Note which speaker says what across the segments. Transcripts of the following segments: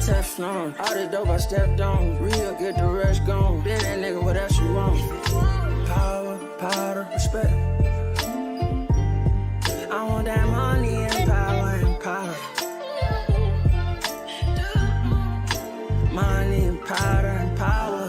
Speaker 1: Teflon. All the dope I stepped on. Real, get the rush gone. Been that nigga, what else you want? Power, powder, respect. I want that money and power and power. Money and powder and power.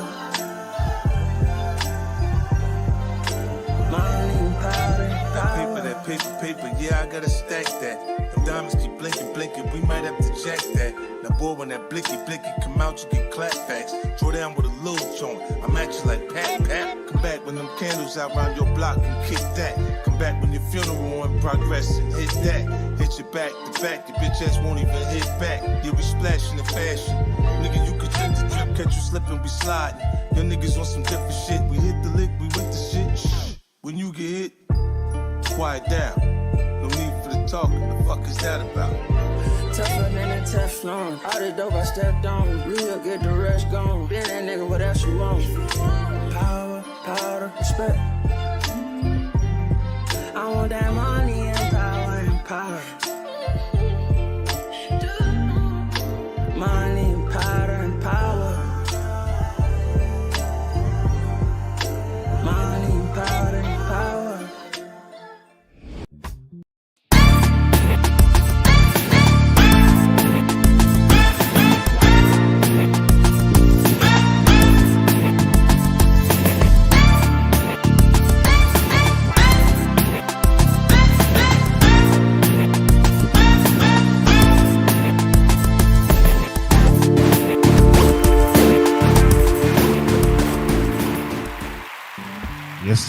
Speaker 1: Money and powder and power.
Speaker 2: That paper, yeah, I gotta stack that. Them diamonds keep blinking, we might have to jack that. Now boy, when that blicky come out, you get clap backs. Throw down with a little joint, I'm at you like pat. Come back when them candles out round your block and kick that. Come back when your funeral in progress and hit that. Hit your back to back, your bitch ass won't even hit back. Yeah, we splashing in fashion. Nigga, you could drink the drip, catch you slipping, we sliding. Your niggas on some different shit, we hit the lick, we with the shit. Shh. When you get hit, quiet down. No need for the talking, the fuck is that about?
Speaker 1: Tougher than a Teflon. All the dope I stepped on. Real, get the rush gone. Been that nigga, what else you want? Power, powder, respect. I want that money and power and power. Money and powder and power. Money and powder and power.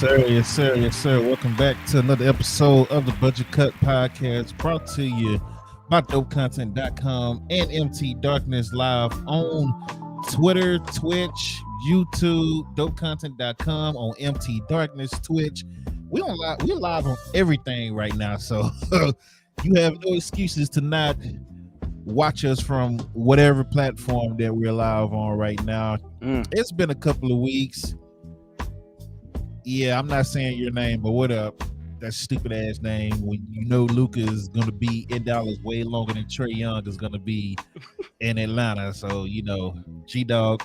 Speaker 3: Yes, sir. Welcome back to another episode of the Budget Cut Podcast, brought to you by DopeContent.com and MT Darkness live on Twitter, Twitch, YouTube, DopeContent.com on MT Darkness, Twitch. We're live on everything right now, so you have no excuses to not watch us from whatever platform that we're live on right now. It's been a couple of weeks. Yeah, I'm not saying your name, but what up? That stupid ass name when you know Luka is gonna be in Dallas way longer than Trae Young is gonna be in Atlanta. So you know, G-Dog,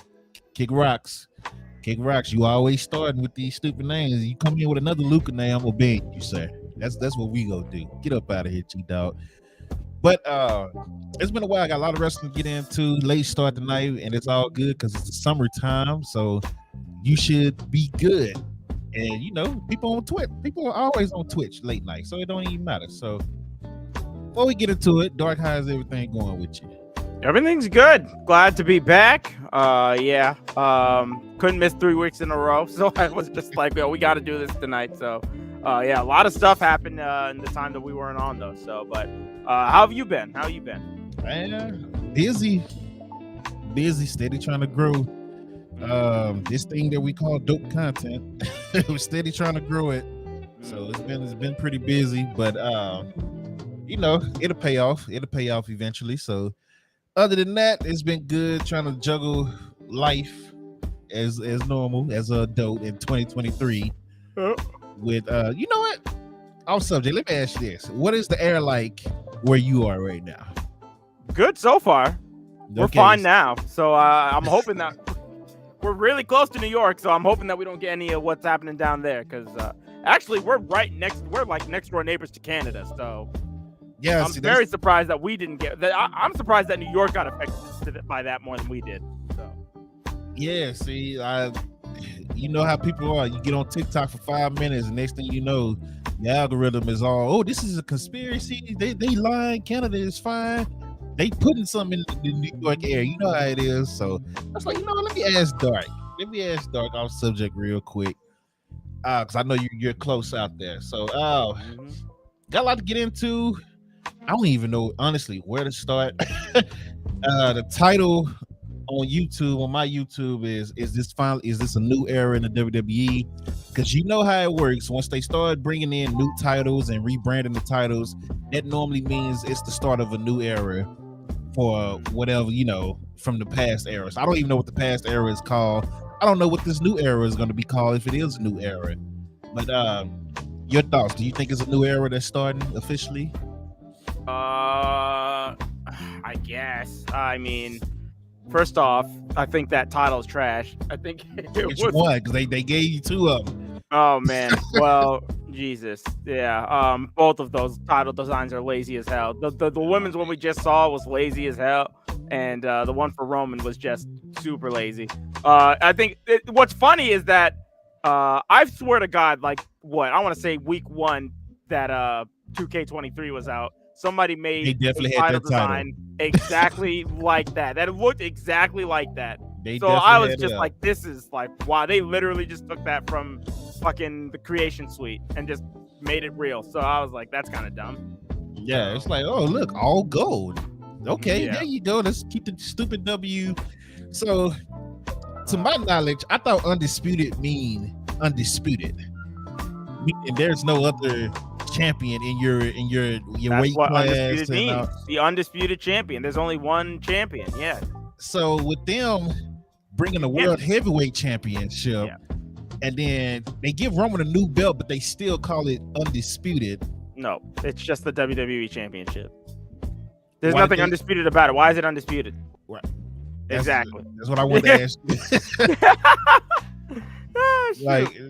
Speaker 3: kick rocks. You always starting with these stupid names. You come in with another Luka name, I'm gonna beg you, sir. That's what we gonna do. Get up out of here, G-Dog. But it's been a while. I got a lot of wrestling to get into. Late start tonight, and it's all good because it's the summertime. So you should be good. And you know, people on Twitch, people are always on Twitch late night, so it don't even matter. So before we get into it, Dark, how's everything going with you?
Speaker 4: Everything's good. Glad to be back. Couldn't miss 3 weeks in a row, so I was just like, yo, we got to do this tonight. So a lot of stuff happened in the time that we weren't on though. So, but how have you been?
Speaker 3: Busy, steady trying to grow. This thing that we call dope content, we're steady trying to grow it, so it's been pretty busy, but you know, it'll pay off eventually. So other than that, it's been good trying to juggle life as normal as an adult in 2023 with you know what, off subject, let me ask you this: what is the air like where you are right now?
Speaker 4: Good so far. We're fine now, so I'm hoping that we're really close to New York, so I'm hoping that we don't get any of what's happening down there. Because actually, we're like next door neighbors to Canada. So yeah, I'm very surprised that we didn't get that. I'm surprised that New York got affected by that more than we did. So
Speaker 3: yeah, see, you know how people are. You get on TikTok for 5 minutes, and next thing you know, the algorithm is all, oh, this is a conspiracy. They lying. Canada is fine. They putting something in the New York area. You know how it is. So I was like, you know what? Let me ask Dark off subject real quick. Because I know you're close out there. So got a lot to get into. I don't even know, honestly, where to start. The title on YouTube, on my YouTube, is this a new era in the WWE? Because you know how it works. Once they start bringing in new titles and rebranding the titles, that normally means it's the start of a new era for whatever, you know, from the past eras. I don't even know what the past era is called. I don't know what this new era is going to be called, if it is a new era. But your thoughts? Do you think it's a new era that's starting officially?
Speaker 4: I guess. I mean, First off, I think that title's trash. I think
Speaker 3: Which one? Because they gave you 2 of them.
Speaker 4: Oh man. Well, Jesus. Yeah. Both of those title designs are lazy as hell. The women's one we just saw was lazy as hell, and the one for Roman was just super lazy. I think what's funny is that I swear to God, like what I want to say, week 1 that 2K23 was out. Somebody made
Speaker 3: a
Speaker 4: title design exactly like that. That it looked exactly like that.
Speaker 3: They
Speaker 4: so I was just like, this is like, wow, they literally just took that from fucking the Creation Suite and just made it real. So I was like, that's kind of dumb.
Speaker 3: Yeah, it's like, oh, look, all gold. Okay,
Speaker 4: Yeah.
Speaker 3: there you go. Let's keep the stupid W. So, to my knowledge, I thought undisputed mean undisputed. And there's no other champion in your
Speaker 4: That's
Speaker 3: weight
Speaker 4: what
Speaker 3: class.
Speaker 4: undisputed means. The undisputed champion. There's only one champion. Yeah.
Speaker 3: So with them bringing the world heavyweight championship, and then they give Roman a new belt, but they still call it undisputed.
Speaker 4: No, it's just the WWE championship. There's nothing undisputed about it. Why is it undisputed?
Speaker 3: Right.
Speaker 4: Exactly.
Speaker 3: That's what I wanted to ask you.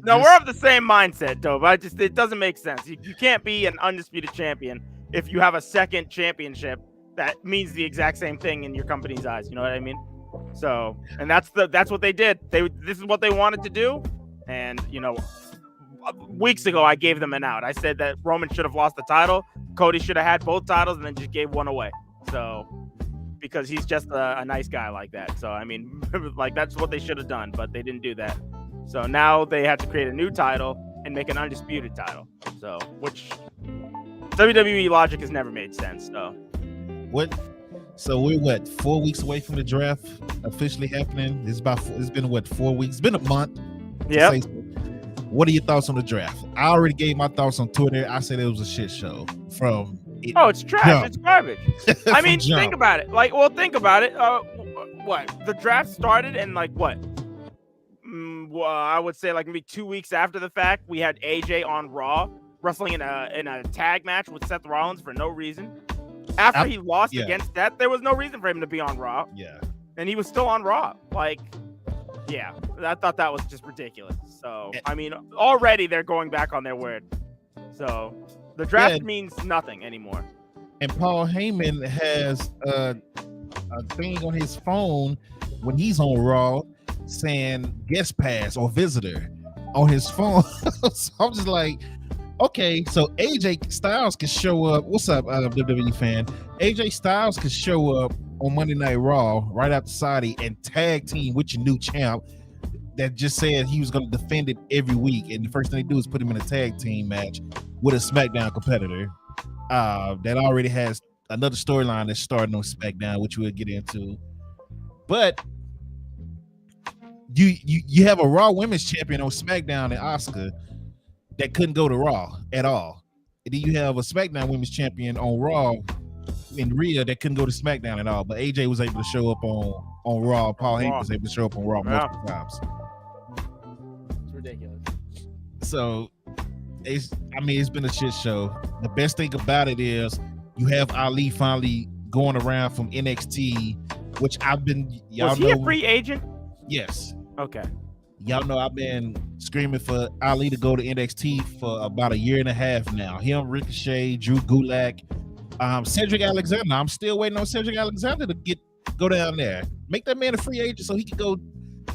Speaker 4: No, we're of the same mindset, though. But it doesn't make sense. You can't be an undisputed champion if you have a second championship that means the exact same thing in your company's eyes. You know what I mean? So, and that's what they did. This is what they wanted to do. And weeks ago I gave them an out. I said that Roman should have lost the title. Cody should have had both titles and then just gave one away. So, because he's just a nice guy like that. So, I mean, like that's what they should have done, but they didn't do that. So now they have to create a new title and make an undisputed title. So, which WWE logic has never made sense. So,
Speaker 3: what? So we're 4 weeks away from the draft officially happening. It's been 4 weeks? It's been a month.
Speaker 4: Yeah.
Speaker 3: What are your thoughts on the draft? I already gave my thoughts on Twitter. I said it was a shit show from.
Speaker 4: It's trash. It's garbage. I mean, think about it. Think about it. What the draft started and what? I would say maybe 2 weeks after the fact, we had AJ on Raw wrestling in a tag match with Seth Rollins for no reason. After he lost against Seth, there was no reason for him to be on Raw.
Speaker 3: Yeah,
Speaker 4: and he was still on Raw. Yeah, I thought that was just ridiculous. So I mean, already they're going back on their word. So the draft means nothing anymore.
Speaker 3: And Paul Heyman has a thing on his phone when he's on Raw saying guest pass or visitor on his phone. So I'm just like, okay, so AJ Styles could show up. What's up, WWE fan? AJ Styles could show up on Monday Night Raw right after Saudi and tag team with your new champ that just said he was going to defend it every week. And the first thing they do is put him in a tag team match with a SmackDown competitor that already has another storyline that's starting on SmackDown, which we'll get into. But you have a Raw Women's Champion on SmackDown and Asuka that couldn't go to Raw at all. And then you have a SmackDown Women's Champion on Raw in Rhea that couldn't go to SmackDown at all. But AJ was able to show up on Raw. Paul Heyman was able to show up on Raw multiple times.
Speaker 4: It's ridiculous.
Speaker 3: So it's been a shit show. The best thing about it is you have Ali finally going around from NXT, which
Speaker 4: Was he a free agent?
Speaker 3: Yes.
Speaker 4: Okay.
Speaker 3: Y'all know I've been screaming for Ali to go to NXT for about a year and a half now. Him, Ricochet, Drew Gulak, Cedric Alexander. I'm still waiting on Cedric Alexander to go down there. Make that man a free agent so he can go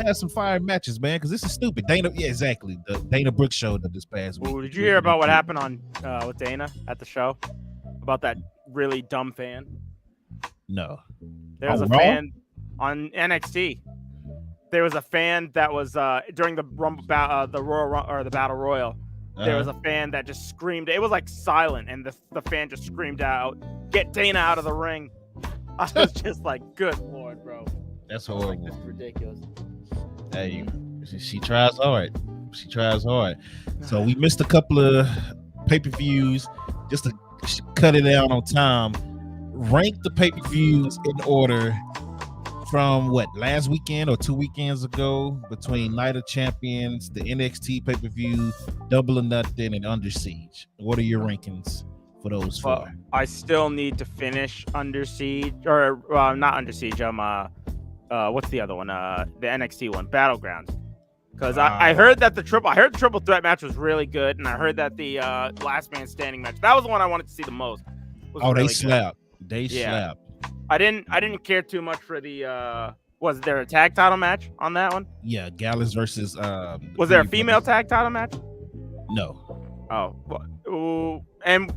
Speaker 3: have some fire matches, man, because this is stupid. Exactly. The Dana Brooks showed up this past week.
Speaker 4: Well, did you hear about what happened on with Dana at the show? About that really dumb fan?
Speaker 3: No.
Speaker 4: There was a fan on NXT. There was a fan that was during the the Battle Royal. There was a fan that just screamed. It was silent, and the fan just screamed out, "Get Dana out of the ring!" I was just like, "Good Lord, bro."
Speaker 3: That's horrible.
Speaker 4: That's ridiculous.
Speaker 3: Hey, she tries hard. She tries hard. So we missed a couple of pay-per-views just to cut it down on time. Rank the pay-per-views in order from last weekend or 2 weekends ago between Night of Champions, the NXT pay-per-view, Double or Nothing, and Under Siege. What are your rankings for those four?
Speaker 4: I still need to finish Under Siege, or not Under Siege. what's the other one? The NXT one, Battlegrounds. Because I heard that the triple threat match was really good, and I heard that the last man standing match, that was the one I wanted to see the most.
Speaker 3: They slapped. They slapped.
Speaker 4: I didn't care too much for the was there a tag title match on that one?
Speaker 3: Yeah, Gallus versus
Speaker 4: was there a female tag title match?
Speaker 3: No.
Speaker 4: Oh, well, and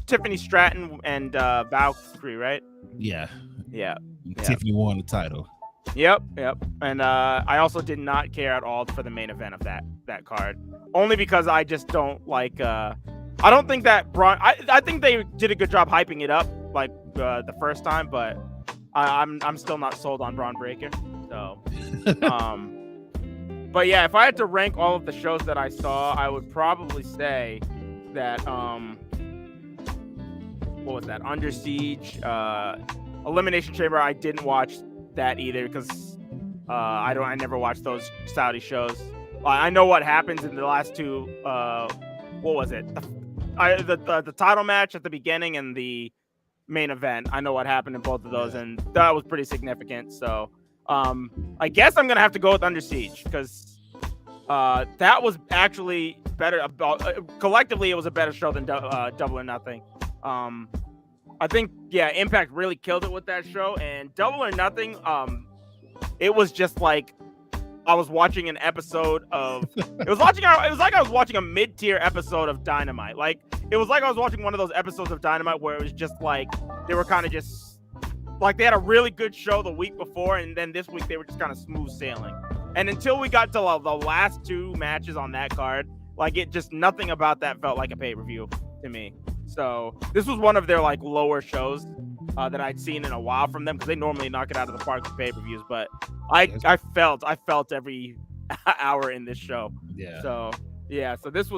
Speaker 4: Tiffany Stratton and Valkyrie, right?
Speaker 3: Yeah.
Speaker 4: Yeah.
Speaker 3: Tiffany won the title.
Speaker 4: Yep. And I also did not care at all for the main event of that card, only because I just don't like. I don't think that Braun. I think they did a good job hyping it up like the first time, but I'm still not sold on Braun Breaker. So, but yeah, if I had to rank all of the shows that I saw, I would probably say that what was that? Under Siege, Elimination Chamber. I didn't watch that either because I never watched those Saudi shows. I know what happens in the last two. What was it? The title match at the beginning and the main event. I know what happened in both of those, and that was pretty significant. So I guess I'm gonna have to go with Under Siege because that was actually better. Collectively, it was a better show than Double or Nothing. I think Impact really killed it with that show, and Double or Nothing. It was just like I was watching an episode of. It was like I was watching a mid-tier episode of Dynamite. Like it was like I was watching one of those episodes of Dynamite where it was just like they were kind of just like they had a really good show the week before, and then this week they were just kind of smooth sailing. And until we got to the last two matches on that card, like it just nothing about that felt like a pay-per-view to me. So this was one of their like lower shows that I'd seen in a while from them because they normally knock it out of the park with pay-per-views. But I felt every hour in this show. Yeah. So this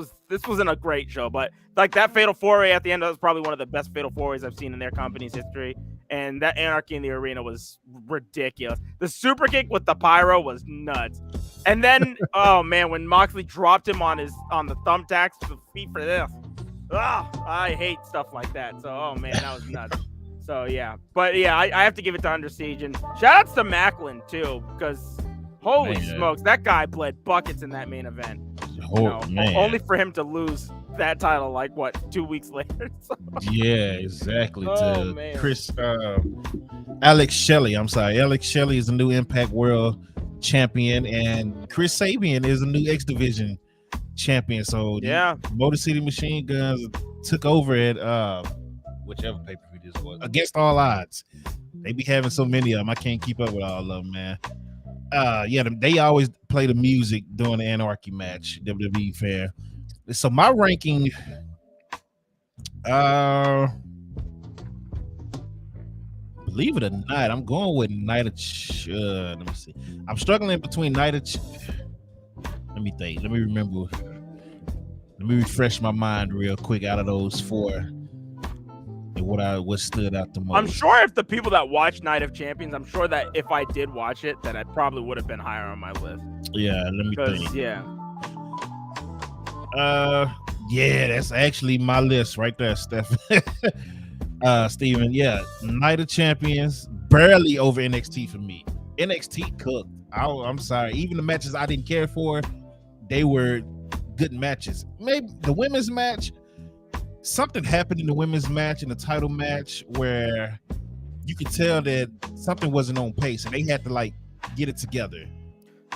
Speaker 4: wasn't a great show, but like that Fatal 4-Way at the end, that was probably one of the best Fatal 4-Ways I've seen in their company's history. And that Anarchy in the Arena was ridiculous. The super kick with the pyro was nuts. And then oh man, when Moxley dropped him on the thumbtacks to the feet for this. I hate stuff like that. So, oh man, that was nuts. So yeah, but yeah, I have to give it to Under Siege, and shout outs to Macklin too, because holy smokes, that guy bled buckets in that main event. Man. Only for him to lose that title like 2 weeks later. So.
Speaker 3: Yeah, exactly. Chris Alex Shelley. I'm sorry, Alex Shelley is the new Impact World Champion, and Chris Sabian is a new X Division champion. So Motor City Machine Guns took over at whichever pay-per-view this was, Against All Odds. They be having so many of them, I can't keep up with all of them, man. They always play the music during the Anarchy match, WWE fair. So my ranking, believe it or not, I'm going with Night of let me see. I'm struggling between Night of let me think. Let me remember. Let me refresh my mind real quick out of those four. And what stood out the most.
Speaker 4: I'm sure if the people that watch Night of Champions, I'm sure that if I did watch it, that it probably would have been higher on my list.
Speaker 3: Yeah, let me think.
Speaker 4: Yeah.
Speaker 3: That's actually my list right there, Stephen. Steven. Yeah, Night of Champions barely over NXT for me. NXT cooked. I'm sorry. Even the matches I didn't care for, they were good matches. Maybe the women's match, something happened in the women's match, in the title match, where you could tell that something wasn't on pace and they had to like get it together.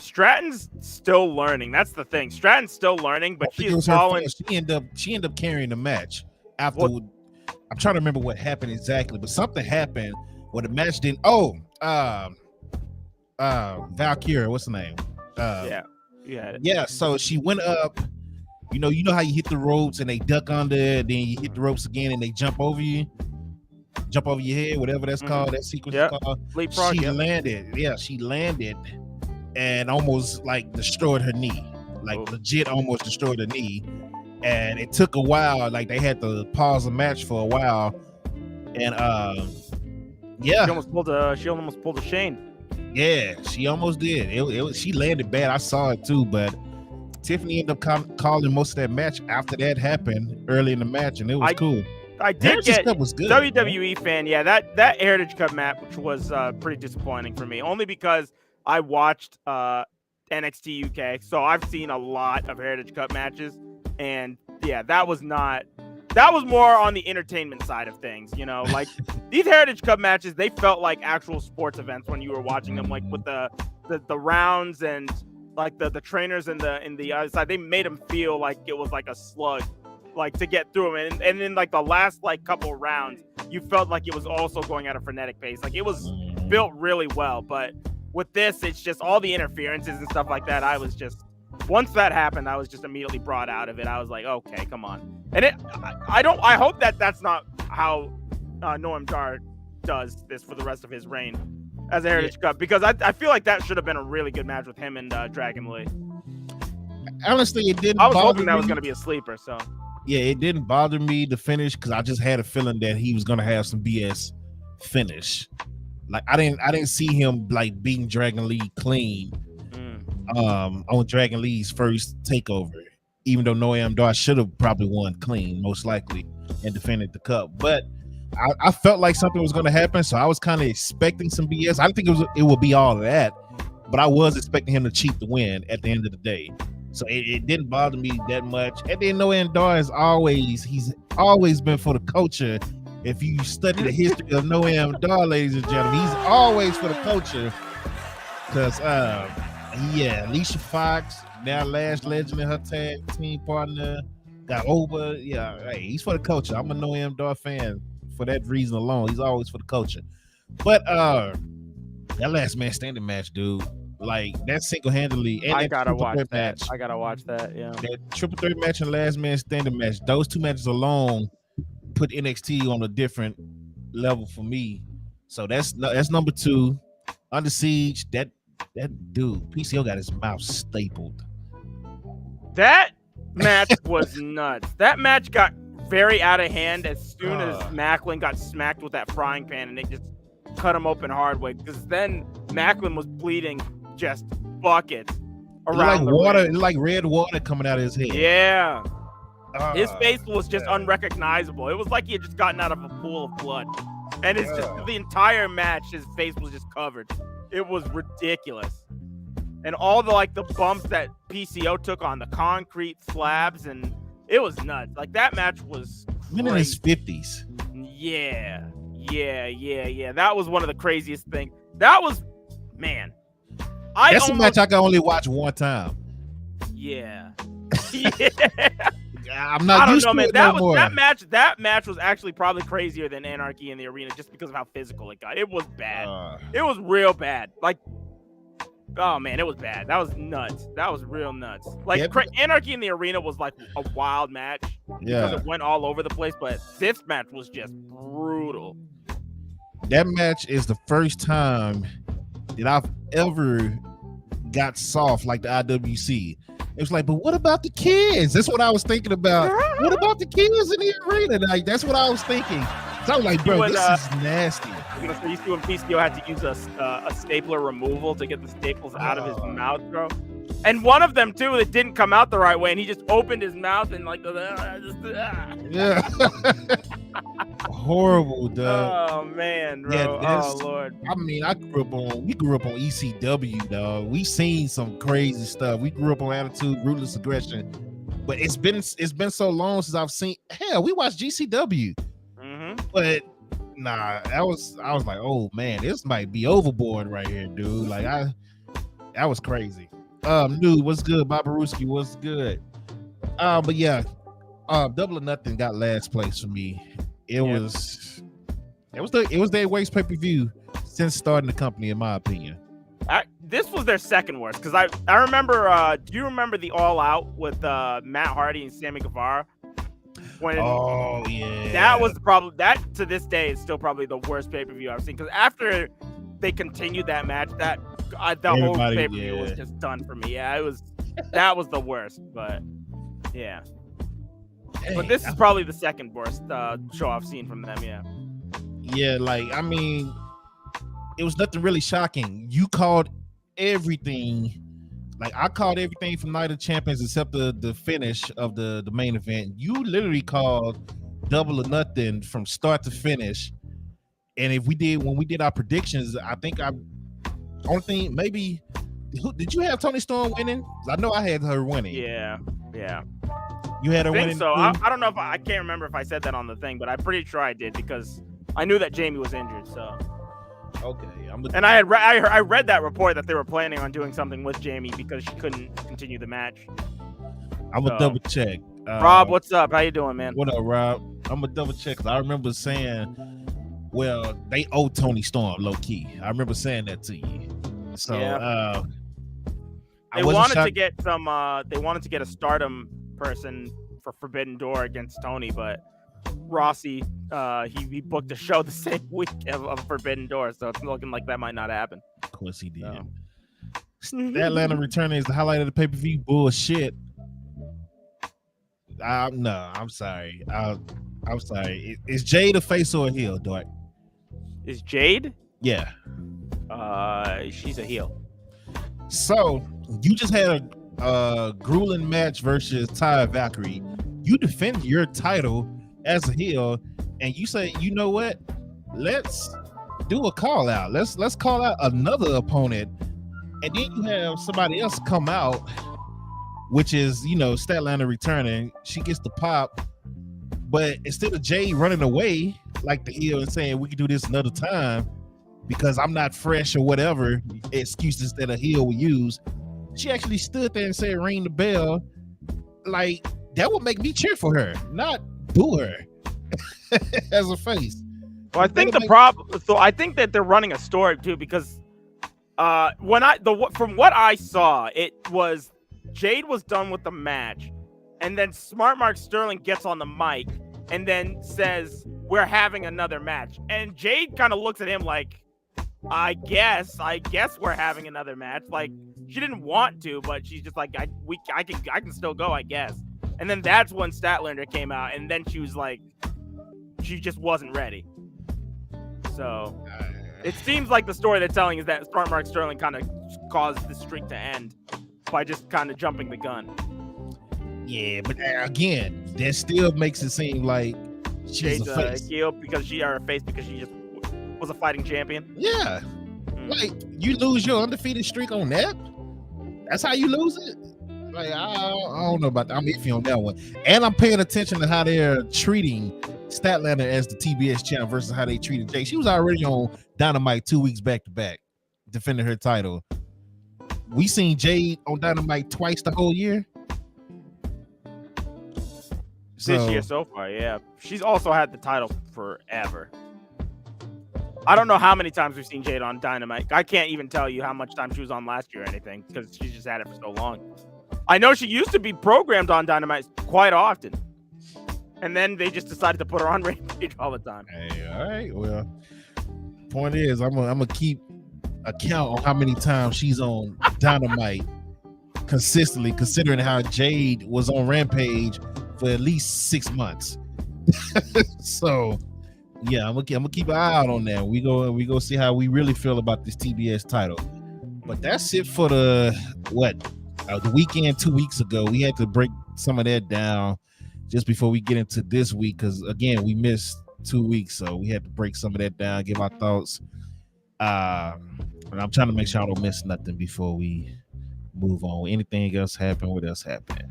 Speaker 4: Stratton's still learning. That's the thing. Stratton's still learning, but she's falling.
Speaker 3: She ended up carrying the match after. I'm trying to remember what happened exactly, but something happened where the match didn't. Valkyrie, what's the name? Yeah. So she went up. You know how you hit the ropes and they duck under, then you hit the ropes again and they jump over your head, whatever that's called. That sequence is called.
Speaker 4: Leapfrog,
Speaker 3: landed. Yeah, she landed and almost like destroyed her knee. Like legit almost destroyed her knee. And it took a while. Like they had to pause the match for a while. And
Speaker 4: she almost pulled a Shane.
Speaker 3: Yeah, she almost did. She landed bad. I saw it too, but Tiffany ended up calling most of that match after that happened early in the match, and it was cool.
Speaker 4: I did
Speaker 3: Heritage
Speaker 4: get
Speaker 3: Cup was good.
Speaker 4: WWE fan. Yeah, that Heritage Cup match, which was pretty disappointing for me, only because I watched NXT UK, so I've seen a lot of Heritage Cup matches, and yeah, that was more on the entertainment side of things. You know, like these Heritage Cup matches, they felt like actual sports events when you were watching them, like with the rounds and like the trainers in the other side. They made them feel like it was like a slug, like to get through them, and then like the last like couple rounds, you felt like it was also going at a frenetic pace. Like it was built really well, but with this, it's just all the interferences and stuff like that. I was just, once that happened, I was just immediately brought out of it. I was like, okay, come on. And I hope that that's not how Noam Dar does this for the rest of his reign as a Heritage Cup, because I feel like that should have been a really good match with him and Dragon Lee.
Speaker 3: Honestly, it didn't.
Speaker 4: I was hoping that was going to be a sleeper. So
Speaker 3: yeah, it didn't bother me to finish because I just had a feeling that he was going to have some BS finish. Like I didn't see him like beating Dragon Lee clean on Dragon Lee's first takeover, even though Noam Dar should have probably won clean, most likely, and defended the cup. But I felt like something was going to happen, so I was kind of expecting some BS. I didn't think it would be all of that, but I was expecting him to cheat the win at the end of the day. So it didn't bother me that much. And then Noam Dar he's always been for the culture. If you study the history of Noam Dar, ladies and gentlemen, he's always for the culture. Because Alicia Fox, now Lash Legend and her tag team partner, got over. Yeah, hey, he's for the culture. I'm a Noam Dar fan for that reason alone. He's always for the culture. But that last man standing match, dude, like that single-handedly, and
Speaker 4: I gotta watch that.
Speaker 3: Match,
Speaker 4: I gotta watch that. Yeah,
Speaker 3: that triple threat match and last man standing match. Those two matches alone put NXT on a different level for me. So that's number 2. Under Siege, that dude, PCO got his mouth stapled.
Speaker 4: That match was nuts. That match got very out of hand as soon as Macklin got smacked with that frying pan, and it just cut him open hard way, because then Macklin was bleeding just buckets around
Speaker 3: like water, like red water coming out of his head.
Speaker 4: Yeah. His face was just unrecognizable. It was like he had just gotten out of a pool of blood. And it's just the entire match, his face was just covered. It was ridiculous. And all the bumps that PCO took on the concrete slabs, and it was nuts. Like that match was
Speaker 3: in his 50s.
Speaker 4: Yeah. That was one of the craziest things. That was, man.
Speaker 3: That's a match I can only watch one time.
Speaker 4: Yeah.
Speaker 3: I'm not used to it no more.
Speaker 4: That match was actually probably crazier than Anarchy in the Arena, just because of how physical it got. It was bad. It was real bad. Like, oh man, it was bad. That was nuts. That was real nuts. Like Anarchy in the Arena was like a wild match.
Speaker 3: Yeah,
Speaker 4: because it went all over the place. But this match was just brutal.
Speaker 3: That match is the first time that I've ever got soft like the IWC. It was like, but what about the kids? That's what I was thinking about. What about the kids in the arena? Like, that's what I was thinking. So I was like, bro, this is nasty.
Speaker 4: You see when PCO had to use a stapler removal to get the staples out of his mouth, bro. And one of them too that didn't come out the right way, and he just opened his mouth and like,
Speaker 3: yeah, horrible, dog.
Speaker 4: Oh man, bro. Oh Lord.
Speaker 3: I mean, we grew up on ECW, dog. We seen some crazy stuff. We grew up on Attitude, Ruthless Aggression, but it's been so long since I've seen. Hell, we watched GCW, but nah, I was like, oh man, this might be overboard right here, dude. Like that was crazy. Dude, what's good? Babaruski, what's good? But yeah, Double or Nothing got last place for me. It was their worst pay-per-view since starting the company, in my opinion.
Speaker 4: This was their second worst, because I remember. Do you remember the All Out with Matt Hardy and Sammy Guevara? That was probably, that to this day is still probably the worst pay-per-view I've seen, because after they continued that match, the whole pay-per-view was just done for me. Yeah, that was the worst, but yeah. Dang, but this is probably the second worst show I've seen from them.
Speaker 3: Yeah, like, I mean, it was nothing really shocking. You called everything. Like, I called everything from Night of Champions except the finish of the main event. You literally called double or nothing from start to finish. And when we did our predictions, I think only thing maybe did you have Toni Storm winning? I know I had her winning.
Speaker 4: Yeah.
Speaker 3: You had her
Speaker 4: I think
Speaker 3: winning.
Speaker 4: so. I don't know if I can't remember if I said that on the thing, but I'm pretty sure I did because I knew that Jamie was injured. So
Speaker 3: okay,
Speaker 4: and I read that report that they were planning on doing something with Jamie because she couldn't continue the match.
Speaker 3: I'm gonna double check.
Speaker 4: Rob, what's up? How you doing, man?
Speaker 3: What up, Rob? I'm gonna double check because I remember saying, well, they owe Toni Storm low key. I remember saying that to you. So
Speaker 4: yeah. They wanted to get a Stardom person for Forbidden Door against Tony, but Rossi he booked a show the same week of Forbidden Door, so it's looking like that might not happen.
Speaker 3: Of course he did.
Speaker 4: So.
Speaker 3: Atlanta returning is the highlight of the pay-per-view. Bullshit. No, I'm sorry. I'm sorry. Is Jade a face or a heel, Dwight?
Speaker 4: Is Jade?
Speaker 3: Yeah.
Speaker 4: She's a heel.
Speaker 3: So you just had a grueling match versus Ty Valkyrie. You defend your title as a heel, and you say, you know what? Let's do a call out. Let's call out another opponent, and then you have somebody else come out, which is Statlander returning. She gets the pop, but instead of Jay running away like the heel and saying we can do this another time because I'm not fresh or whatever excuses that a heel will use, she actually stood there and said ring the bell. Like, that would make me cheer for her, not boo her as a face.
Speaker 4: Well, I think I think that they're running a story too, because from what I saw, it was Jade was done with the match, and then Smart Mark Sterling gets on the mic and then says, "We're having another match." And Jade kind of looks at him like, I guess we're having another match. Like, she didn't want to, but she's just like, I can still go, I guess. And then that's when Statlander came out, and then she was like, she just wasn't ready. So it seems like the story they're telling is that Smart Mark Sterling kind of caused the streak to end by just kind of jumping the gun.
Speaker 3: Yeah, but again, that still makes it seem like she's a face.
Speaker 4: Heel because she just was a fighting champion.
Speaker 3: Yeah. Like, you lose your undefeated streak on that? That's how you lose it? Like, I don't know about that. I'm iffy on that one. And I'm paying attention to how they're treating Statlander as the TBS champ versus how they treated Jay. She was already on Dynamite 2 weeks back to back, defending her title. We seen Jade on Dynamite twice the whole year.
Speaker 4: This year so far, yeah. She's also had the title forever. I don't know how many times we've seen Jade on Dynamite. I can't even tell you how much time she was on last year or anything, because she's just had it for so long. I know she used to be programmed on Dynamite quite often, and then they just decided to put her on Rampage all the time.
Speaker 3: Hey, all right. Well, point is, I'm gonna keep a count on how many times she's on Dynamite consistently, considering how Jade was on Rampage for at least 6 months. So. Yeah, I'm gonna keep an eye out on that. We go see how we really feel about this TBS title. But that's it for the weekend 2 weeks ago. We had to break some of that down just before we get into this week, because again, we missed 2 weeks, so we had to break some of that down, give our thoughts. And I'm trying to make sure I don't miss nothing before we move on. Anything else happen? What else happened?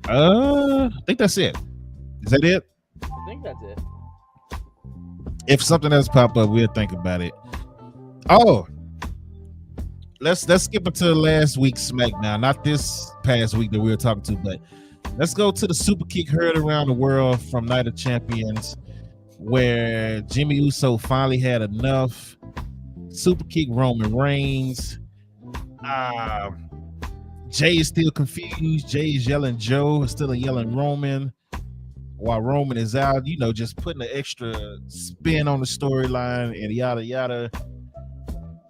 Speaker 3: I think that's it. Is that it?
Speaker 4: I think that's it.
Speaker 3: If something else pop up, we'll think about it. Oh, let's skip into last week's SmackDown, not this past week that we were talking to, but let's go to the super kick heard around the world from Night of Champions, where Jimmy Uso finally had enough. Super kick Roman Reigns. Jay is still confused. Jay is yelling Joe, still yelling Roman, while Roman is out, just putting an extra spin on the storyline and yada yada.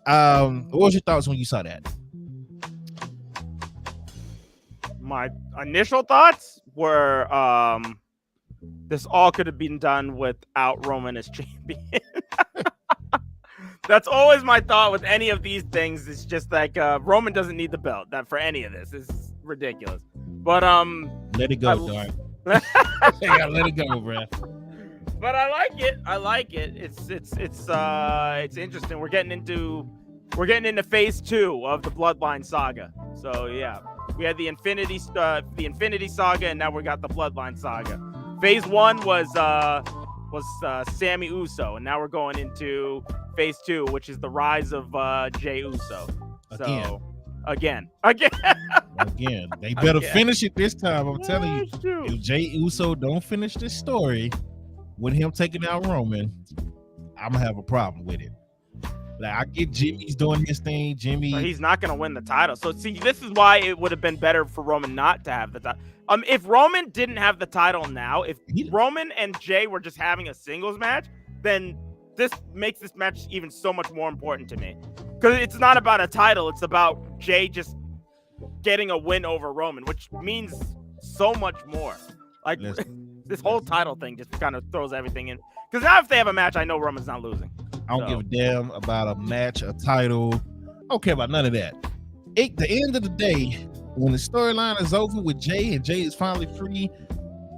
Speaker 3: What was your thoughts when you saw that?
Speaker 4: My initial thoughts were this all could have been done without Roman as champion. That's always my thought with any of these things. It's just like Roman doesn't need the belt. That for any of this is ridiculous. But
Speaker 3: let it go, Dark. They gotta let it go, bro.
Speaker 4: But I like it. I like it. It's interesting. We're getting into phase 2 of the Bloodline saga. So yeah, we had the Infinity Saga, and now we got the Bloodline saga. Phase 1 was Sammy Uso, and now we're going into phase 2, which is the rise of Jey Uso. So again.
Speaker 3: They better finish it this time. I'm telling you, if Jey Uso don't finish this story with him taking out Roman, I'm gonna have a problem with it. Like, I get Jimmy's doing his thing. Jimmy,
Speaker 4: but he's not gonna win the title. So see, this is why it would have been better for Roman not to have the title. If Roman didn't have the title now, if Roman and Jey were just having a singles match, then this makes this match even so much more important to me. Because it's not about a title, it's about Jey just getting a win over Roman, which means so much more. Like, this whole title thing just kind of throws everything in. Because now if they have a match, I know Roman's not losing.
Speaker 3: I don't give a damn about a match, a title. I don't care about none of that. At the end of the day, when the storyline is over with Jey and Jey is finally free,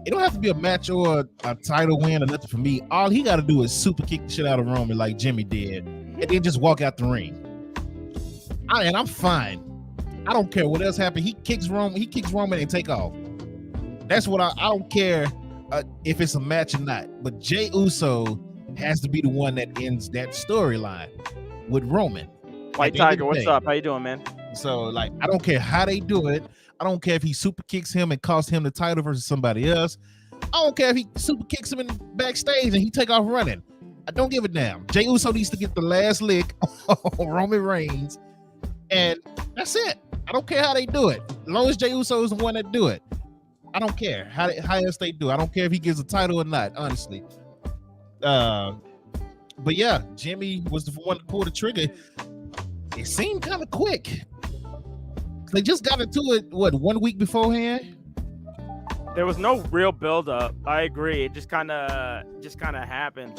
Speaker 3: it don't have to be a match or a title win or nothing for me. All he got to do is super kick the shit out of Roman like Jimmy did, and then just walk out the ring. And I'm fine. I don't care what else happened. He kicks Roman and take off. That's what I don't care if it's a match or not. But Jey Uso has to be the one that ends that storyline with Roman.
Speaker 4: White Tiger, what's up? How you doing, man?
Speaker 3: So, like, I don't care how they do it. I don't care if he super kicks him and costs him the title versus somebody else. I don't care if he super kicks him in backstage and he take off running. I don't give a damn. Jey Uso needs to get the last lick on Roman Reigns, and that's it. I don't care how they do it. As long as Jey Uso is the one that do it, I don't care how else they do it. I don't care if he gets a title or not, honestly. But yeah, Jimmy was the one to pull the trigger. It seemed kind of quick. They just got into it, 1 week beforehand?
Speaker 4: There was no real build-up. I agree. It just kind of happened.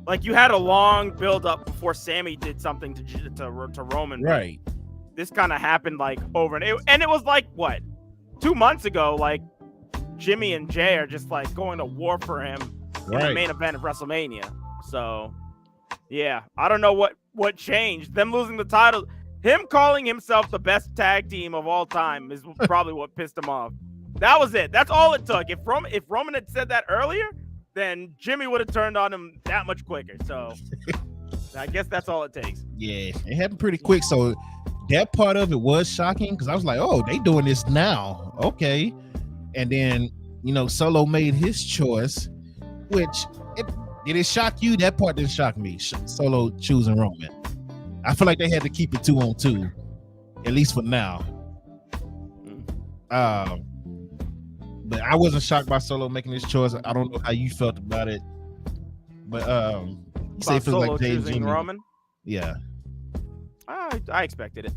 Speaker 4: Like, you had a long build-up before Sammy did something to Roman.
Speaker 3: Right.
Speaker 4: This kind of happened like over and it was like, what, 2 months ago? Like, Jimmy and Jey are just like going to war for him in the main event of WrestleMania. So, yeah, I don't know what changed. Them losing the title, him calling himself the best tag team of all time is probably what pissed him off. That was it. That's all it took. If Roman had said that earlier, then Jimmy would have turned on him that much quicker. So I guess that's all it takes.
Speaker 3: Yeah, it happened pretty quick. So that part of it was shocking because I was like, oh, they doing this now. Okay. And then, Solo made his choice, which did it shock you? That part didn't shock me. Solo choosing Roman. I feel like they had to keep it 2-on-2, at least for now. But I wasn't shocked by Solo making this choice. I don't know how you felt about it, but you say it feels like Jey and Jimmy.
Speaker 4: Roman?
Speaker 3: Yeah,
Speaker 4: I expected it.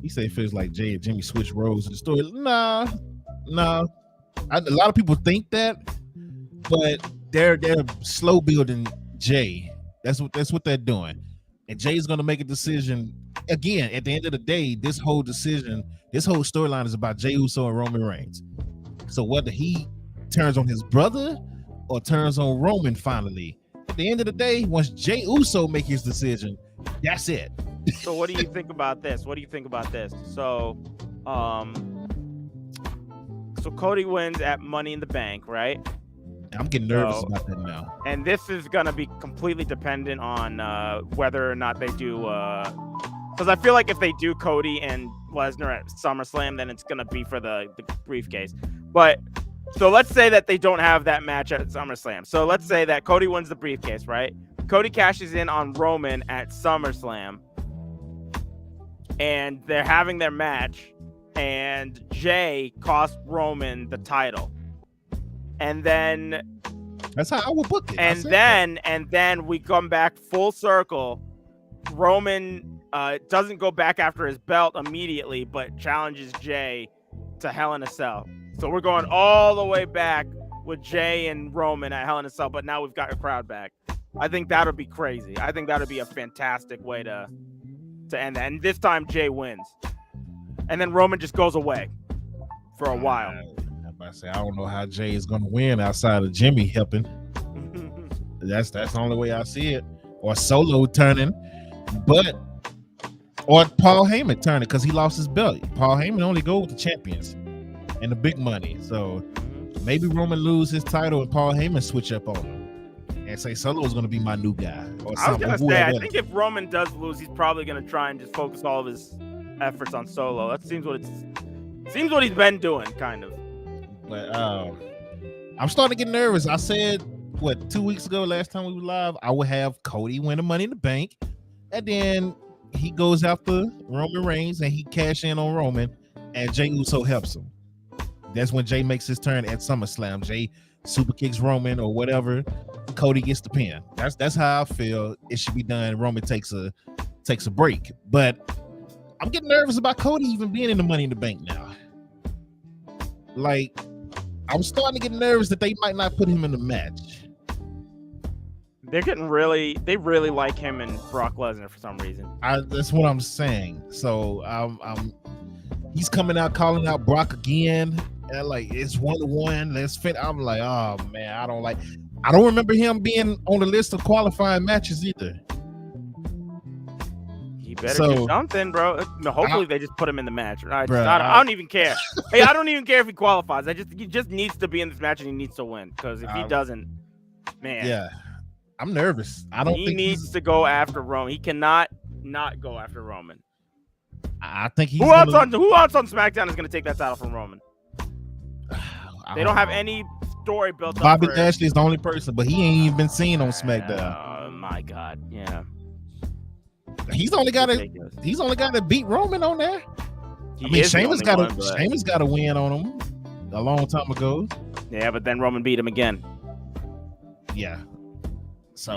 Speaker 3: He said it feels like Jey and Jimmy switched roles in the story. Nah. A lot of people think that, but they're slow building Jey. That's what they're doing. And Jay's going to make a decision. Again, at the end of the day, this whole storyline is about Jey Uso and Roman Reigns. So whether he turns on his brother or turns on Roman finally, at the end of the day, once Jey Uso make his decision, that's it.
Speaker 4: So what do you think about this? So, so Cody wins at Money in the Bank, right?
Speaker 3: I'm getting nervous about that now.
Speaker 4: And this is going to be completely dependent on whether or not they do... Because I feel like if they do Cody and Lesnar at SummerSlam, then it's going to be for the briefcase. But, so let's say that they don't have that match at SummerSlam. So let's say that Cody wins the briefcase, right? Cody cashes in on Roman at SummerSlam. And they're having their match. And Jey cost Roman the title. And then
Speaker 3: that's how I would book it.
Speaker 4: And then we come back full circle. Roman doesn't go back after his belt immediately, but challenges Jey to Hell in a Cell. So we're going all the way back with Jey and Roman at Hell in a Cell, but now we've got a crowd back. I think that would be crazy. I think that would be a fantastic way to end that. And this time Jey wins. And then Roman just goes away for a while.
Speaker 3: I say I don't know how Jay is going to win outside of Jimmy helping. That's the only way I see it. Or Solo turning, or Paul Heyman turning because he lost his belt. Paul Heyman only go with the champions and the big money. So maybe Roman lose his title and Paul Heyman switch up on him and say Solo is going to be my new guy. Or
Speaker 4: I was
Speaker 3: something.
Speaker 4: gonna say, I think if Roman does lose, he's probably gonna try and just focus all of his efforts on Solo. That seems what he's been doing, kind of.
Speaker 3: But I'm starting to get nervous. I said 2 weeks ago, last time we were live, I would have Cody win the Money in the Bank, and then he goes after Roman Reigns and he cash in on Roman, and Jey Uso helps him. That's when Jey makes his turn at SummerSlam. Jey super kicks Roman or whatever. Cody gets the pin. That's how I feel it should be done. Roman takes a break, but I'm getting nervous about Cody even being in the Money in the Bank now. Like, I'm starting to get nervous that they might not put him in the match.
Speaker 4: They really like him and Brock Lesnar for some reason.
Speaker 3: That's what I'm saying. So he's coming out calling out Brock again. And like, it's 1-1. Let's fit. I'm like, oh man, I don't remember him being on the list of qualifying matches either.
Speaker 4: He better do something, bro. No, hopefully they just put him in the match. I don't even care. Hey, I don't even care if he qualifies. He just needs to be in this match and he needs to win. Because if he doesn't, man.
Speaker 3: Yeah. I'm nervous.
Speaker 4: He needs to go after Roman. He cannot not go after Roman.
Speaker 3: I think he's
Speaker 4: who else on SmackDown is going to take that title from Roman? They don't have any story built up.
Speaker 3: Bobby Lashley is the only person, but he ain't even been seen on SmackDown.
Speaker 4: Oh my God, yeah.
Speaker 3: He's only got to beat Roman on there. Sheamus got a win on him a long time ago.
Speaker 4: Yeah, but then Roman beat him again.
Speaker 3: Yeah. So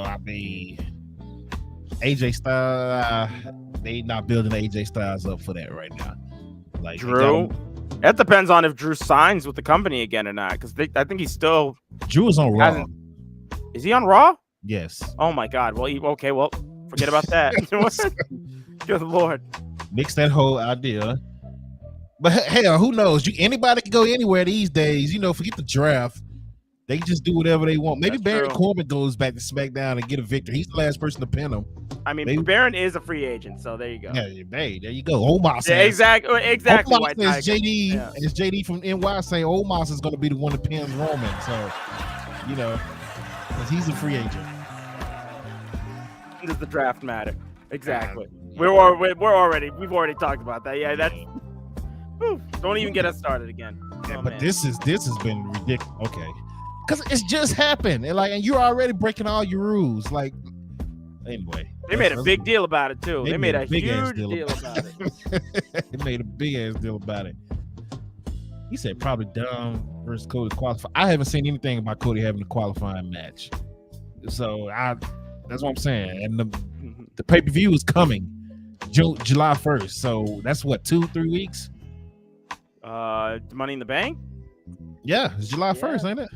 Speaker 3: AJ Styles, they not building AJ Styles up for that right now. Like
Speaker 4: Drew, that depends on if Drew signs with the company again or not. Because I think he's still.
Speaker 3: Drew is on Raw.
Speaker 4: Is he on Raw?
Speaker 3: Yes.
Speaker 4: Oh my God. Well, forget about that. Good Lord.
Speaker 3: Mix that whole idea. But hell, who knows? Anybody can go anywhere these days. Forget the draft. They just do whatever they want. Maybe Baron Corbin goes back to SmackDown and get a victory. He's the last person to pin him.
Speaker 4: I mean, Baron is a free agent, so there you go.
Speaker 3: Yeah, there you go. Omos.
Speaker 4: Yeah, exactly.
Speaker 3: Omos is JD. Yeah. It's JD from NY saying Omos is going to be the one that pins Roman. So, because he's a free agent.
Speaker 4: Does the draft matter? Exactly. We've already talked about that. Yeah, that's. Don't even get us started again.
Speaker 3: Yeah, but this has been ridiculous. Okay. Because it's just happened, and you're already breaking all your rules. Like, anyway,
Speaker 4: they made a big deal about it too. They made a huge deal about it.
Speaker 3: They made a big ass deal about it. He said probably Dom versus Cody qualify. I haven't seen anything about Cody having a qualifying match, so that's what I'm saying. And the pay-per-view is coming July 1st, so that's what 2-3 weeks.
Speaker 4: Money in the Bank.
Speaker 3: Yeah, it's July 1st, ain't it?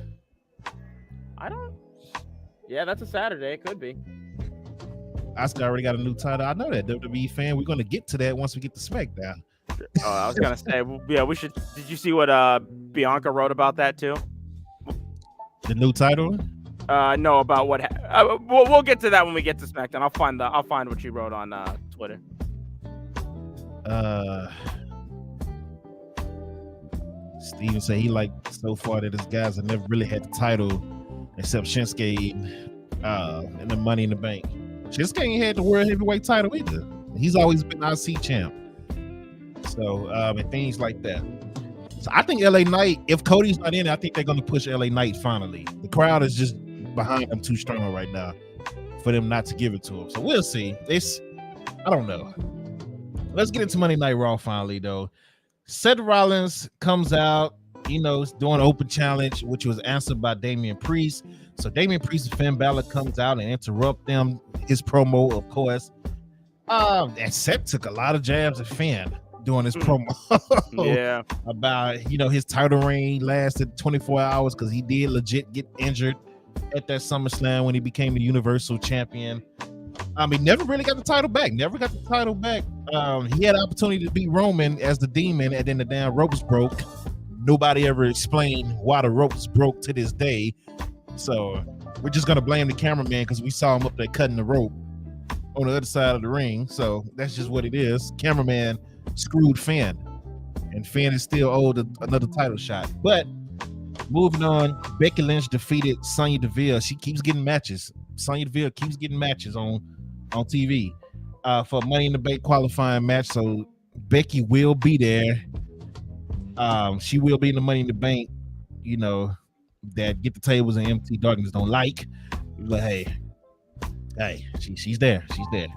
Speaker 4: Yeah, that's a Saturday. It could be.
Speaker 3: Asuka already got a new title. I know that, WWE fan. We're going to get to that once we get to SmackDown.
Speaker 4: I was going to say, we should. Did you see what Bianca wrote about that too?
Speaker 3: The new title?
Speaker 4: No, about what. We'll get to that when we get to SmackDown. I'll find what she wrote on Twitter.
Speaker 3: Steven said he liked so far that his guys have never really had the title except Shinsuke and the Money in the Bank. Shinsuke ain't had the World Heavyweight title either. He's always been IC champ. So, and things like that. So I think LA Knight, if Cody's not in it, I think they're going to push LA Knight finally. The crowd is just behind him too strong right now for them not to give it to him. So we'll see. I don't know. Let's get into Monday Night Raw finally, though. Seth Rollins comes out, doing open challenge, which was answered by Damian Priest. So Damian Priest and Finn Balor comes out and interrupt them. His promo, of course. And Seth took a lot of jabs at Finn during his promo.
Speaker 4: Yeah.
Speaker 3: About, his title reign lasted 24 hours because he did legit get injured at that SummerSlam when he became the Universal Champion. He never really got the title back. He had an opportunity to beat Roman as the Demon, and then the damn ropes broke. nobody ever explained why the ropes broke to this day. So we're just gonna blame the cameraman because we saw him up there cutting the rope on the other side of the ring. So that's just what it is. Cameraman screwed Finn, and Finn is still owed another title shot. But moving on, Becky Lynch defeated Sonya Deville. She keeps getting matches. Sonya Deville keeps getting matches on TV for Money in the Bank qualifying match. So Becky will be there. She will be in the Money in the Bank, you know, that Get the Tables and MT Darkness don't like. But hey, she's there. She's there.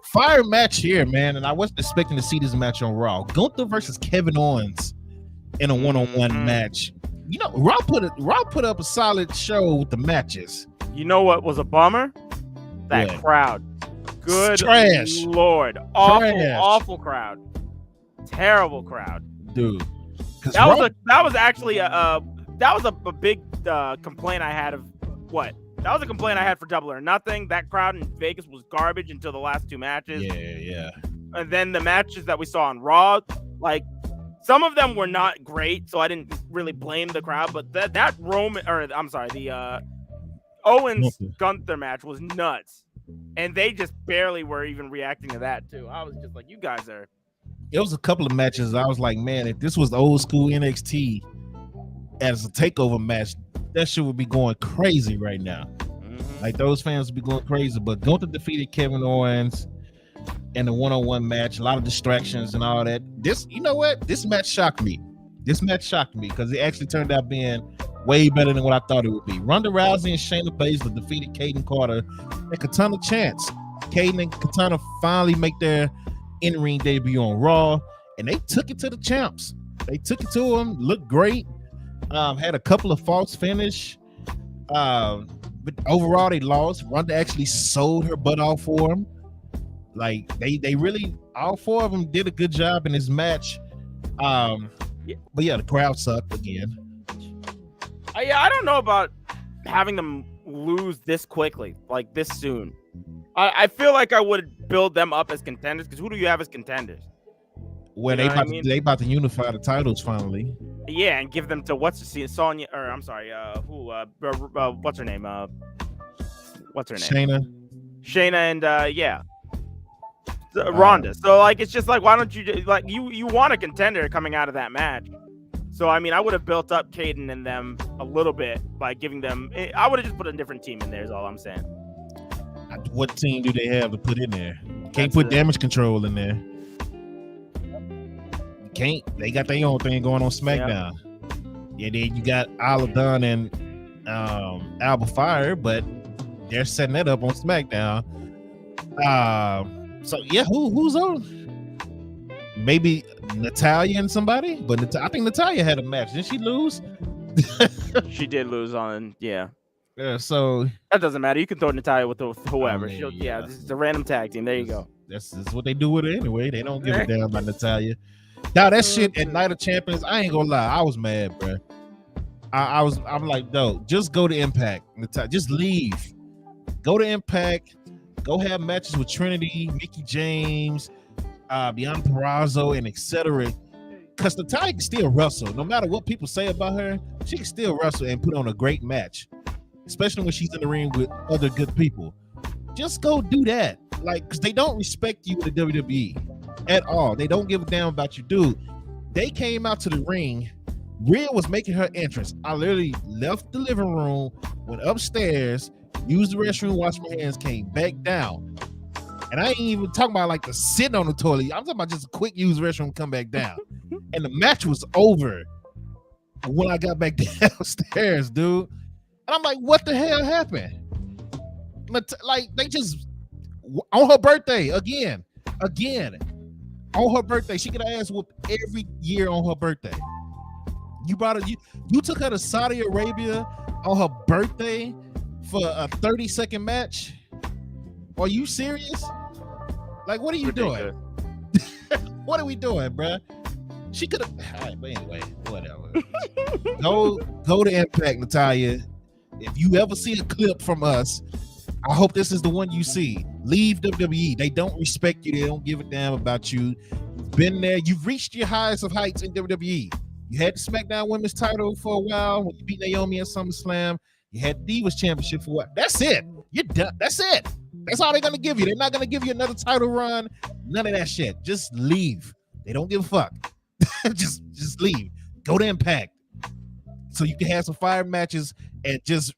Speaker 3: Fire match here, man. And I wasn't expecting to see this match on Raw. Gunther versus Kevin Owens in a one-on-one match. You know, Raw put up a solid show with the matches.
Speaker 4: You know what was a bummer? That crowd. Good
Speaker 3: trash.
Speaker 4: Lord. Awful crowd. Terrible crowd.
Speaker 3: Dude.
Speaker 4: That was actually a big complaint I had of what? That was a complaint I had for Double or Nothing. That crowd in Vegas was garbage until the last two matches.
Speaker 3: Yeah.
Speaker 4: And then the matches that we saw on Raw, like some of them were not great, so I didn't really blame the crowd. But the Owens Gunther match was nuts, and they just barely were even reacting to that too. I was just like, you guys are.
Speaker 3: It was a couple of matches. I was like, man, if this was the old school NXT as a takeover match, that shit would be going crazy right now. Mm-hmm. Like those fans would be going crazy. But Gunther defeated Kevin Owens in a one-on-one match. A lot of distractions and all that. You know what? This match shocked me. This match shocked me because it actually turned out being way better than what I thought it would be. Ronda Rousey and Shayna Baszler defeated Kaden Carter and Katana Chance. Kaden and Katana finally make their in-ring debut on Raw, and they took it to the champs. They took it to them. Looked great. Had a couple of false finish, but overall they lost. Ronda actually sold her butt off for them. Like they really, all four of them did a good job in this match. But yeah, the crowd sucked again.
Speaker 4: I don't know about having them lose this quickly, like this soon. I feel like I would build them up as contenders, because who do you have as contenders?
Speaker 3: Well, they about to unify the titles finally.
Speaker 4: Yeah, and give them to what's her name? Shayna and Ronda. So like, it's just like, why don't you like you want a contender coming out of that match? So I mean, I would have built up Kaden and them a little bit by giving them. I would have just put a different team in there. Is all I'm saying.
Speaker 3: What team do they have to put in there? Can't put Damage Control in there. Can't. They got their own thing going on SmackDown. Yeah, then you got Isla Dawn and Alba Fire, but they're setting that up on SmackDown. So yeah, who's on? Maybe Natalya and somebody, but I think Natalya had a match. Didn't she lose?
Speaker 4: She did lose on
Speaker 3: Yeah, so
Speaker 4: that doesn't matter. You can throw Natalya with whoever. This is a random tag team. There you go.
Speaker 3: That's what they do with it anyway. They don't give a damn about Natalya. Now that shit at Night of Champions, I ain't gonna lie, I was mad, bro. I'm like, no, just go to Impact. Just leave. Go to Impact. Go have matches with Trinity, Mickie James, Bianca Purrazzo, and etc. Because Natalya can still wrestle. No matter what people say about her, she can still wrestle and put on a great match. Especially when she's in the ring with other good people. Just go do that. Like, because they don't respect you in the WWE at all. They don't give a damn about you, dude. They came out to the ring. Rhea was making her entrance. I literally left the living room, went upstairs, used the restroom, washed my hands, came back down. And I ain't even talking about like the sitting on the toilet. I'm talking about just a quick use the restroom, come back down. And the match was over when I got back downstairs, dude. And I'm like, what the hell happened? Like, they just, on her birthday, again, on her birthday, she get her ass whooped every year on her birthday. You took her to Saudi Arabia on her birthday for a 30-second match? Are you serious? Like, what are you doing? What are we doing, bruh? She could have. Right, but anyway, whatever. Go to Impact, Natalya. If you ever see a clip from us, I hope this is the one you see. Leave WWE. They don't respect you. They don't give a damn about you. You've been there. You've reached your highest of heights in WWE. You had the SmackDown Women's title for a while when you beat Naomi at SummerSlam. You had the Divas Championship for a while. That's it. You're done. That's it. That's all they're gonna give you. They're not gonna give you another title run. None of that shit. Just leave. They don't give a fuck. just leave. Go to Impact so you can have some fire matches and just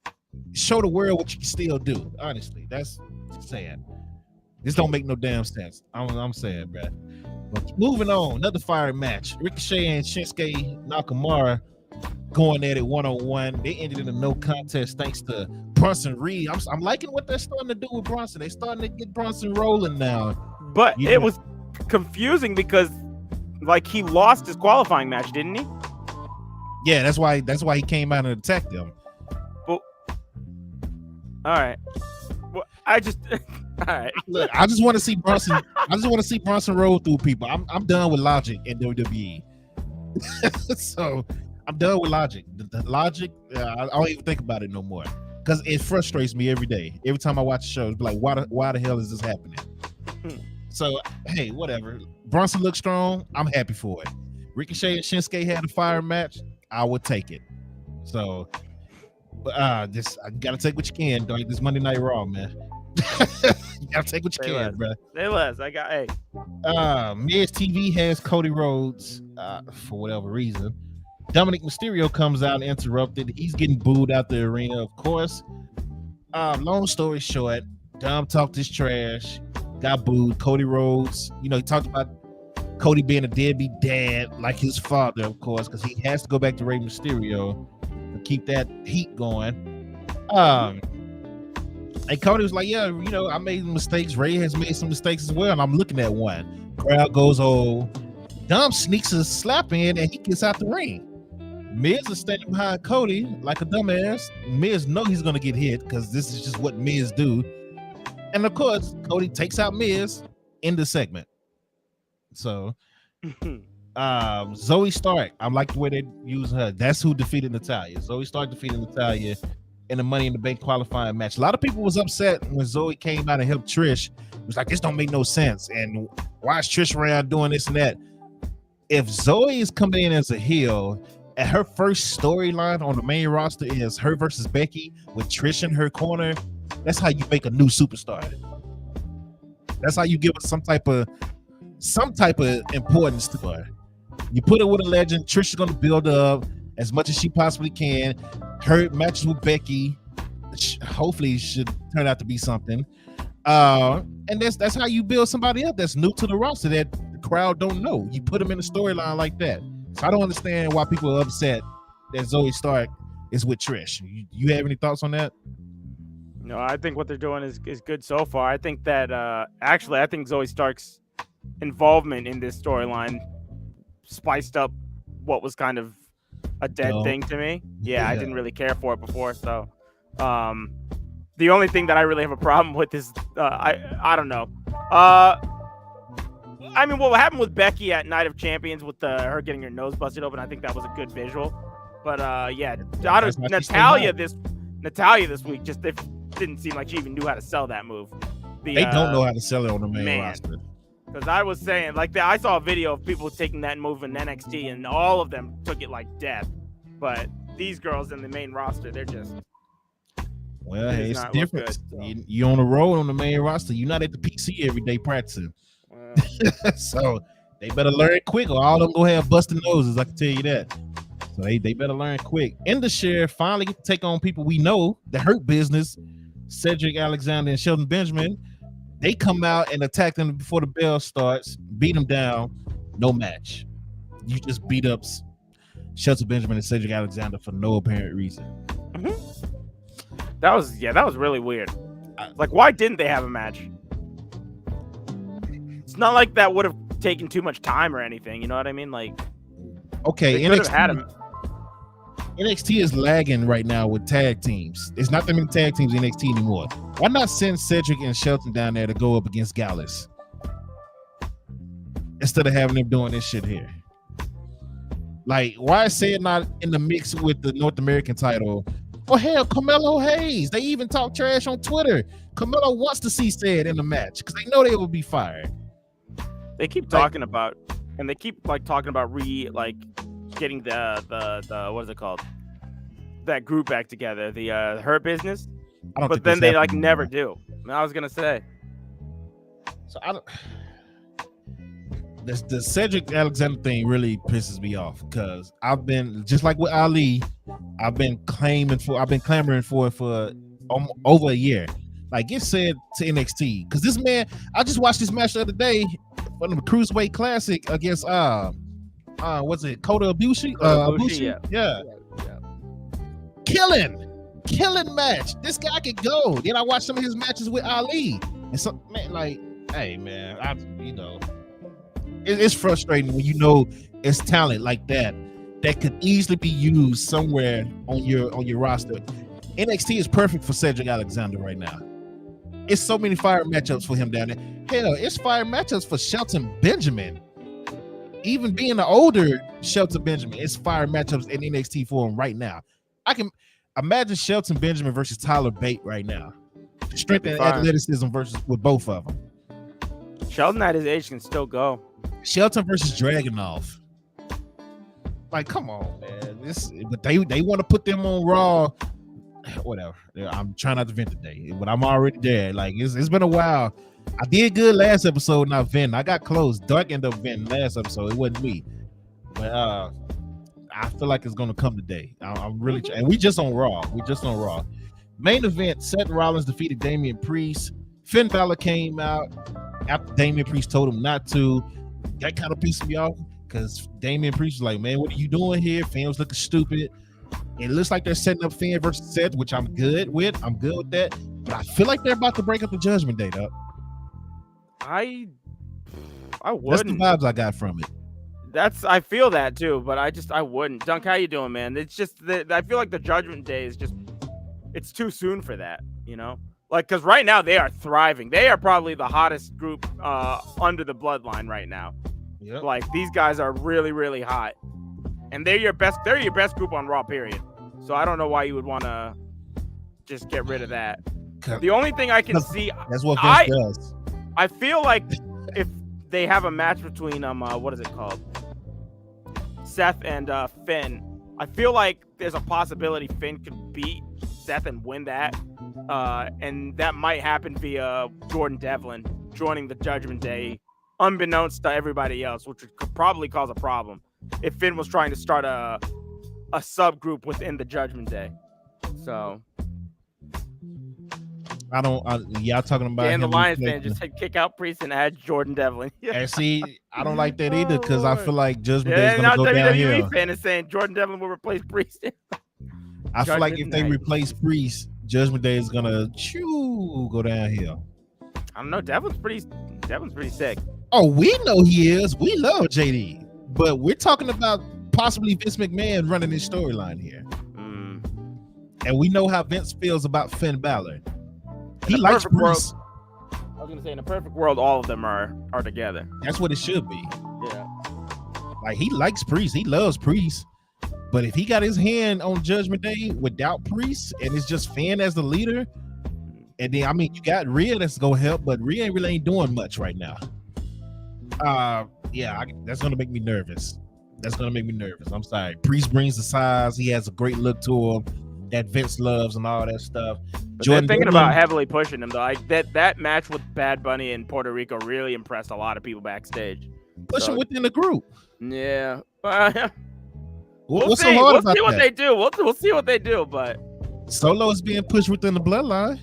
Speaker 3: show the world what you can still do. Honestly, that's sad. This don't make no damn sense. I'm saying, bro. But moving on, another fire match. Ricochet and Shinsuke Nakamura going at it one-on-one. They ended in a no contest thanks to Bronson Reed. I'm liking what they're starting to do with Bronson. They're starting to get Bronson rolling now.
Speaker 4: But it was confusing because like he lost his qualifying match, didn't he?
Speaker 3: Yeah, that's why he came out and attacked them.
Speaker 4: Well, all right. Well, I just all right.
Speaker 3: Look, I just want to see Bronson. I just want to see Bronson roll through people. I'm done with logic in WWE. So I'm done with logic. The logic, I don't even think about it no more because it frustrates me every day. Every time I watch a show, it's like, why the hell is this happening? So hey, whatever. Bronson looks strong. I'm happy for it. Ricochet and Shinsuke had a fire match. I would take it. So, this I gotta take what you can. During this Monday Night Raw, man. You gotta take what you can, bro.
Speaker 4: Say less. I got
Speaker 3: Miz TV has Cody Rhodes for whatever reason. Dominic Mysterio comes out and interrupted. He's getting booed out the arena, of course. Long story short, Dom talked his trash, got booed. Cody Rhodes, he talked about Cody being a deadbeat dad like his father, of course, because he has to go back to Rey Mysterio to keep that heat going. And Cody was like, yeah, I made mistakes. Ray has made some mistakes as well, and I'm looking at one. Crowd goes, oh. Dom sneaks a slap in, and he gets out the ring. Miz is standing behind Cody like a dumbass. Miz know he's going to get hit because this is just what Miz do. And, of course, Cody takes out Miz in the segment. So, Zoe Stark, I like the way they use her. That's who defeated Natalya. Zoe Stark defeated Natalya in the Money in the Bank qualifying match. A lot of people was upset when Zoe came out and helped Trish. It was like, this don't make no sense. And why is Trish around doing this and that? If Zoe is coming in as a heel, and her first storyline on the main roster is her versus Becky with Trish in her corner, that's how you make a new superstar. That's how you give us some type of importance to her. You put her with a legend. Trish is going to build up as much as she possibly can. Her matches with Becky hopefully should turn out to be something. And that's how you build somebody up that's new to the roster that the crowd don't know. You put them in a storyline like that. So I don't understand why people are upset that Zoe Stark is with Trish. You have any thoughts on that?
Speaker 4: No, I think what they're doing is good so far. I think that I think Zoe Stark's involvement in this storyline spiced up what was kind of a dead thing to me. Yeah, I didn't really care for it before. So the only thing that I really have a problem with is I don't know. I mean, what happened with Becky at Night of Champions with her getting her nose busted open, I think that was a good visual. But Natalya this week just didn't seem like she even knew how to sell that move.
Speaker 3: They don't know how to sell it on the main roster.
Speaker 4: Because I was saying, I saw a video of people taking that move in NXT, and all of them took it like death. But these girls in the main roster, they're just...
Speaker 3: Well, hey, it's different. Good, so. You're on the road on the main roster. You're not at the PC every day practicing. So they better learn quick, or all of them go have busted noses. I can tell you that. So they better learn quick. Indus finally get to take on people we know that hurt business. Cedric Alexander and Shelton Benjamin. They come out and attack them before the bell starts, beat them down. No match. You just beat up Shelton Benjamin and Cedric Alexander for no apparent reason.
Speaker 4: Mm-hmm. That was really weird. Why didn't they have a match? It's not like that would have taken too much time or anything. You know what I mean?
Speaker 3: Okay, NXT is lagging right now with tag teams. It's not that many tag teams in NXT anymore. Why not send Cedric and Shelton down there to go up against Gallus instead of having them doing this shit here? Why is Ced not in the mix with the North American title? Or hell, Carmelo Hayes. They even talk trash on Twitter. Carmelo wants to see Ced in the match because they know they will be fired.
Speaker 4: They keep talking about, and they keep talking about getting the what is it called? That group back together, the Hurt Business.
Speaker 3: I don't
Speaker 4: But
Speaker 3: think
Speaker 4: then they
Speaker 3: that's
Speaker 4: like
Speaker 3: happening
Speaker 4: never
Speaker 3: anymore.
Speaker 4: do. I was gonna say.
Speaker 3: So I don't. The Cedric Alexander thing really pisses me off because I've been just like with Ali. I've been clamoring for it for over a year. Like get said to NXT because this man. I just watched this match the other day from the Cruiserweight Classic against what's it? Kota Ibushi?
Speaker 4: Ibushi,
Speaker 3: Yeah. Killing match. This guy could go. Then I watched some of his matches with Ali, and some man like, hey man, it's frustrating when you know it's talent like that could easily be used somewhere on your roster. NXT is perfect for Cedric Alexander right now. It's so many fire matchups for him down there. Hell, it's fire matchups for Shelton Benjamin. Even being an older Shelton Benjamin, it's fire matchups in NXT for him right now. I can imagine Shelton Benjamin versus Tyler Bate right now. Strength and athleticism versus with both of them.
Speaker 4: Shelton at his age can still go.
Speaker 3: Shelton versus Dragunov. Like, come on, man. But they want to put them on Raw. Whatever. I'm trying not to vent today, but I'm already there. Like, it's been a while. I did good last episode, not venting. I got close. Dark ended up venting last episode. It wasn't me. But I feel like it's gonna come today. I'm really and we just on Raw. Main event: Seth Rollins defeated Damian Priest. Finn Balor came out after Damian Priest told him not to. That kind of pissed me off because Damian Priest was like, "Man, what are you doing here?" Finn was looking stupid. It looks like they're setting up Finn versus Seth, which I'm good with. I'm good with that. But I feel like they're about to break up the Judgment Day, though.
Speaker 4: I wouldn't.
Speaker 3: That's the vibes I got from it.
Speaker 4: I feel that too, but I wouldn't. Dunk, how you doing, man? It's just that I feel like the Judgment Day is just, it's too soon for that, you know? Like, because right now they are thriving. They are probably the hottest group under the bloodline right now.
Speaker 3: Yep.
Speaker 4: Like, these guys are really, really hot. And they're your best group on Raw, period. So I don't know why you would want to just get rid of that. The only thing I can see,
Speaker 3: that's what Vince does.
Speaker 4: I feel like if they have a match between what is it called? Seth and Finn. I feel like there's a possibility Finn could beat Seth and win that. And that might happen via Jordan Devlin joining the Judgment Day, unbeknownst to everybody else, which could probably cause a problem if Finn was trying to start a subgroup within the Judgment Day. So
Speaker 3: y'all talking about
Speaker 4: and the Lions fan just kick out Priest and add Jordan Devlin.
Speaker 3: And see, I don't like that either because I feel like Judgment Day is
Speaker 4: now
Speaker 3: gonna go downhill.
Speaker 4: WWE fan is saying Jordan Devlin will replace Priest.
Speaker 3: I feel like if they replace Priest, Judgment Day is gonna go downhill.
Speaker 4: I don't know. Devlin's pretty sick.
Speaker 3: Oh, we know he is. We love JD, but we're talking about possibly Vince McMahon running his storyline here, and we know how Vince feels about Finn Balor. He likes Priest.
Speaker 4: I was gonna say, in a perfect world, all of them are together.
Speaker 3: That's what it should be.
Speaker 4: Yeah.
Speaker 3: Like, he likes Priest. He loves Priest. But if he got his hand on Judgment Day without Priest and it's just Finn as the leader, and then, I mean, you got Rhea that's gonna help, but Rhea really ain't doing much right now. That's gonna make me nervous. I'm sorry. Priest brings the size. He has a great look to him that Vince loves and all that stuff.
Speaker 4: But they're thinking about heavily pushing him though. Like that match with Bad Bunny in Puerto Rico really impressed a lot of people backstage.
Speaker 3: Push him within the group.
Speaker 4: Yeah.
Speaker 3: What's so hard about that?
Speaker 4: We'll see what they do. We'll see what they do. But
Speaker 3: Solo is being pushed within the bloodline.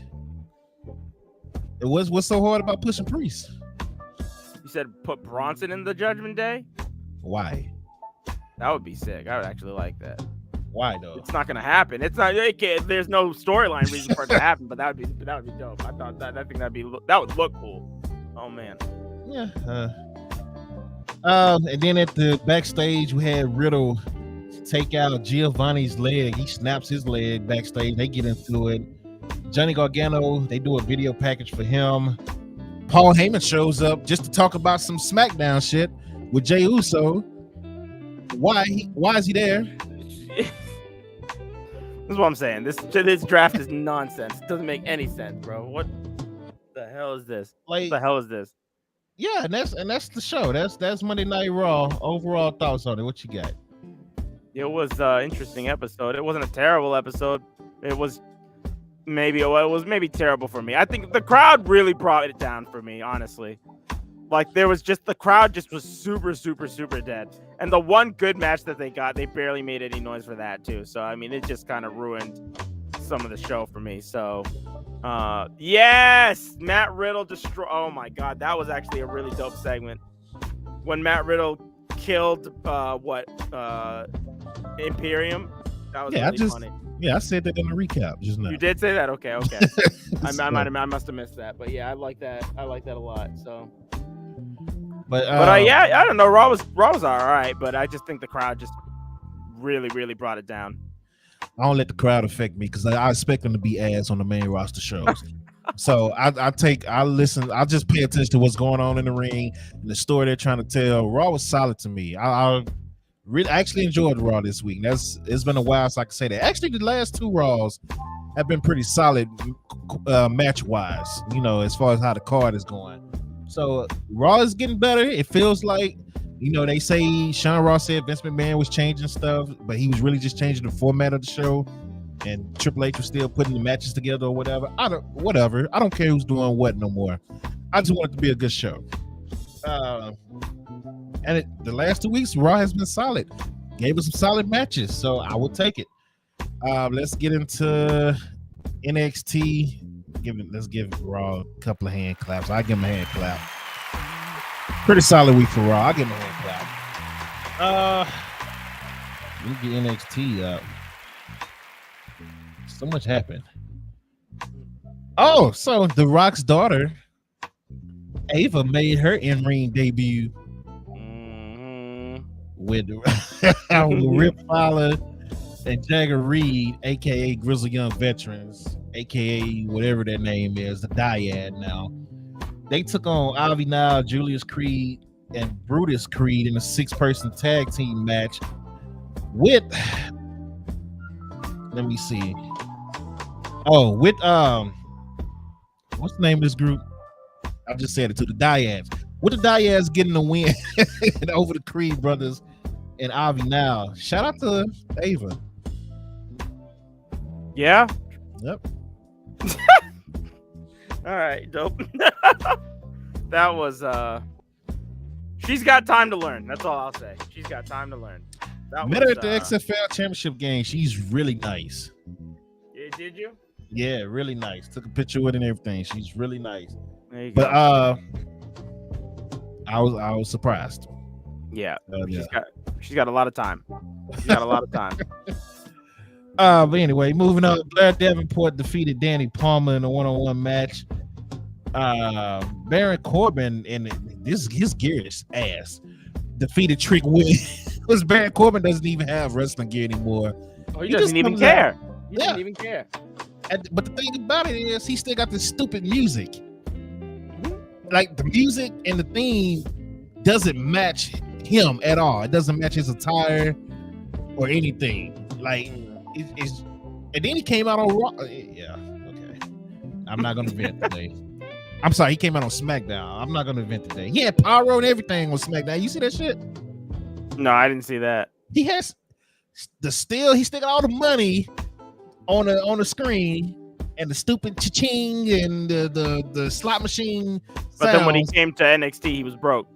Speaker 3: What's so hard about pushing Priest?
Speaker 4: You said put Bronson in the Judgment Day?
Speaker 3: Why?
Speaker 4: That would be sick. I would actually like that.
Speaker 3: Why though?
Speaker 4: It's not gonna happen. It's not. There's no storyline reason for it to happen. But that would be dope. I think that would look cool. Oh man.
Speaker 3: Yeah. And then at the backstage, we had Riddle take out Giovanni's leg. He snaps his leg backstage. They get into it. Johnny Gargano, they do a video package for him. Paul Heyman shows up just to talk about some SmackDown shit with Jey Uso. Why is he there?
Speaker 4: This is what I'm saying. This draft is nonsense. It doesn't make any sense, bro. What the hell is this?
Speaker 3: Like,
Speaker 4: what the hell is this?
Speaker 3: Yeah, and that's the show. That's Monday Night Raw. Overall thoughts on it. What you got?
Speaker 4: It was an interesting episode. It wasn't a terrible episode. It was maybe terrible for me. I think the crowd really brought it down for me, honestly. Like the crowd just was super, super, super dead. And the one good match that they got, they barely made any noise for that too. So I mean, it just kind of ruined some of the show for me. So yes, Matt Riddle oh my god, that was actually a really dope segment. When Matt Riddle killed Imperium. That was really funny.
Speaker 3: Yeah, I said that in the recap just now.
Speaker 4: You did say that? Okay. I must have missed that. But yeah, I like that a lot. So But I don't know. Raw was all right, but I just think the crowd just really, really brought it down.
Speaker 3: I don't let the crowd affect me because I expect them to be ass on the main roster shows. So I listen. I just pay attention to what's going on in the ring and the story they're trying to tell. Raw was solid to me. I really actually enjoyed Raw this week. It's been a while so I can say that. Actually, the last two Raws have been pretty solid match wise. You know, as far as how the card is going. So Raw is getting better. It feels like, you know, they say Sean Ross said Vince McMahon was changing stuff, but he was really just changing the format of the show, and Triple H was still putting the matches together or whatever. I don't care who's doing what no more. I just want it to be a good show. And the last 2 weeks, Raw has been solid. Gave us some solid matches, so I will take it. Let's get into NXT. Let's give Raw a couple of hand claps. I give him a hand clap. Pretty solid week for Raw. I give him a hand clap. Let me get NXT up. So much happened. Oh, so The Rock's daughter, Ava, made her in-ring debut with Rip Fowler and Jagger Reed, aka Grizzly Young Veterans, aka whatever their name is, the Dyad now. They took on Avi Nile, Julius Creed, and Brutus Creed in a 6-person tag team match with, let me see. Oh, with what's the name of this group? I just said it to the Dyads. With the Dyads getting the win over the Creed brothers and Avi Nile. Shout out to Ava.
Speaker 4: Yeah.
Speaker 3: Yep.
Speaker 4: All right, dope. That was she's got time to learn. That's all I'll say. She's got time to learn.
Speaker 3: Met her at the XFL championship game. She's really nice.
Speaker 4: Yeah, did you?
Speaker 3: Yeah, really nice. Took a picture with her and everything. She's really nice.
Speaker 4: There you
Speaker 3: go.
Speaker 4: But
Speaker 3: I was surprised.
Speaker 4: Yeah. She's got a lot of time. She's got a lot of time.
Speaker 3: But anyway, moving on. Blair Davenport defeated Danny Palmer in a one-on-one match. Baron Corbin and his gearish ass defeated Trick Williams. Because Baron Corbin doesn't even have wrestling gear anymore.
Speaker 4: Oh, he doesn't even care. He doesn't even care.
Speaker 3: But the thing about it is, he still got this stupid music. Like the music and the theme doesn't match him at all. It doesn't match his attire or anything. Like it's. And then he came out on Raw. Yeah, okay. I'm not gonna vent today. I'm sorry, he came out on SmackDown. I'm not gonna vent today. He had pyro and everything on SmackDown. You see that shit?
Speaker 4: No, I didn't see that.
Speaker 3: He has he still got all the money on the screen and the stupid cha-ching and the slot machine.
Speaker 4: But then when he came to NXT, he was broke.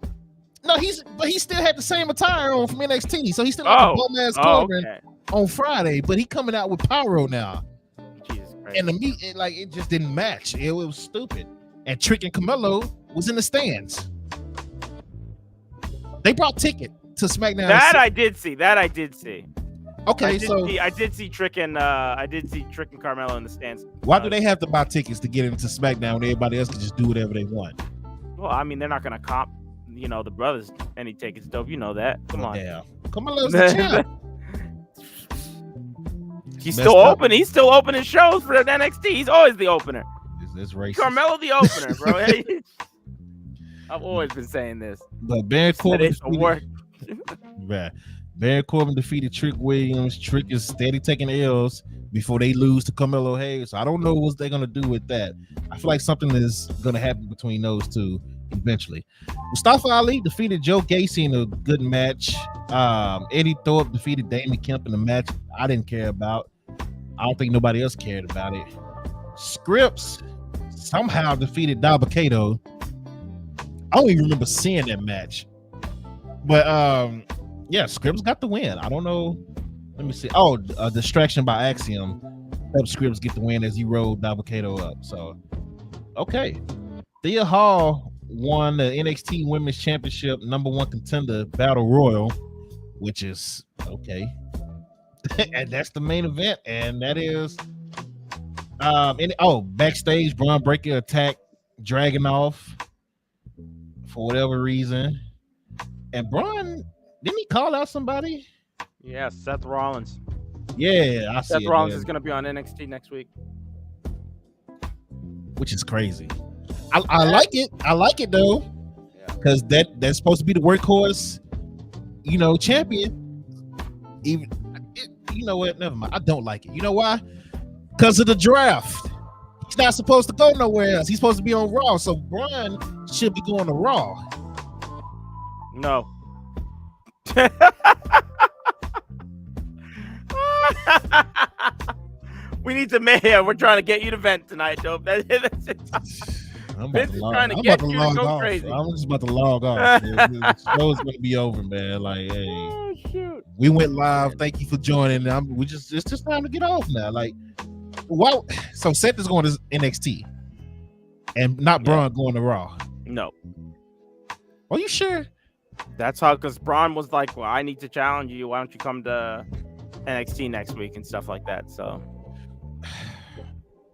Speaker 3: No, he still had the same attire on from NXT, so he still had the bum ass Corbin on Friday, but he coming out with pyro now.
Speaker 4: Jesus Christ.
Speaker 3: And it just didn't match. It was stupid. And Trick and Camelo was in the stands. They brought ticket to SmackDown.
Speaker 4: I did see.
Speaker 3: Okay,
Speaker 4: I did see Trick and Carmelo in the stands.
Speaker 3: Why do they have to buy tickets to get into SmackDown when everybody else can just do whatever they want?
Speaker 4: Well, I mean, they're not gonna comp, the brothers any tickets. Dope, you know that. Come on.
Speaker 3: Damn. Camelo's the champ.
Speaker 4: He's still open. He's still opening shows for NXT. He's always the opener.
Speaker 3: It's racist.
Speaker 4: Carmelo the opener, bro. I've always been saying this.
Speaker 3: But Baron Corbin Baron Corbin defeated Trick Williams. Trick is steady taking L's before they lose to Carmelo Hayes. So I don't know what they're gonna do with that. I feel like something is gonna happen between those two. eventually. Mustafa Ali defeated Joe Gacy in a good match. Eddie Thorpe defeated Damon Kemp in a match I didn't care about. I don't think nobody else cared about it. Scripps somehow defeated Dabba-Kato. I don't even remember seeing that match. But yeah, Scripps got the win. I don't know. Let me see. Oh, a distraction by Axiom helped Scripps get the win as he rolled Dabba-Kato up. So, okay. Thea Hall won the NXT Women's Championship #1 contender Battle Royal, which is okay. And that's the main event. And that is backstage, Braun Breaker attacked Dragunov for whatever reason. And Braun, didn't he call out somebody?
Speaker 4: Yeah, Seth Rollins.
Speaker 3: Yeah, I see
Speaker 4: Seth
Speaker 3: it,
Speaker 4: Rollins
Speaker 3: man.
Speaker 4: is going to be on NXT next week.
Speaker 3: Which is crazy. I like it. I like it though, because that's supposed to be the workhorse, champion. Even you know what? Never mind. I don't like it. You know why? Because of the draft. He's not supposed to go nowhere else. He's supposed to be on Raw. So Braun should be going to Raw.
Speaker 4: No. We need to we're trying to get you to vent tonight, Dope.
Speaker 3: I'm
Speaker 4: Vince is trying to get you to go crazy.
Speaker 3: I'm just about to log off. The show's gonna be over, man. Like, hey,
Speaker 4: Oh, shoot.
Speaker 3: we went live. Thank you for joining. It's just time to get off now. Like, wow. So Seth is going to NXT, and not Braun going to Raw.
Speaker 4: No.
Speaker 3: Are you sure?
Speaker 4: That's how, because Braun was like, well, I need to challenge you. Why don't you come to NXT next week and stuff like that. So,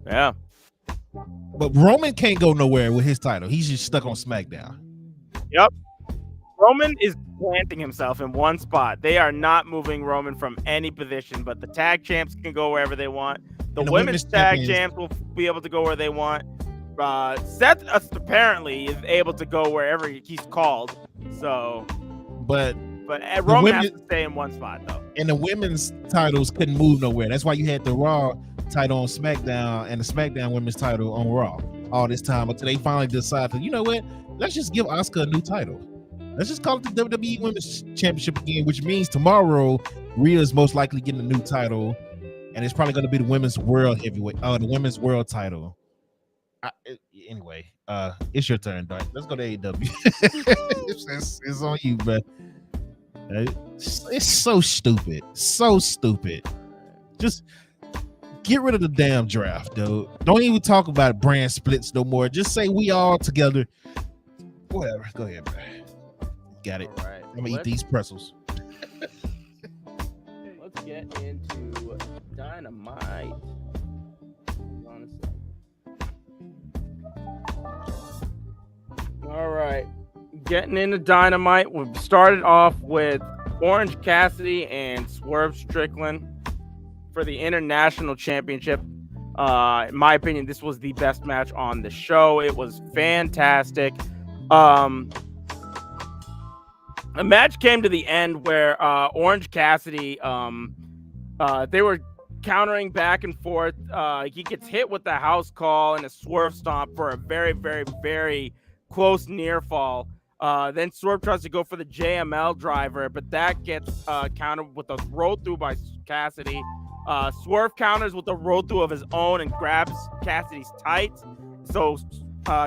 Speaker 4: yeah.
Speaker 3: But Roman can't go nowhere with his title. He's just stuck on SmackDown.
Speaker 4: Yep. Roman is planting himself in one spot. They are not moving Roman from any position, but the tag champs can go wherever they want. The women's tag champs will be able to go where they want. Seth apparently is able to go wherever he's called. So, but Roman has to stay in one spot though.
Speaker 3: And the women's titles couldn't move nowhere. That's why you had the Raw title on SmackDown and the SmackDown women's title on Raw all this time until they finally decided, you know what? Let's just give Asuka a new title. Let's just call it the WWE Women's Championship again, which means tomorrow Rhea's most likely getting a new title, and it's probably going to be the Women's World Heavyweight, the Women's World title. Anyway, it's your turn, Dark. Let's go to AEW. it's on you, bro. It's so stupid. So stupid. Just get rid of the damn draft, dude. Don't even talk about brand splits no more. Just say we all together. Whatever. Go ahead, bro. Got it. All right. I'm gonna eat these pretzels.
Speaker 4: Let's get into Dynamite. All right. Getting into Dynamite. We've started off with Orange Cassidy and Swerve Strickland for the International Championship. In my opinion, this was the best match on the show. It was fantastic. A match came to the end where Orange Cassidy, they were countering back and forth. He gets hit with the house call and a swerve stomp for a very, very, very close near fall. Then Swerve tries to go for the JML driver, but that gets countered with a roll through by Cassidy. Swerve counters with a roll through of his own and grabs Cassidy's tights. So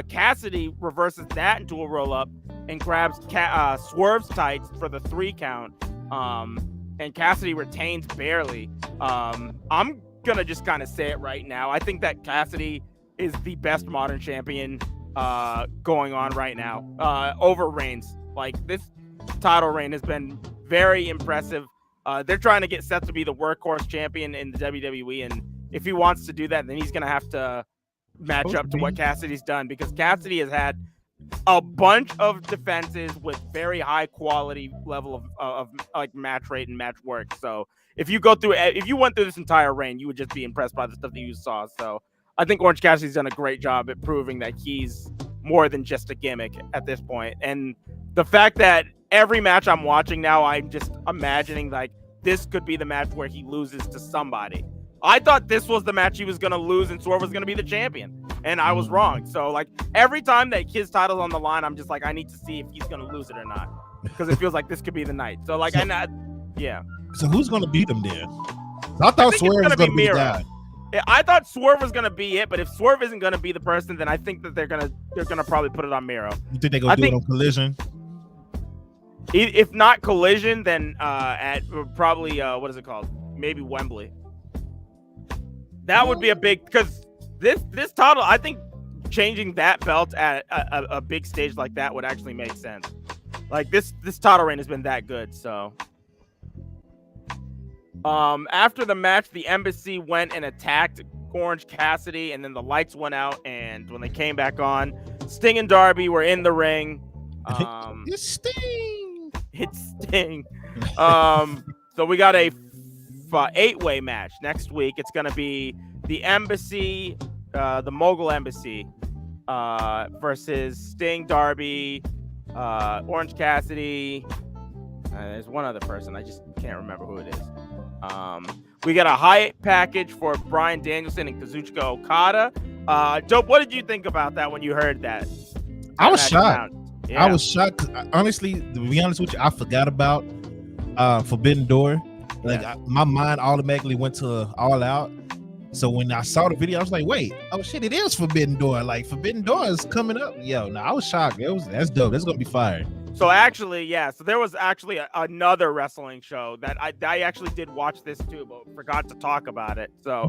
Speaker 4: Cassidy reverses that into a roll up and grabs Swerve's tights for the 3 count. And Cassidy retains barely. I'm gonna just kind of say it right now. I think that Cassidy is the best modern champion going on right now, over Reigns. Like, this title reign has been very impressive. They're trying to get Seth to be the workhorse champion in the WWE, and if he wants to do that, then he's gonna have to match up to what Cassidy's done, because Cassidy has had a bunch of defenses with very high quality level of like match rate and match work. So if you went through this entire reign, you would just be impressed by the stuff that you saw. So I think Orange Cassidy's done a great job at proving that he's more than just a gimmick at this point. And the fact that every match I'm watching now, I'm just imagining like this could be the match where he loses to somebody. I thought this was the match he was going to lose and Swerve was going to be the champion. And I was wrong. So, like, every time that his title's on the line, I'm just like, I need to see if he's going to lose it or not. Because it feels like this could be the night. So, like, yeah.
Speaker 3: So who's going to beat him then? I thought Swerve was going to be the guy.
Speaker 4: I thought Swerve was going to be it, but if Swerve isn't going to be the person, then I think that they're gonna probably put it on Miro.
Speaker 3: You think they're going to do it on Collision?
Speaker 4: If not Collision, then at probably, what is it called? Maybe Wembley. That would be a big, because this title, I think changing that belt at a big stage like that would actually make sense. Like, this title reign has been that good, so. After the match, the Embassy went and attacked Orange Cassidy, and then the lights went out, and when they came back on, Sting and Darby were in the ring.
Speaker 3: It's Sting.
Speaker 4: It's Sting. So we got a 8-way match next week. It's going to be the Embassy, the Mogul Embassy, versus Sting, Darby, Orange Cassidy. There's one other person. I just can't remember who it is. We got a Hyatt package for Bryan Danielson and Kazuchika Okada. Dope, what did you think about that when you heard that?
Speaker 3: I was shocked.
Speaker 4: Yeah.
Speaker 3: I was shocked. Honestly, to be honest with you, I forgot about Forbidden Door. Like, my mind automatically went to All Out. So when I saw the video, I was like, wait, oh shit, it is Forbidden Door. Like, Forbidden Door is coming up. Yo, no, I was shocked. That's dope. That's gonna be fire.
Speaker 4: So actually, yeah. So there was actually another wrestling show that I actually did watch this too, but forgot to talk about it. So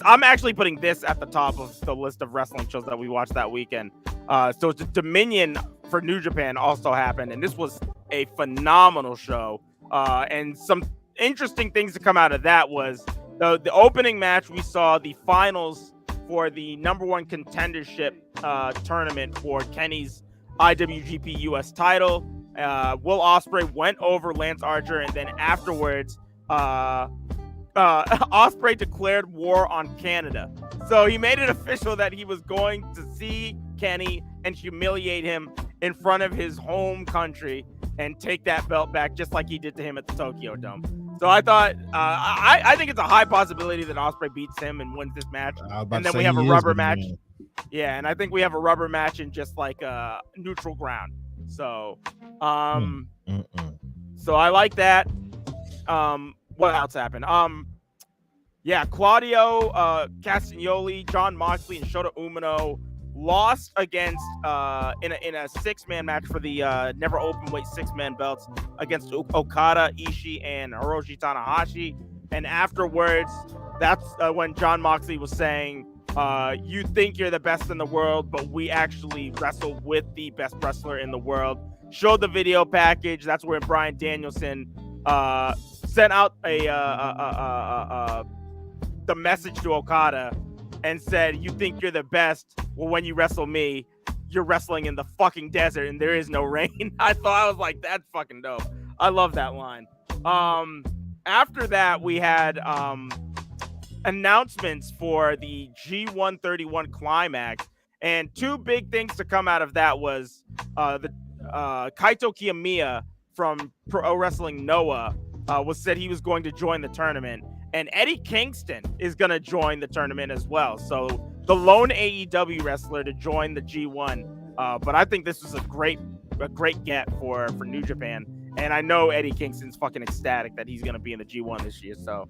Speaker 4: I'm actually putting this at the top of the list of wrestling shows that we watched that weekend. So the Dominion for New Japan also happened, and this was a phenomenal show. And some interesting things to come out of that was the opening match. We saw the finals for the #1 contendership tournament for Kenny's IWGP US title. Will Ospreay went over Lance Archer, and then afterwards, Ospreay declared war on Canada. So he made it official that he was going to see Kenny and humiliate him in front of his home country and take that belt back, just like he did to him at the Tokyo Dome. So I thought, I think it's a high possibility that Ospreay beats him and wins this match, and then we have a rubber match. Yeah, and I think we have a rubber match in just like a neutral ground. So, so I like that. What else happened? Yeah, Claudio Castagnoli, Jon Moxley, and Shota Umino lost against in a 6-man match for the never openweight 6-man belts against Okada, Ishii, and Hiroshi Tanahashi. And afterwards, that's when Jon Moxley was saying, you think you're the best in the world, but we actually wrestle with the best wrestler in the world. Showed the video package. That's where Bryan Danielson sent out the message to Okada and said, you think you're the best? Well, when you wrestle me, you're wrestling in the fucking desert and there is no rain. I was like, that's fucking dope. I love that line. After that, we had announcements for the G131 Climax, and two big things to come out of that was the Kaito Kiyomiya from Pro Wrestling Noah said he was going to join the tournament, and Eddie Kingston is going to join the tournament as well. So the lone AEW wrestler to join the G1. But I think this was a great get for New Japan, and I know Eddie Kingston's fucking ecstatic that he's going to be in the G1 this year. So,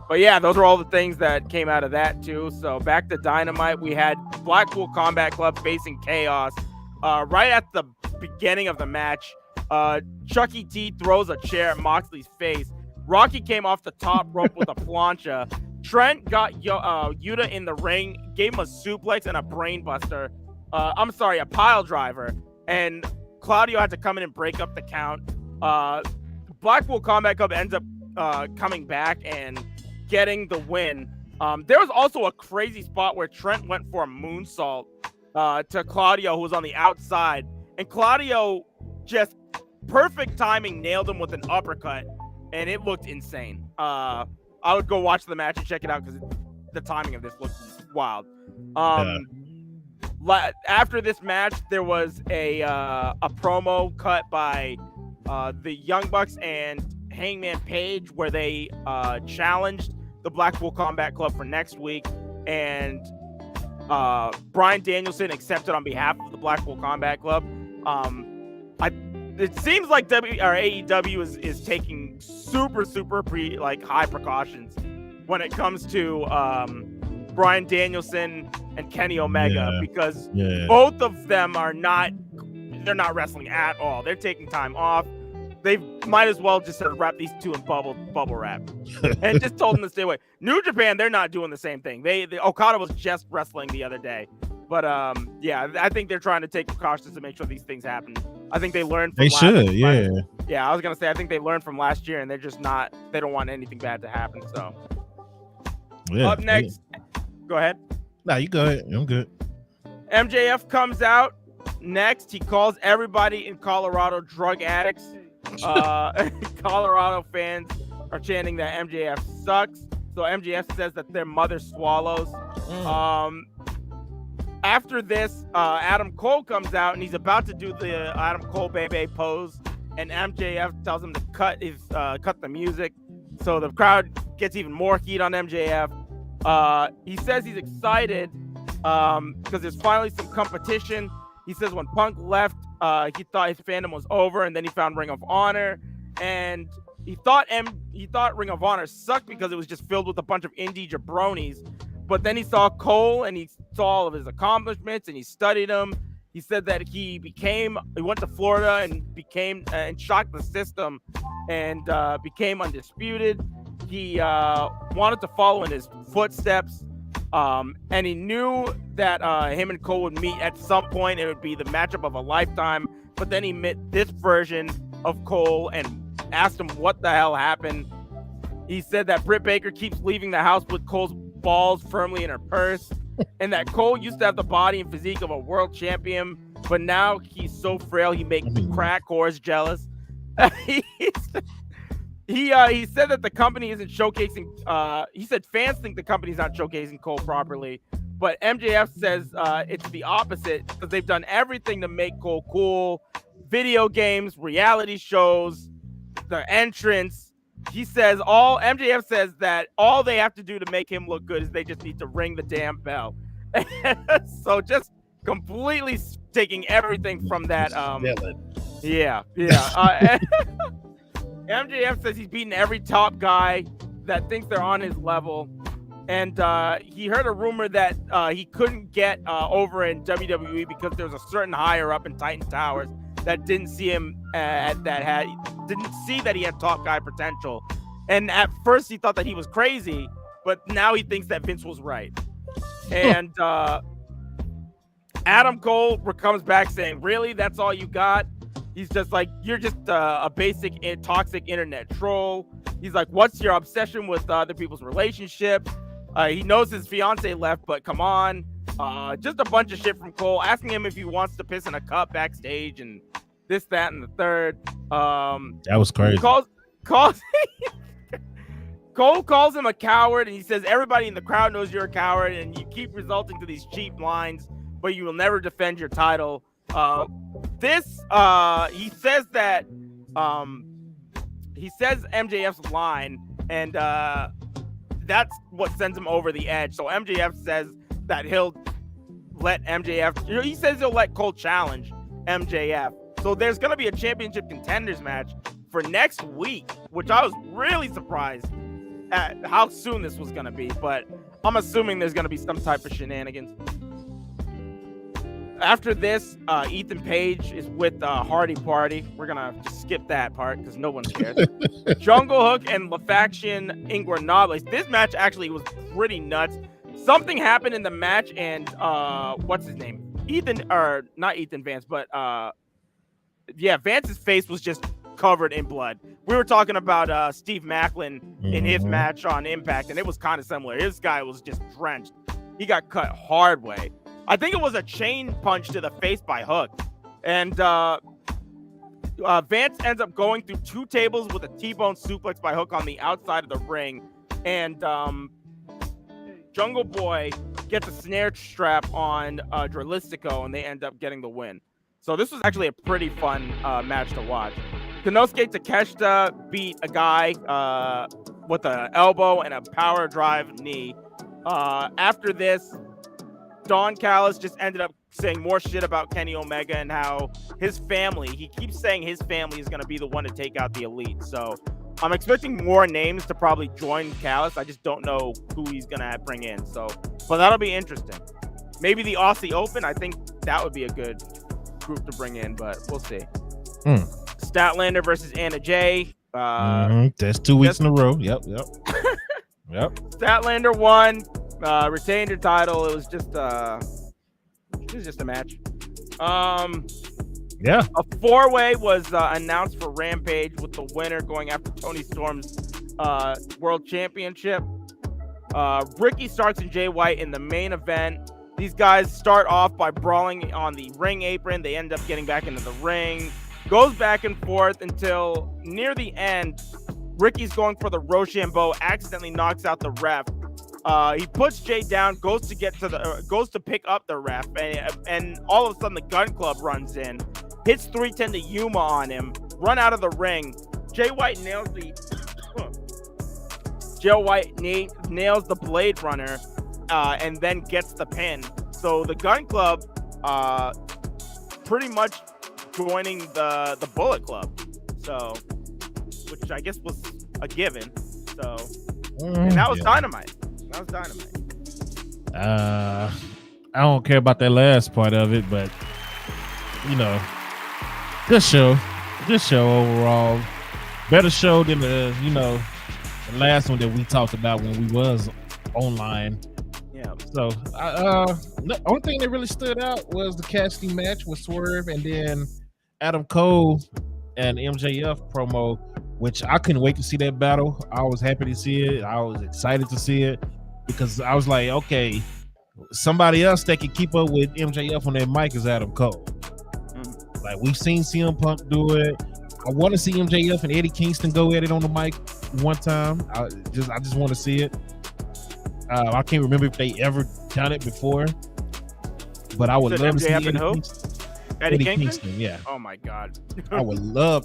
Speaker 4: but yeah, those are all the things that came out of that too. So back to Dynamite, we had Blackpool Combat Club facing Chaos. Right at the beginning of the match, Chucky T throws a chair at Moxley's face. Rocky came off the top rope with a plancha. Trent got Yuta in the ring, gave him a suplex and a brainbuster. A pile driver. And Claudio had to come in and break up the count. Blackpool Combat Club ends up coming back and getting the win. There was also a crazy spot where Trent went for a moonsault to Claudio, who was on the outside. And Claudio, just perfect timing, nailed him with an uppercut. And it looked insane. I would go watch the match and check it out because the timing of this looked wild. After this match, there was a promo cut by the Young Bucks and Hangman Page where they challenged the Blackpool Combat Club for next week, and Bryan Danielson accepted on behalf of the Blackpool Combat Club. It seems like AEW is taking super high precautions when it comes to Bryan Danielson and Kenny Omega, because both of them are not wrestling at all. They're taking time off. They might as well just wrap these two in bubble wrap and just told them to stay away. New Japan, they're not doing the same thing. Okada was just wrestling the other day. But I think they're trying to take precautions to make sure these things happen. I think they learned from Yeah, I was gonna say I think they learned from last year, and they're just not. They don't want anything bad to happen. So up next, go ahead.
Speaker 3: No, you go ahead. I'm good.
Speaker 4: MJF comes out next. He calls everybody in Colorado drug addicts. Colorado fans are chanting that MJF sucks. So MJF says that their mother swallows. After this, Adam Cole comes out and he's about to do the Adam Cole Bebe pose, and MJF tells him to cut the music. So the crowd gets even more heat on MJF. He says he's excited because there's finally some competition. He says when Punk left, he thought his fandom was over, and then he found Ring of Honor, and he thought Ring of Honor sucked because it was just filled with a bunch of indie jabronis. But then he saw Cole and he saw all of his accomplishments and he studied them. He said that he went to Florida and shocked the system and became undisputed. He wanted to follow in his footsteps. And he knew that him and Cole would meet at some point. It would be the matchup of a lifetime. But then he met this version of Cole and asked him what the hell happened. He said that Britt Baker keeps leaving the house with Cole's balls firmly in her purse, and that Cole used to have the body and physique of a world champion, but now he's so frail he makes crack whores jealous. He said that the company isn't showcasing. He said fans think the company's not showcasing Cole properly, but MJF says it's the opposite because they've done everything to make Cole cool. Video games, reality shows, the entrance. He says MJF says that all they have to do to make him look good is they just need to ring the damn bell. So just completely taking everything from that. MJF says he's beaten every top guy that thinks they're on his level. And he heard a rumor that he couldn't get over in WWE because there was a certain higher up in Titan Towers that didn't see him didn't see that he had top guy potential. And at first he thought that he was crazy, but now he thinks that Vince was right. And Adam Cole comes back saying, really, that's all you got? He's just like, you're just a basic toxic internet troll. He's like, what's your obsession with other people's relationships? He knows his fiance left, but come on. Just a bunch of shit from Cole, asking him if he wants to piss in a cup backstage and this, that, and the third.
Speaker 3: That was crazy.
Speaker 4: Cole calls him a coward, and he says everybody in the crowd knows you're a coward, and you keep resulting to these cheap lines, but you will never defend your title. He says that he says MJF's line, and that's what sends him over the edge. So MJF says that he'll let MJF. He says he'll let Cole challenge MJF. So there's going to be a championship contenders match for next week, which I was really surprised at how soon this was going to be. But I'm assuming there's going to be some type of shenanigans. After this, Ethan Page is with Hardy Party. We're going to just skip that part because no one cares. Jungle Hook and La Faction Inguanables. This match actually was pretty nuts. Something happened in the match, and what's his name? Not Ethan Vance, but Vance's face was just covered in blood. We were talking about Steve Maclin in his match on Impact, and it was kind of similar. His guy was just drenched. He got cut hard way. I think it was a chain punch to the face by Hook. And Vance ends up going through two tables with a T-bone suplex by Hook on the outside of the ring. And Jungle Boy gets a snare strap on Dralistico, and they end up getting the win. So this was actually a pretty fun match to watch. Konosuke Takeshita beat a guy with an elbow and a power drive knee. After this, Don Callis just ended up saying more shit about Kenny Omega and how his family, he keeps saying his family is going to be the one to take out the Elite. So I'm expecting more names to probably join Callis. I just don't know who he's going to bring in. So, but that'll be interesting. Maybe the Aussie Open. I think that would be a good group to bring in, but we'll see. Statlander versus Anna Jay.
Speaker 3: That's 2 weeks in a row. Yep.
Speaker 4: Statlander won, retained her title. It was just a match. A 4-way was announced for Rampage with the winner going after Tony Storm's World Championship. Ricky Starks and Jay White in the main event. These guys start off by brawling on the ring apron. They end up getting back into the ring. Goes back and forth until near the end. Ricky's going for the Rochambeau, accidentally knocks out the ref. He puts Jay down, goes to pick up the ref, and all of a sudden the Gun Club runs in, hits 310 to Yuma on him, run out of the ring. Jay White nails the Blade Runner, and then gets the pin. So the Gun Club, pretty much joining the Bullet Club. So, which I guess was a given. So, and that was Dynamite.
Speaker 3: I don't care about that last part of it, but good show overall. Better show than the last one that we talked about when we was online.
Speaker 4: Yeah.
Speaker 3: So the only thing that really stood out was the Cassidy match with Swerve, and then Adam Cole and MJF promo, which I couldn't wait to see that battle. I was happy to see it. I was excited to see it because I was like, okay, somebody else that can keep up with MJF on that mic is Adam Cole. Like, we've seen CM Punk do it. I want to see MJF and Eddie Kingston go at it on the mic one time. I just want to see it. I can't remember if they ever done it before, but I would love to see
Speaker 4: Eddie Kingston?
Speaker 3: Yeah.
Speaker 4: Oh my God.
Speaker 3: I would love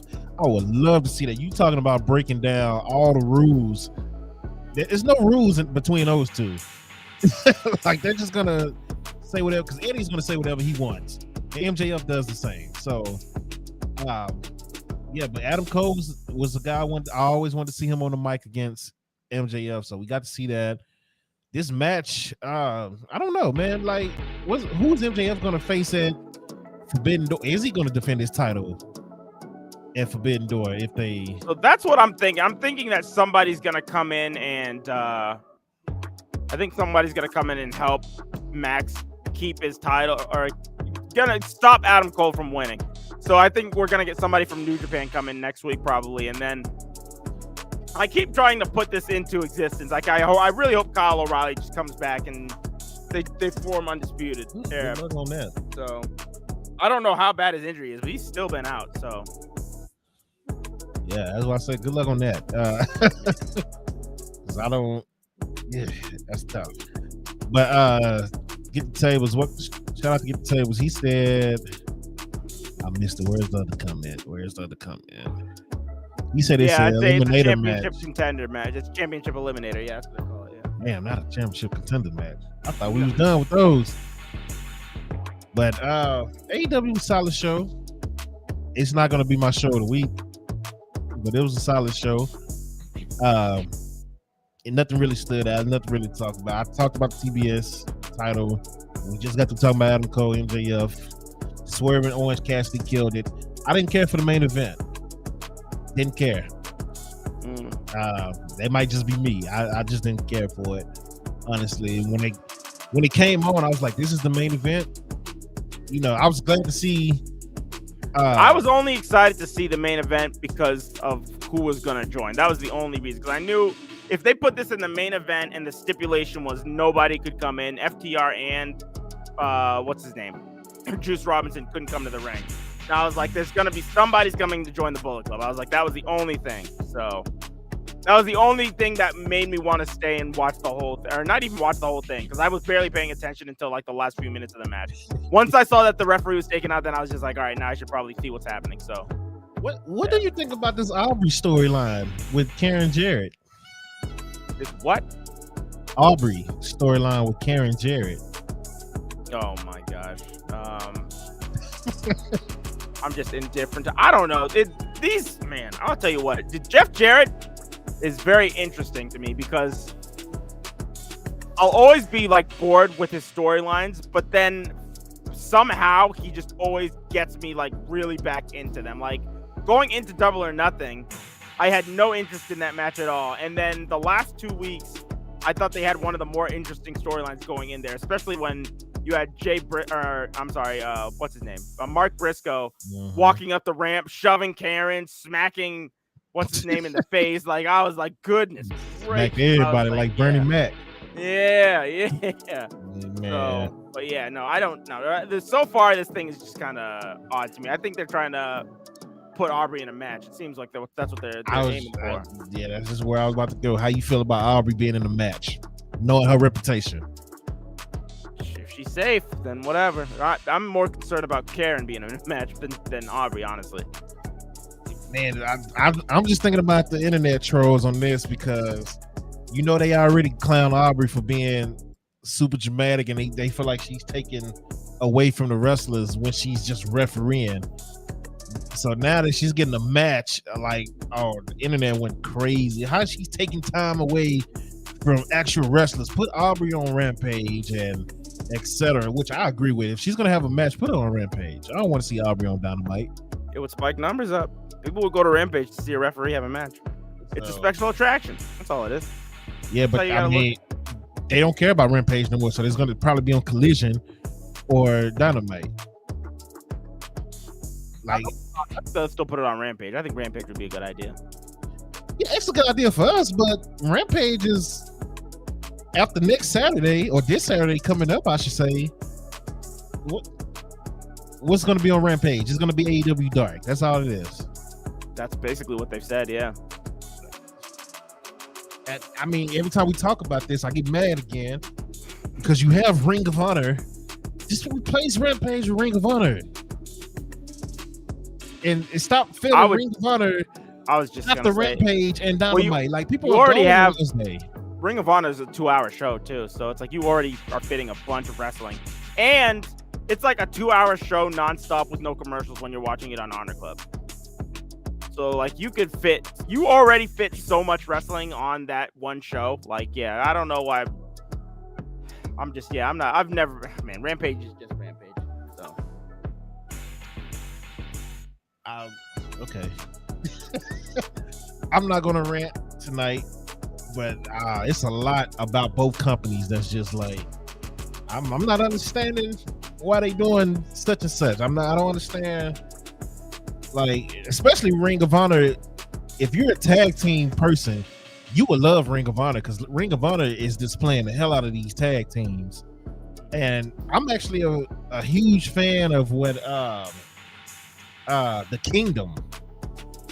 Speaker 3: to see that. You talking about breaking down all the rules? There's no rules in between those two. Like, they're just gonna say whatever, because Eddie's gonna say whatever he wants. And MJF does the same. So, but Adam Cole was the guy I always wanted to see him on the mic against MJF. So we got to see that. This match, I don't know, man. Like, who's MJF gonna face at Forbidden Door? Is he gonna defend his title at Forbidden Door if they?
Speaker 4: So that's what I'm thinking. I'm thinking that somebody's gonna come in and I think somebody's gonna come in and help Max keep his title, or gonna stop Adam Cole from winning. So I think we're gonna get somebody from New Japan come in next week probably, and then I keep trying to put this into existence. Like, I really hope Kyle O'Reilly just comes back and they form Undisputed.
Speaker 3: Yeah, good luck on that.
Speaker 4: So I don't know how bad his injury is, but he's still been out. So
Speaker 3: yeah, that's why I say good luck on that. Because I don't. Yeah, that's tough. But Get the Tables. Shout out to Get the Tables. He said, I missed it. Where's the other comment? He said it's an eliminator match.
Speaker 4: Championship contender match. It's championship eliminator. Yeah, that's what they call it. Yeah.
Speaker 3: Damn, not a championship contender match. I thought we was done with those. But AEW was a solid show. It's not going to be my show of the week, but it was a solid show. And nothing really stood out. Nothing really to talk about. I talked about the TBS title. We just got to talk about Adam Cole, MJF, Swerve and Orange Cassidy killed it. I didn't care for the main event. Didn't care. That might just be me. I just didn't care for it, honestly. When it came on, I was like, "This is the main event." I was glad to see.
Speaker 4: I was only excited to see the main event because of who was going to join. That was the only reason. Because I knew if they put this in the main event and the stipulation was nobody could come in, FTR and what's his name, Juice Robinson couldn't come to the ring. And I was like, there's going to be somebody's coming to join the Bullet Club. I was like, that was the only thing. So that was the only thing that made me want to stay and watch the whole or not even watch the whole thing, because I was barely paying attention until like the last few minutes of the match. Once I saw that the referee was taken out, then I was just like, all right, now I should probably see what's happening. So
Speaker 3: what do you think about this Aubrey storyline with Karen Jarrett?
Speaker 4: It's what?
Speaker 3: Aubrey storyline with Karen Jarrett.
Speaker 4: Oh my gosh. I'm just indifferent. I don't know. I'll tell you what. Jeff Jarrett is very interesting to me because I'll always be like bored with his storylines, but then somehow he just always gets me like really back into them. Like going into Double or Nothing, I had no interest in that match at all. And then the last 2 weeks, I thought they had one of the more interesting storylines going in there, especially when you had what's his name? Mark Briscoe walking up the ramp, shoving Karen, smacking what's his name in the face. Like I was like, goodness
Speaker 3: Like
Speaker 4: gracious.
Speaker 3: everybody, like Bernie Mac.
Speaker 4: Yeah.
Speaker 3: Man.
Speaker 4: So, but yeah, no, I don't know. So far, this thing is just kind of odd to me. I think they're trying to put Aubrey in a match. It seems like that's what they're aiming for.
Speaker 3: Yeah, that's just where I was about to go. How you feel about Aubrey being in a match, knowing her reputation?
Speaker 4: If she's safe, then whatever. I'm more concerned about Karen being in a match than Aubrey, honestly.
Speaker 3: Man, I'm just thinking about the internet trolls on this because you know they already clown Aubrey for being super dramatic, and they feel like she's taking away from the wrestlers when she's just refereeing. So now that she's getting a match, like, oh, the internet went crazy. How she's taking time away from actual wrestlers. Put Aubrey on Rampage and etc., which I agree with. If she's gonna have a match, put her on Rampage. I don't want to see Aubrey on Dynamite.
Speaker 4: It would spike numbers up. People would go to Rampage to see a referee have a match. It's a special attraction. That's all it is.
Speaker 3: Yeah, but I mean, they don't care about Rampage no more, so it's going to probably be on Collision or Dynamite. Like,
Speaker 4: I'd still put it on Rampage. I think Rampage would be a good idea.
Speaker 3: Yeah, it's a good idea for us, but Rampage is after next Saturday, or this Saturday coming up, I should say. What's going to be on Rampage? It's going to be AEW Dark. That's all it is.
Speaker 4: That's basically what they've said, yeah.
Speaker 3: I mean, every time we talk about this, I get mad again because you have Ring of Honor. Just replace Rampage with Ring of Honor. And stop filling Ring of Honor.
Speaker 4: I was just
Speaker 3: after Rampage and Dynamite. Like people
Speaker 4: already have
Speaker 3: Wednesday.
Speaker 4: Ring of Honor is a 2-hour show too, so it's like you already are fitting a bunch of wrestling, and it's like a 2-hour show nonstop with no commercials when you're watching it on Honor Club. So like you already fit so much wrestling on that one show. Like, yeah, I don't know why. Rampage is just Rampage. So.
Speaker 3: Okay. I'm not gonna rant tonight, but it's a lot about both companies that's just like I'm not understanding why they doing such and such. I don't understand. Like, especially Ring of Honor, if you're a tag team person, you would love Ring of Honor because Ring of Honor is displaying the hell out of these tag teams. And I'm actually a huge fan of what the Kingdom.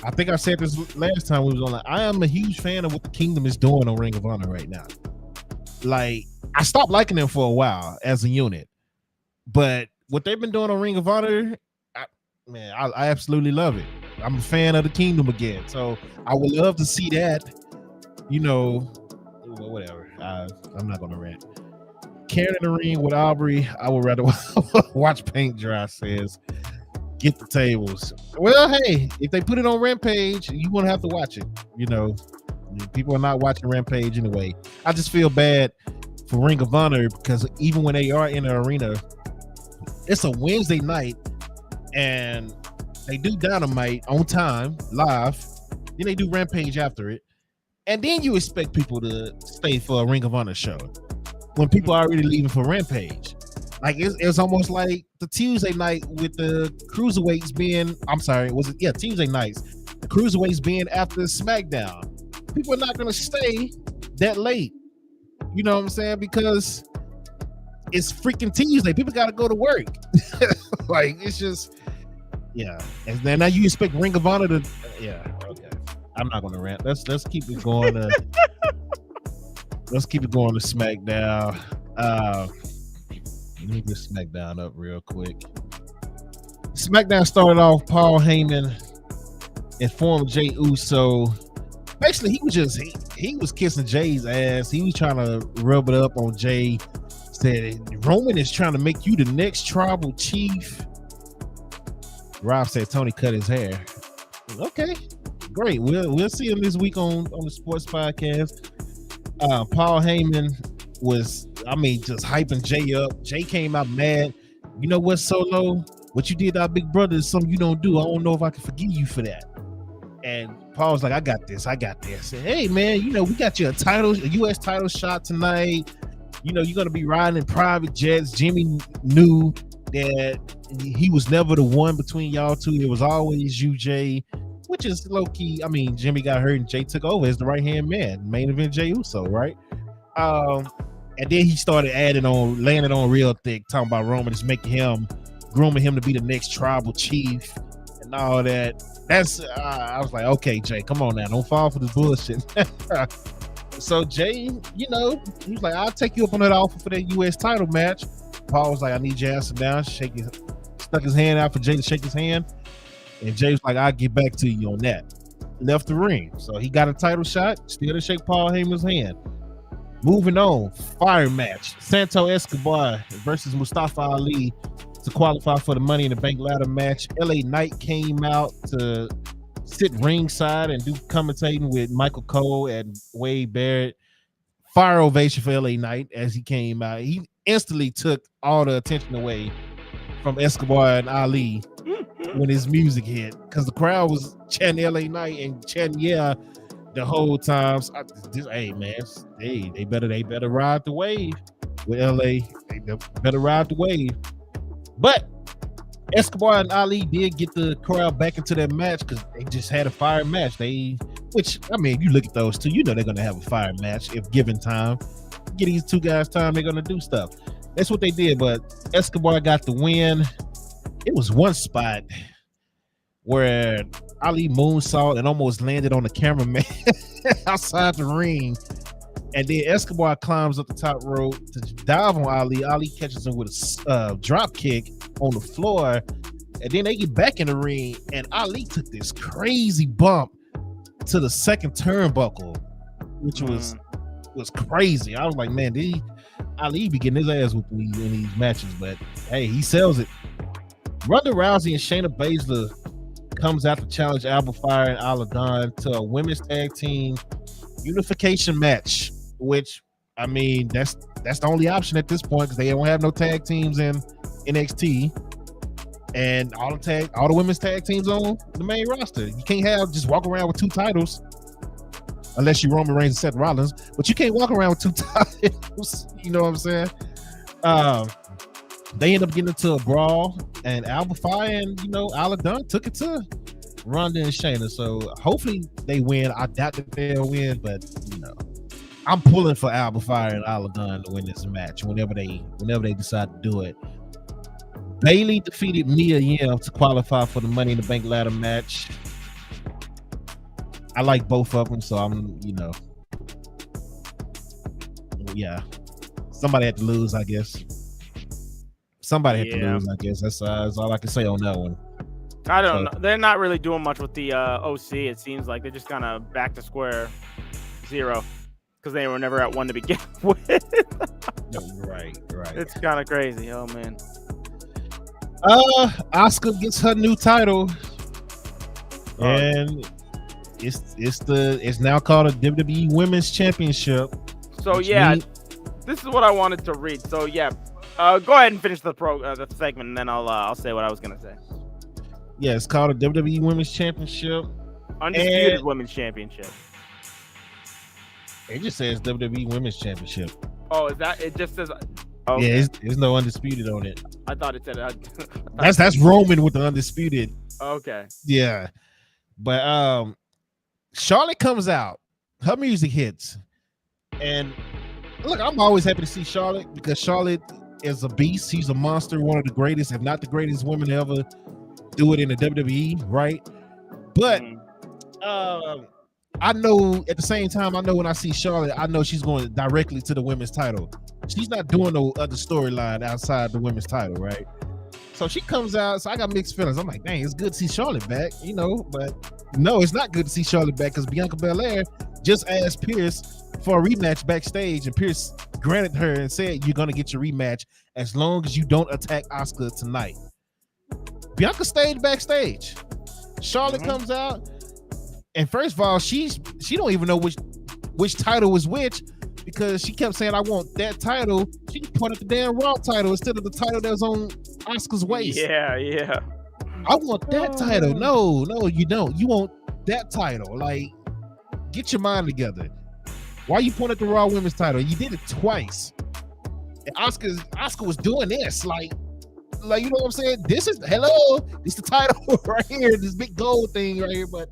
Speaker 3: I think I said this last time we was on. I am a huge fan of what the Kingdom is doing on Ring of Honor right now. Like, I stopped liking them for a while as a unit, but what they've been doing on Ring of Honor, I absolutely love it. I'm a fan of the Kingdom again, so I would love to see that. You know, whatever. I'm not gonna rant. Karen in the ring with Aubrey. I would rather watch paint dry. Says, get the tables. Well, hey, if they put it on Rampage, you won't have to watch it. You know, people are not watching Rampage anyway. I just feel bad for Ring of Honor because even when they are in the arena, it's a Wednesday night. And they do Dynamite on time, live. Then they do Rampage after it. And then you expect people to stay for a Ring of Honor show when people are already leaving for Rampage. Like, it's almost like the Tuesday night with the Cruiserweights being, Tuesday nights. The Cruiserweights being after SmackDown. People are not going to stay that late. You know what I'm saying? Because it's freaking Tuesday. People got to go to work. Like, it's just... Yeah, and then now you expect Ring of Honor to, okay. I'm not gonna rant. Let's keep it going. Let's keep it going to SmackDown. Let me get SmackDown up real quick. SmackDown started off Paul Heyman informed Jey Uso. Basically, he was just he was kissing Jay's ass. He was trying to rub it up on Jay. Said Roman is trying to make you the next tribal chief. Rob said Tony cut his hair. Okay, great. We'll see him this week on the sports podcast. Paul Heyman was, just hyping Jay up. Jay came out mad. You know what, Solo? What you did to our big brother is something you don't do. I don't know if I can forgive you for that. And Paul's like, I got this. And, hey, man, we got you a U.S. title shot tonight. You're going to be riding in private jets. Jimmy knew that he was never the one between y'all two. It was always you, Jay, which is low key. Jimmy got hurt and Jay took over as the right hand man, main event Jey Uso, right? And then he started landing on real thick, talking about Roman is grooming him to be the next tribal chief and all that. That's I was like, okay, Jay, come on now, don't fall for this bullshit. So Jay, he was like, I'll take you up on that offer for that U.S. title match. Paul was like, I need your ass down. Stuck his hand out for Jay to shake his hand. And Jay was like, I'll get back to you on that. Left the ring. So he got a title shot. Still to shake Paul Heyman's hand. Moving on. Fire match. Santo Escobar versus Mustafa Ali to qualify for the Money in the Bank ladder match. LA Knight came out to sit ringside and do commentating with Michael Cole and Wade Barrett. Fire ovation for LA Knight as he came out. He instantly took all the attention away from Escobar and Ali when his music hit, because the crowd was chanting LA Knight and chanting the whole time. So hey man, they better ride the wave with LA. They better ride the wave. But Escobar and Ali did get the crowd back into that match because they just had a fire match. If you look at those two, they're gonna have a fire match if given time. Get these two guys time, they're gonna do stuff. That's what they did. But Escobar got the win. It was one spot where Ali moonsault and almost landed on the cameraman outside the ring. And then Escobar climbs up the top rope to dive on Ali. Ali catches him with a drop kick on the floor. And then they get back in the ring. And Ali took this crazy bump to the second turnbuckle, which was crazy. I was like, man, Ali be getting his ass with in these matches. But hey, he sells it. Ronda Rousey and Shayna Baszler comes out to challenge Alba Fire and Isla Dawn to a women's tag team unification match, which that's the only option at this point because they don't have no tag teams in NXT, and all the women's tag teams on the main roster. You can't just walk around with two titles unless you Roman Reigns and Seth Rollins, but you can't walk around with two titles. You know what I'm saying? They end up getting into a brawl, and Alba Fire and Isla Dawn took it to Ronda and Shayna. So hopefully they win. I doubt that they'll win, but I'm pulling for Alba Fire and Isla Dawn to win this match whenever they decide to do it. Bayley defeated Mia Yim to qualify for the Money in the Bank ladder match. I like both of them, so I'm somebody had to lose, I guess. Somebody had to lose, I guess. That's all I can say on that one.
Speaker 4: I don't know. They're not really doing much with the OC. It seems like they're just kind of back to square zero because they were never at one to begin with.
Speaker 3: Right.
Speaker 4: It's kind of crazy. Oh man.
Speaker 3: Asuka gets her new title, and it's now called a WWE Women's Championship.
Speaker 4: So this is what I wanted to read. So go ahead and finish the segment, and then I'll say what I was gonna say.
Speaker 3: Yeah, it's called a WWE Women's Championship.
Speaker 4: Undisputed Women's Championship.
Speaker 3: It just says WWE Women's Championship.
Speaker 4: Oh, is that? It just says. Okay.
Speaker 3: Yeah, there's no undisputed on it.
Speaker 4: I thought it said.
Speaker 3: That's Roman with the undisputed.
Speaker 4: Okay.
Speaker 3: Yeah, but Charlotte comes out. Her music hits, and look, I'm always happy to see Charlotte because Charlotte is a beast. She's a monster, one of the greatest, if not the greatest women to ever do it in the WWE, right? But I know at the same time, I know when I see Charlotte, I know she's going directly to the women's title. She's not doing no other storyline outside the women's title, right? So she comes out, so I got mixed feelings. I'm like, dang, it's good to see Charlotte back, but no, it's not good to see Charlotte back because Bianca Belair just asked Pierce for a rematch backstage, and Pierce granted her and said, "You're gonna get your rematch as long as you don't attack Asuka tonight." Bianca stayed backstage. Charlotte comes out, and first of all, she don't even know which title was which, because she kept saying, "I want that title." She pointed the damn Raw title instead of the title that was on Asuka's waist.
Speaker 4: Yeah.
Speaker 3: I want that title. No, you don't. You want that title. Like, get your mind together. Why you pointing at the Raw Women's title? You did it twice. And Asuka was doing this, like you know what I'm saying? This is this the title right here, this big gold thing right here. But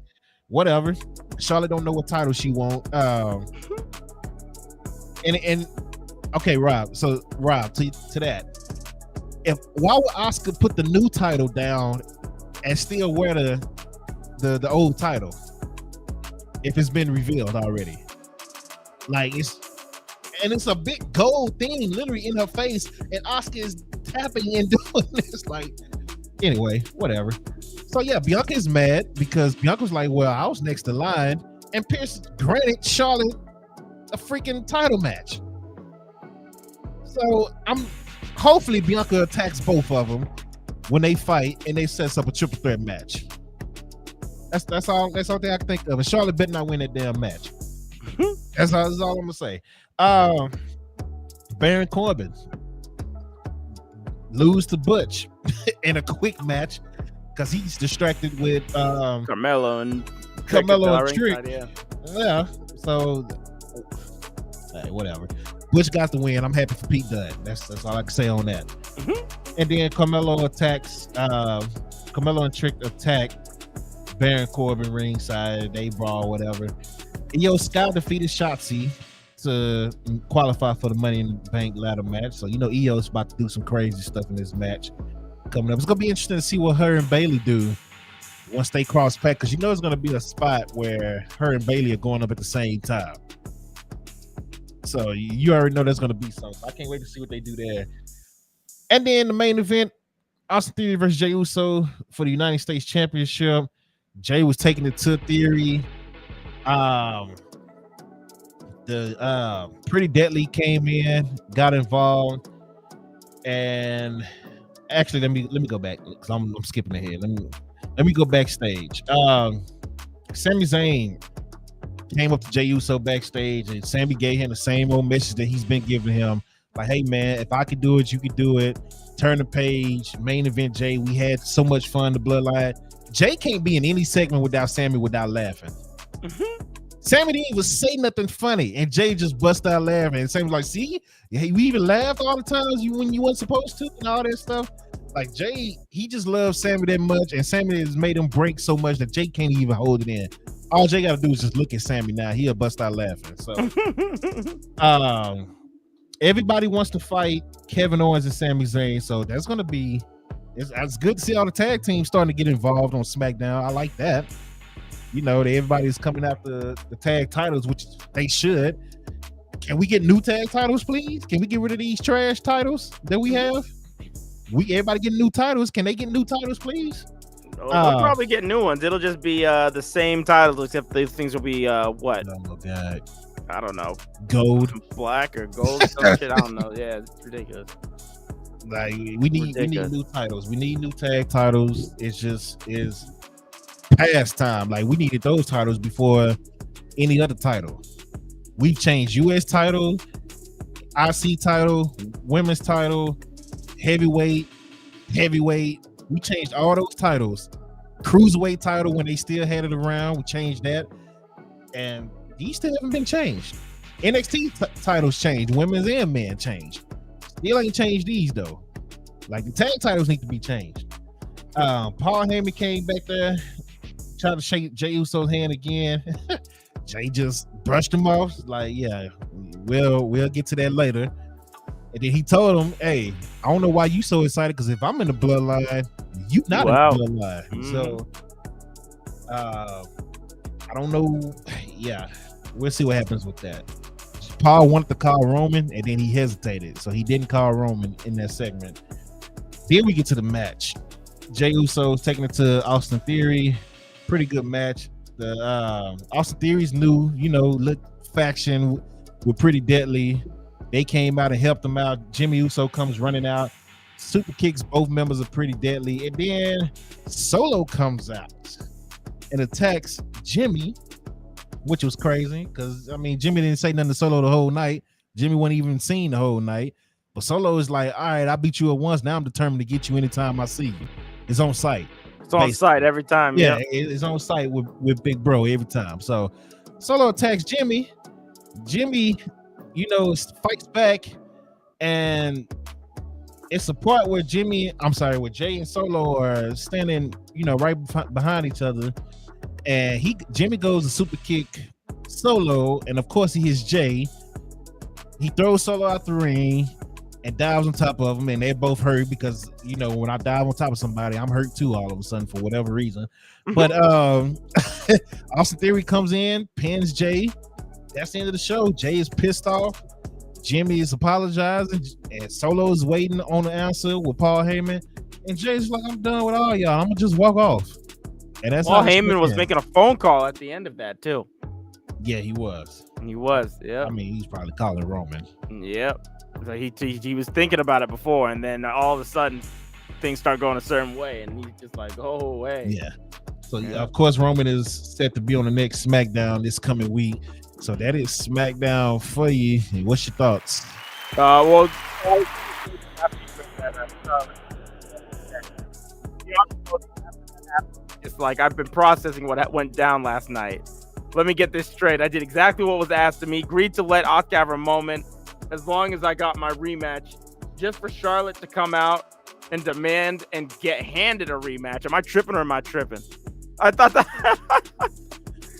Speaker 3: whatever. Charlotte don't know what title she want. And okay, Rob. So Rob, to that, why would Asuka put the new title down and still wear the old title if it's been revealed already? Like, it's a big gold thing literally in her face, and Asuka is tapping and doing this. Like, anyway, whatever. So yeah, Bianca is mad because Bianca's like, well, I was next in line, and Pierce granted Charlotte a freaking title match. So hopefully Bianca attacks both of them when they fight, and they sets up a triple threat match. That's all I can think of. And Charlotte better not win that damn match. That's all I'm gonna say. Baron Corbin lose to Butch in a quick match because he's distracted with
Speaker 4: Carmelo and
Speaker 3: Trick. Yeah. So hey, whatever. Butch got the win. I'm happy for Pete Dunne. That's all I can say on that. And then Carmelo and Trick attack Baron Corbin ringside. They brawl, whatever. And Sky defeated Shotzi to qualify for the Money in the Bank ladder match. So Io's about to do some crazy stuff in this match coming up. It's gonna be interesting to see what her and Bayley do once they cross paths, because it's gonna be a spot where her and Bayley are going up at the same time. So you already know there's gonna be something. I can't wait to see what they do there. And then the main event, Austin Theory versus Jey Uso for the United States Championship. Jey was taking it to Theory. The Pretty Deadly came in, got involved, and actually let me go back because I'm skipping ahead. Let me go backstage. Sami Zayn came up to Jey Uso backstage, and Sami gave him the same old message that he's been giving him. Like, hey man, if I could do it, you could do it. Turn the page. Main event, Jey. We had so much fun. The Bloodline. Jey can't be in any segment without Sami without laughing. Sami didn't even say nothing funny, and Jey just bust out laughing. And Sami was like, "See, we even laughed all the times when you weren't supposed to, and all that stuff." Like Jey, he just loves Sami that much, and Sami has made him break so much that Jey can't even hold it in. All Jey got to do is just look at Sami now; he'll bust out laughing. So, everybody wants to fight Kevin Owens and Sami Zayn, so that's gonna be. It's good to see all the tag teams starting to get involved on SmackDown. I like that. Everybody's coming after the tag titles, which they should. Can we get new tag titles, please? Can we get rid of these trash titles that we have? Everybody get new titles. Can they get new titles, please?
Speaker 4: They'll probably get new ones. It'll just be the same titles, except these things will be what?
Speaker 3: Oh God.
Speaker 4: I don't know.
Speaker 3: Gold,
Speaker 4: black, or gold, some shit. I don't know. Yeah, it's ridiculous.
Speaker 3: Like we need new titles. We need new tag titles. It's past time. Like we needed those titles before any other title. We've changed US title, IC title, women's title, heavyweight. We changed all those titles. Cruiserweight title when they still had it around. We changed that, and these still haven't been changed. NXT titles changed. Women's and men changed. Still ain't changed these though. Like the tag titles need to be changed. Paul Heyman came back there, tried to shake Jey Uso's hand again. Jey just brushed him off. Like, yeah, we'll get to that later. And then he told him, "Hey, I don't know why you so excited, because if I'm in the Bloodline, you not in the Bloodline." So, I don't know. Yeah, we'll see what happens with that. Paul wanted to call Roman, and then he hesitated, so he didn't call Roman in that segment. Then we get to the match. Jey Uso taking it to Austin Theory. Pretty good match. The Austin Theory's new, look faction with Pretty Deadly. They came out and helped them out. Jimmy Uso comes running out, super kicks both members of Pretty Deadly, and then Solo comes out and attacks Jimmy, which was crazy because Jimmy didn't say nothing to Solo the whole night. Jimmy wasn't even seen the whole night, but Solo is like, all right, I beat you at once. Now I'm determined to get you anytime I see you. It's on sight.
Speaker 4: It's on sight every time.
Speaker 3: Yeah, it's on sight with Big Bro every time. So Solo attacks Jimmy. Jimmy, fights back, and it's a part where Jay and Solo are standing, right behind each other, and Jimmy goes to super kick Solo, and of course he hits Jay. He throws Solo out the ring and dives on top of him, and they're both hurt because when I dive on top of somebody, I'm hurt too all of a sudden for whatever reason. But Austin Theory comes in, pins Jay. That's the end of the show. Jay is pissed off. Jimmy is apologizing, and Solo is waiting on the answer with Paul Heyman. And Jay's like, I'm done with all y'all. I'm gonna just walk off. And that's
Speaker 4: Paul Heyman was making a phone call at the end of that too.
Speaker 3: Yeah, he was.
Speaker 4: Yeah.
Speaker 3: He's probably calling Roman.
Speaker 4: Yep. So he was thinking about it before, and then all of a sudden things start going a certain way, and he's just like, go away.
Speaker 3: Yeah. So of course Roman is set to be on the next SmackDown this coming week. So that is SmackDown for you. What's your thoughts?
Speaker 4: It's like I've been processing what went down last night. Let me get this straight. I did exactly what was asked of me. Agreed to let Asuka have her moment as long as I got my rematch. Just for Charlotte to come out and demand and get handed a rematch. Am I tripping or am I tripping? I thought that.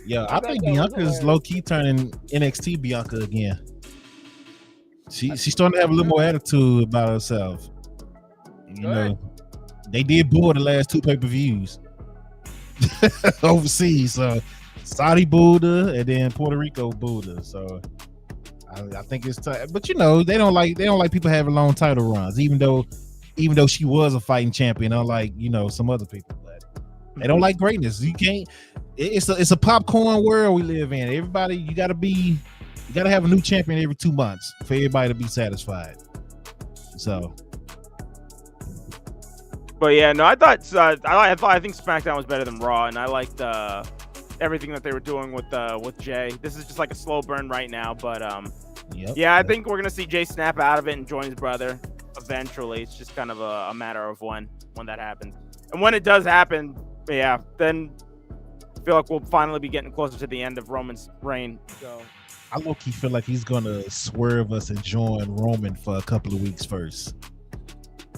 Speaker 3: Yeah, I think Bianca's low key turning NXT Bianca again. She's starting to have a little more attitude about herself. They did boo the last 2 pay-per-views overseas. So Saudi booed her, and then Puerto Rico booed her. So I think it's time. But they don't like people having long title runs, even though she was a fighting champion, unlike some other people. But they don't like greatness. You can't. It's a popcorn world we live in. Everybody, you gotta have a new champion every 2 months for everybody to be satisfied. So,
Speaker 4: but yeah, no, I think SmackDown was better than Raw, and I liked everything that they were doing with Jay. This is just like a slow burn right now, but I think we're gonna see Jay snap out of it and join his brother eventually. It's just kind of a matter of when that happens, and when it does happen, then I feel like we'll finally be getting closer to the end of Roman's reign. So
Speaker 3: I low-key feel like he's gonna swerve us and join Roman for a couple of weeks first.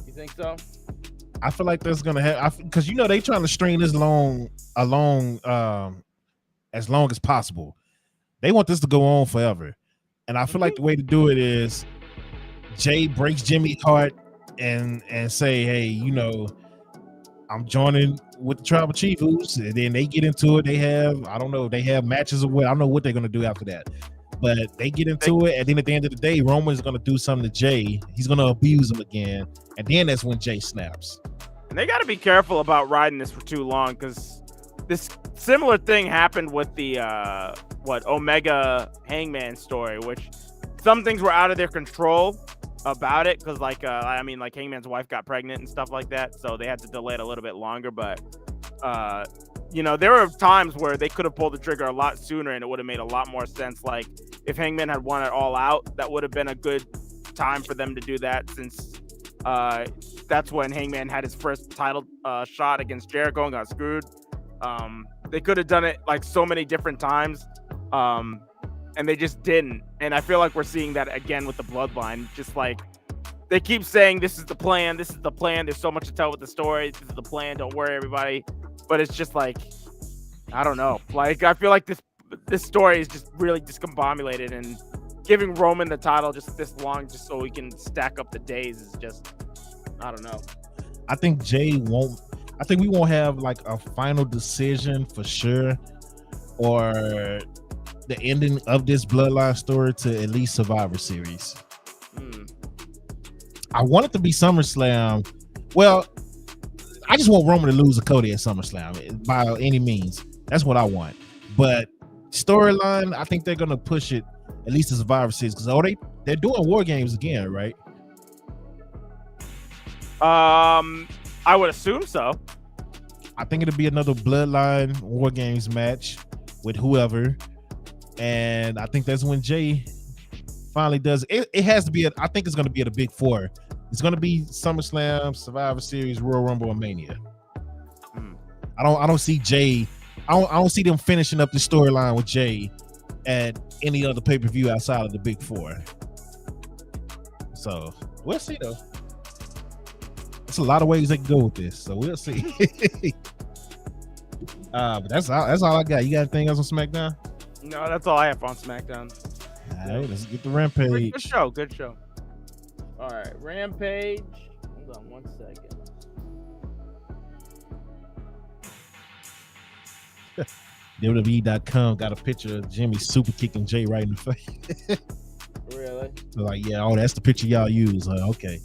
Speaker 4: You think so?
Speaker 3: I feel like that's gonna happen because they trying to string this along as long as possible. They want this to go on forever, and I feel like the way to do it is Jay breaks Jimmy's heart and say, hey, I'm joining with the Tribal Chief, and then they get into it. They have matches or what. I don't know what they're gonna do after that, but they get into it, and then at the end of the day, Roman is gonna do something to Jay. He's gonna abuse him again, and then that's when Jay snaps.
Speaker 4: And they got to be careful about riding this for too long, because this similar thing happened with the Omega Hangman story, which some things were out of their control about it, because Hangman's wife got pregnant and stuff like that, so they had to delay it a little bit longer. But there were times where they could have pulled the trigger a lot sooner, and it would have made a lot more sense. Like if Hangman had won it all out, that would have been a good time for them to do that, since that's when Hangman had his first title shot against Jericho and got screwed. They could have done it like so many different times, and they just didn't. And I feel like we're seeing that again with the Bloodline. Just like they keep saying, this is the plan, this is the plan. There's so much to tell with the story. This is the plan. Don't worry, everybody. But it's just like, I don't know. Like I feel like this story is just really discombobulated, and giving Roman the title just this long just so he can stack up the days is just, I don't know.
Speaker 3: I think we won't have like a final decision for sure, or the ending of this Bloodline story to at least Survivor Series. I want it to be SummerSlam. Well, I just want Roman to lose to Cody at SummerSlam by any means. That's what I want. But storyline, I think they're gonna push it at least to Survivor Series because they're doing War Games again, right?
Speaker 4: I would assume so.
Speaker 3: I think it'll be another Bloodline War Games match with whoever, and I think that's when Jay finally does it. It has to be. I think it's going to be at a Big Four. It's going to be SummerSlam, Survivor Series, Royal Rumble, and Mania. I don't see Jay. I don't see them finishing up the storyline with Jay at any other pay-per-view outside of the Big Four. So we'll see though. It's a lot of ways they can go with this, so we'll see. But that's all I got. You got anything else on SmackDown?
Speaker 4: No, that's all I have on SmackDown.
Speaker 3: All right, let's get the Rampage.
Speaker 4: Good show. All right, Rampage. Hold on 1 second.
Speaker 3: WWE.com got a picture of Jimmy super kicking Jay right in the face.
Speaker 4: Really?
Speaker 3: So like, yeah, oh, that's the picture y'all use. Okay.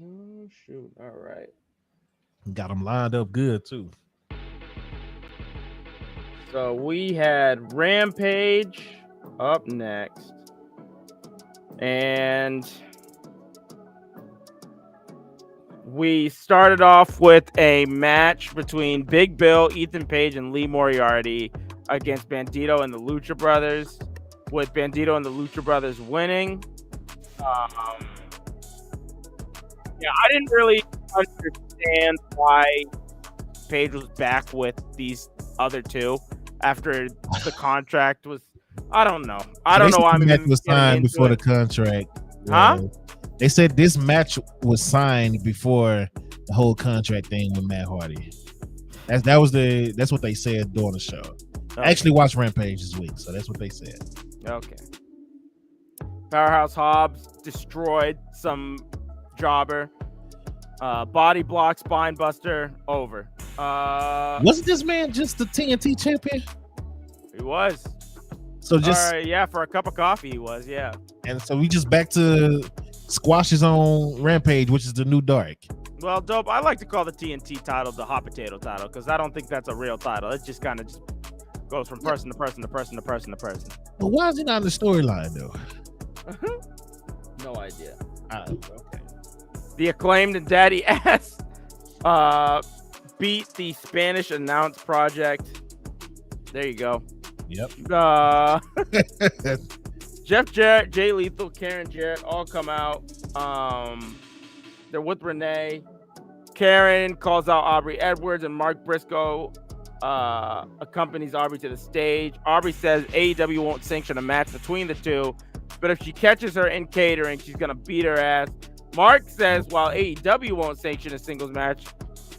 Speaker 4: Oh shoot! All right.
Speaker 3: Got them lined up good too.
Speaker 4: So we had Rampage up next, and we started off with a match between Big Bill, Ethan Page, and Lee Moriarty against Bandito and the Lucha Brothers, with Bandito and the Lucha Brothers winning. Yeah, I didn't really understand why Page was back with these other two after the contract was. I don't know. I don't know why
Speaker 3: the match was signed before the contract.
Speaker 4: Huh?
Speaker 3: They said this match was signed before the whole contract thing with Matt Hardy. That's what they said during the show.
Speaker 4: Okay.
Speaker 3: I actually watched Rampage this week, so that's what they said.
Speaker 4: Okay. Powerhouse Hobbs destroyed some jobber. Body block, spine buster, over.
Speaker 3: Wasn't this man just the TNT champion?
Speaker 4: He was.
Speaker 3: So just
Speaker 4: yeah, for a cup of coffee he was, yeah.
Speaker 3: And so we just back to squashes on Rampage, which is the new dark.
Speaker 4: Well, dope. I like to call the TNT title the hot potato title because I don't think that's a real title. It just kind of just goes from person to person to person to person to person.
Speaker 3: But why is it not in the storyline though?
Speaker 4: No idea.
Speaker 3: Okay.
Speaker 4: The Acclaimed and Daddy Ass beat the Spanish Announce Project. There you go.
Speaker 3: Yep.
Speaker 4: Jeff Jarrett, Jay Lethal, Karen Jarrett all come out. They're with Renee. Karen calls out Aubrey Edwards, and Mark Briscoe accompanies Aubrey to the stage. Aubrey says AEW won't sanction a match between the two, but if she catches her in catering, she's going to beat her ass. Mark says while AEW won't sanction a singles match,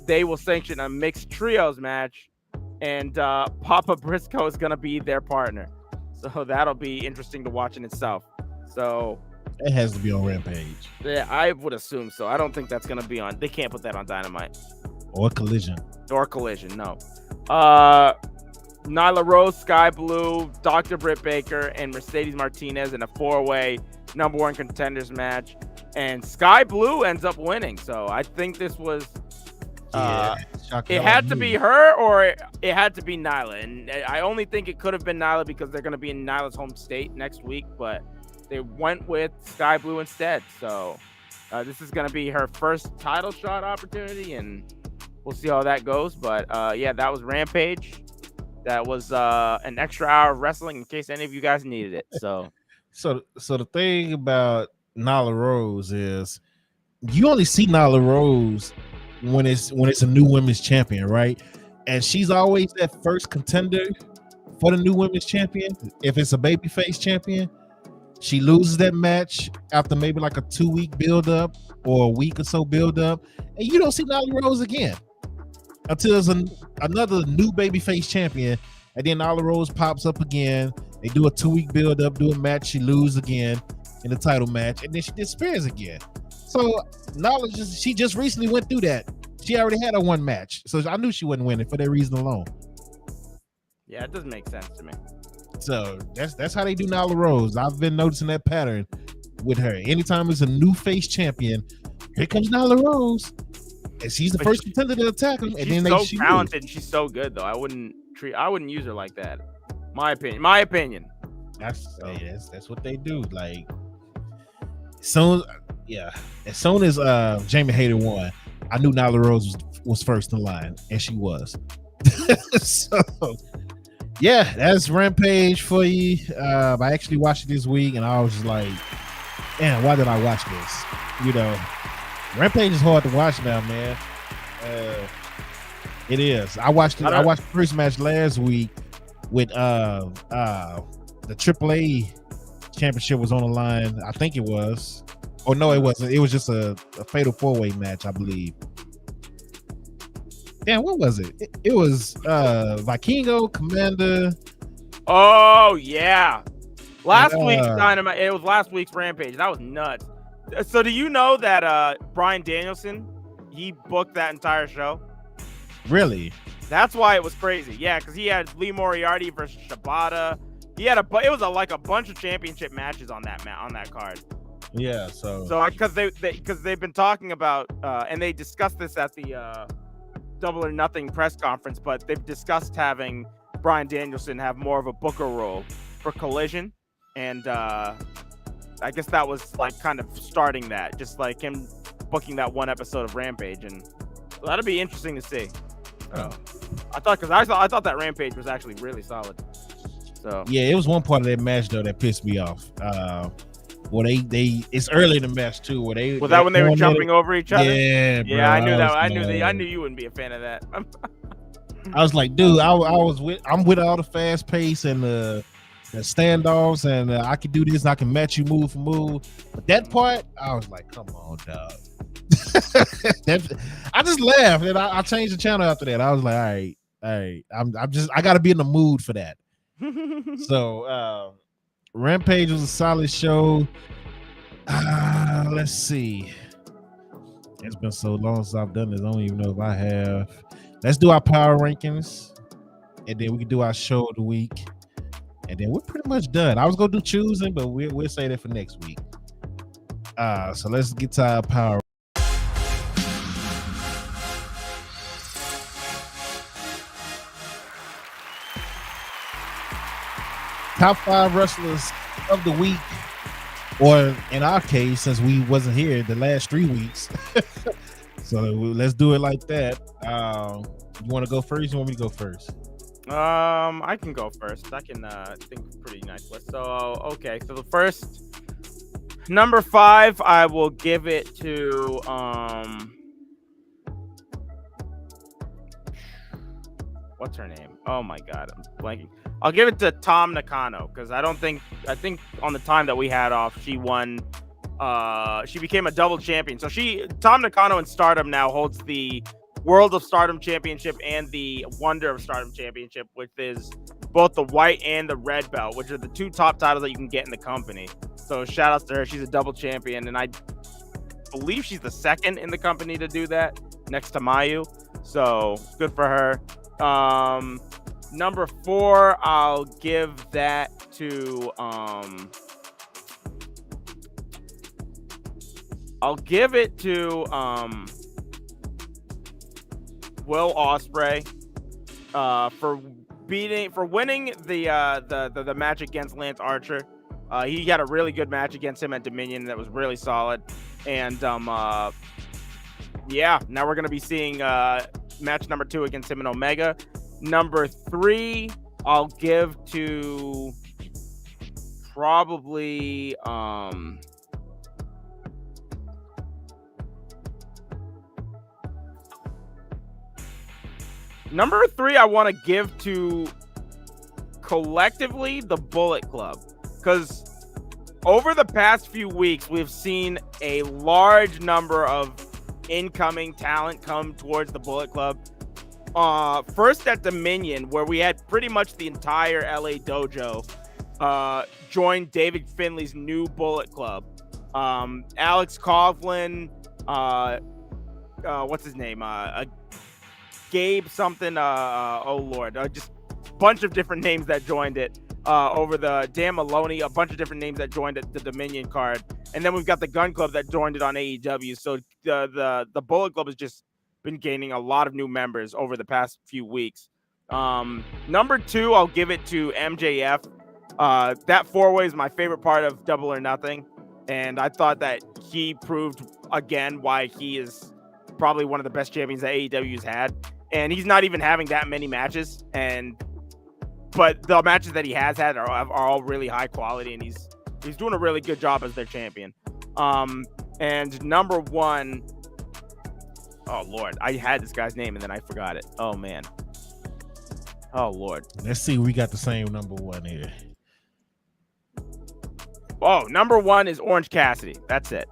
Speaker 4: they will sanction a mixed trios match, and Papa Briscoe is going to be their partner. So that'll be interesting to watch in itself. So
Speaker 3: it has to be on Rampage.
Speaker 4: Yeah, I would assume so. I don't think that's going to be on. They can't put that on Dynamite.
Speaker 3: Or Collision, no.
Speaker 4: Nyla Rose, Sky Blue, Dr. Britt Baker, and Mercedes Martinez in a 4-way number one contenders match. And Sky Blue ends up winning. So I think this was... it had to be her or it had to be Nyla. And I only think it could have been Nyla because they're going to be in Nyla's home state next week. But they went with Sky Blue instead. So this is going to be her first title shot opportunity. And we'll see how that goes. But yeah, that was Rampage. That was an extra hour of wrestling in case any of you guys needed it. So
Speaker 3: the thing about Nyla Rose is you only see Nyla Rose when it's a new women's champion, right? And she's always that first contender for the new women's champion. If it's a babyface champion, she loses that match after maybe like a 2-week build up or a week or so build up, and you don't see Nyla Rose again until there's another new babyface champion, and then Nyla Rose pops up again. They do a 2-week build up, do a match, she loses again in the title match, and then she disappears again. So Nyla she just recently went through that. She already had a one match, so I knew she wasn't winning for that reason alone.
Speaker 4: Yeah, it doesn't make sense to me.
Speaker 3: So that's how they do Nyla Rose. I've been noticing that pattern with her. Anytime it's a new face champion, here comes Nyla Rose, she's the first contender to attack him, and
Speaker 4: she's
Speaker 3: then
Speaker 4: so talented and she's so good though. I wouldn't use her like that. My opinion.
Speaker 3: That's what they do. Like, as soon as Jamie Hayter won, I knew Nyla Rose was first in line, and she was. So yeah, that's Rampage for you. I actually watched it this week, and I was just like, damn, why did I watch this? You know, Rampage is hard to watch now, man. It is. I watched the first match last week with the AAA championship was on the line. I think it was. Oh no, it wasn't. It was just a fatal 4-way match, I believe. Damn, what was it? It was Vikingo, Commander.
Speaker 4: Oh yeah, last week's Dynamite. It was last week's Rampage. That was nuts. So do you know that Bryan Danielson, he booked that entire show?
Speaker 3: Really?
Speaker 4: That's why it was crazy. Yeah, because he had Lee Moriarty versus Shibata. He had it was like a bunch of championship matches on that card.
Speaker 3: Yeah. So
Speaker 4: because they've been talking about and they discussed this at the Double or Nothing press conference, but they've discussed having Bryan Danielson have more of a booker role for Collision, and I guess that was like kind of starting that, just like him booking that one episode of Rampage, and so that'll be interesting to see. I thought that Rampage was actually really solid. So
Speaker 3: yeah, it was one part of that match though that pissed me off. Well, it's early in the match too. Where they
Speaker 4: was that when they were jumping over each other?
Speaker 3: Yeah,
Speaker 4: bro, I knew that. I knew you wouldn't be a fan of that.
Speaker 3: I was like, dude, I'm with all the fast pace and the standoffs, and I can do this. And I can match you move for move. But that part, I was like, come on, dog. I just laughed, and I changed the channel after that. I was like, all right, I got to be in the mood for that. So. Rampage was a solid show. Let's see. It's been so long since I've done this. I don't even know if I have. Let's do our power rankings, and then we can do our show of the week, and then we're pretty much done. I was gonna do choosing, but we'll say that for next week. So let's get to our power. Top 5 wrestlers of the week, or in our case, since we wasn't here the last 3 weeks. So let's do it like that. You want to go first? You want me to go first?
Speaker 4: I can go first. I can think of a pretty nice list. So okay, so the first number 5, I will give it to what's her name? Oh my god, I'm blanking. I'll give it to Tom Nakano, because I think on the time that we had off, she won. She became a double champion. So Tom Nakano in Stardom now holds the World of Stardom Championship and the Wonder of Stardom Championship, which is both the white and the red belt, which are the 2 top titles that you can get in the company. So shout outs to her. She's a double champion, and I believe she's the second in the company to do that, next to Mayu. So good for her. Number 4, I'll give that to Will Ospreay for winning the match against Lance Archer. He had a really good match against him at Dominion that was really solid, and yeah, now we're gonna be seeing match number 2 against him in Omega. Number 3, I'll give to probably number 3, I want to give to collectively the Bullet Club, because over the past few weeks we've seen a large number of incoming talent come towards the Bullet Club. First at Dominion, where we had pretty much the entire LA dojo join David Finley's new Bullet Club. Alex Coughlin, what's his name? Gabe something. Oh Lord, just a bunch of different names that joined it. Over the Dan Maloney, a bunch of different names that joined the Dominion card, and then we've got the Gun Club that joined it on AEW. So the Bullet Club has just been gaining a lot of new members over the past few weeks. Number 2, I'll give it to MJF. That 4-way is my favorite part of Double or Nothing, and I thought that he proved again why he is probably one of the best champions that AEW's had. And he's not even having that many matches, but the matches that he has had are all really high quality, and he's doing a really good job as their champion. And number 1, oh Lord, I had this guy's name and then I forgot it. Oh man. Oh Lord.
Speaker 3: Let's see, we got the same number 1 here.
Speaker 4: Oh, number 1 is Orange Cassidy. That's it.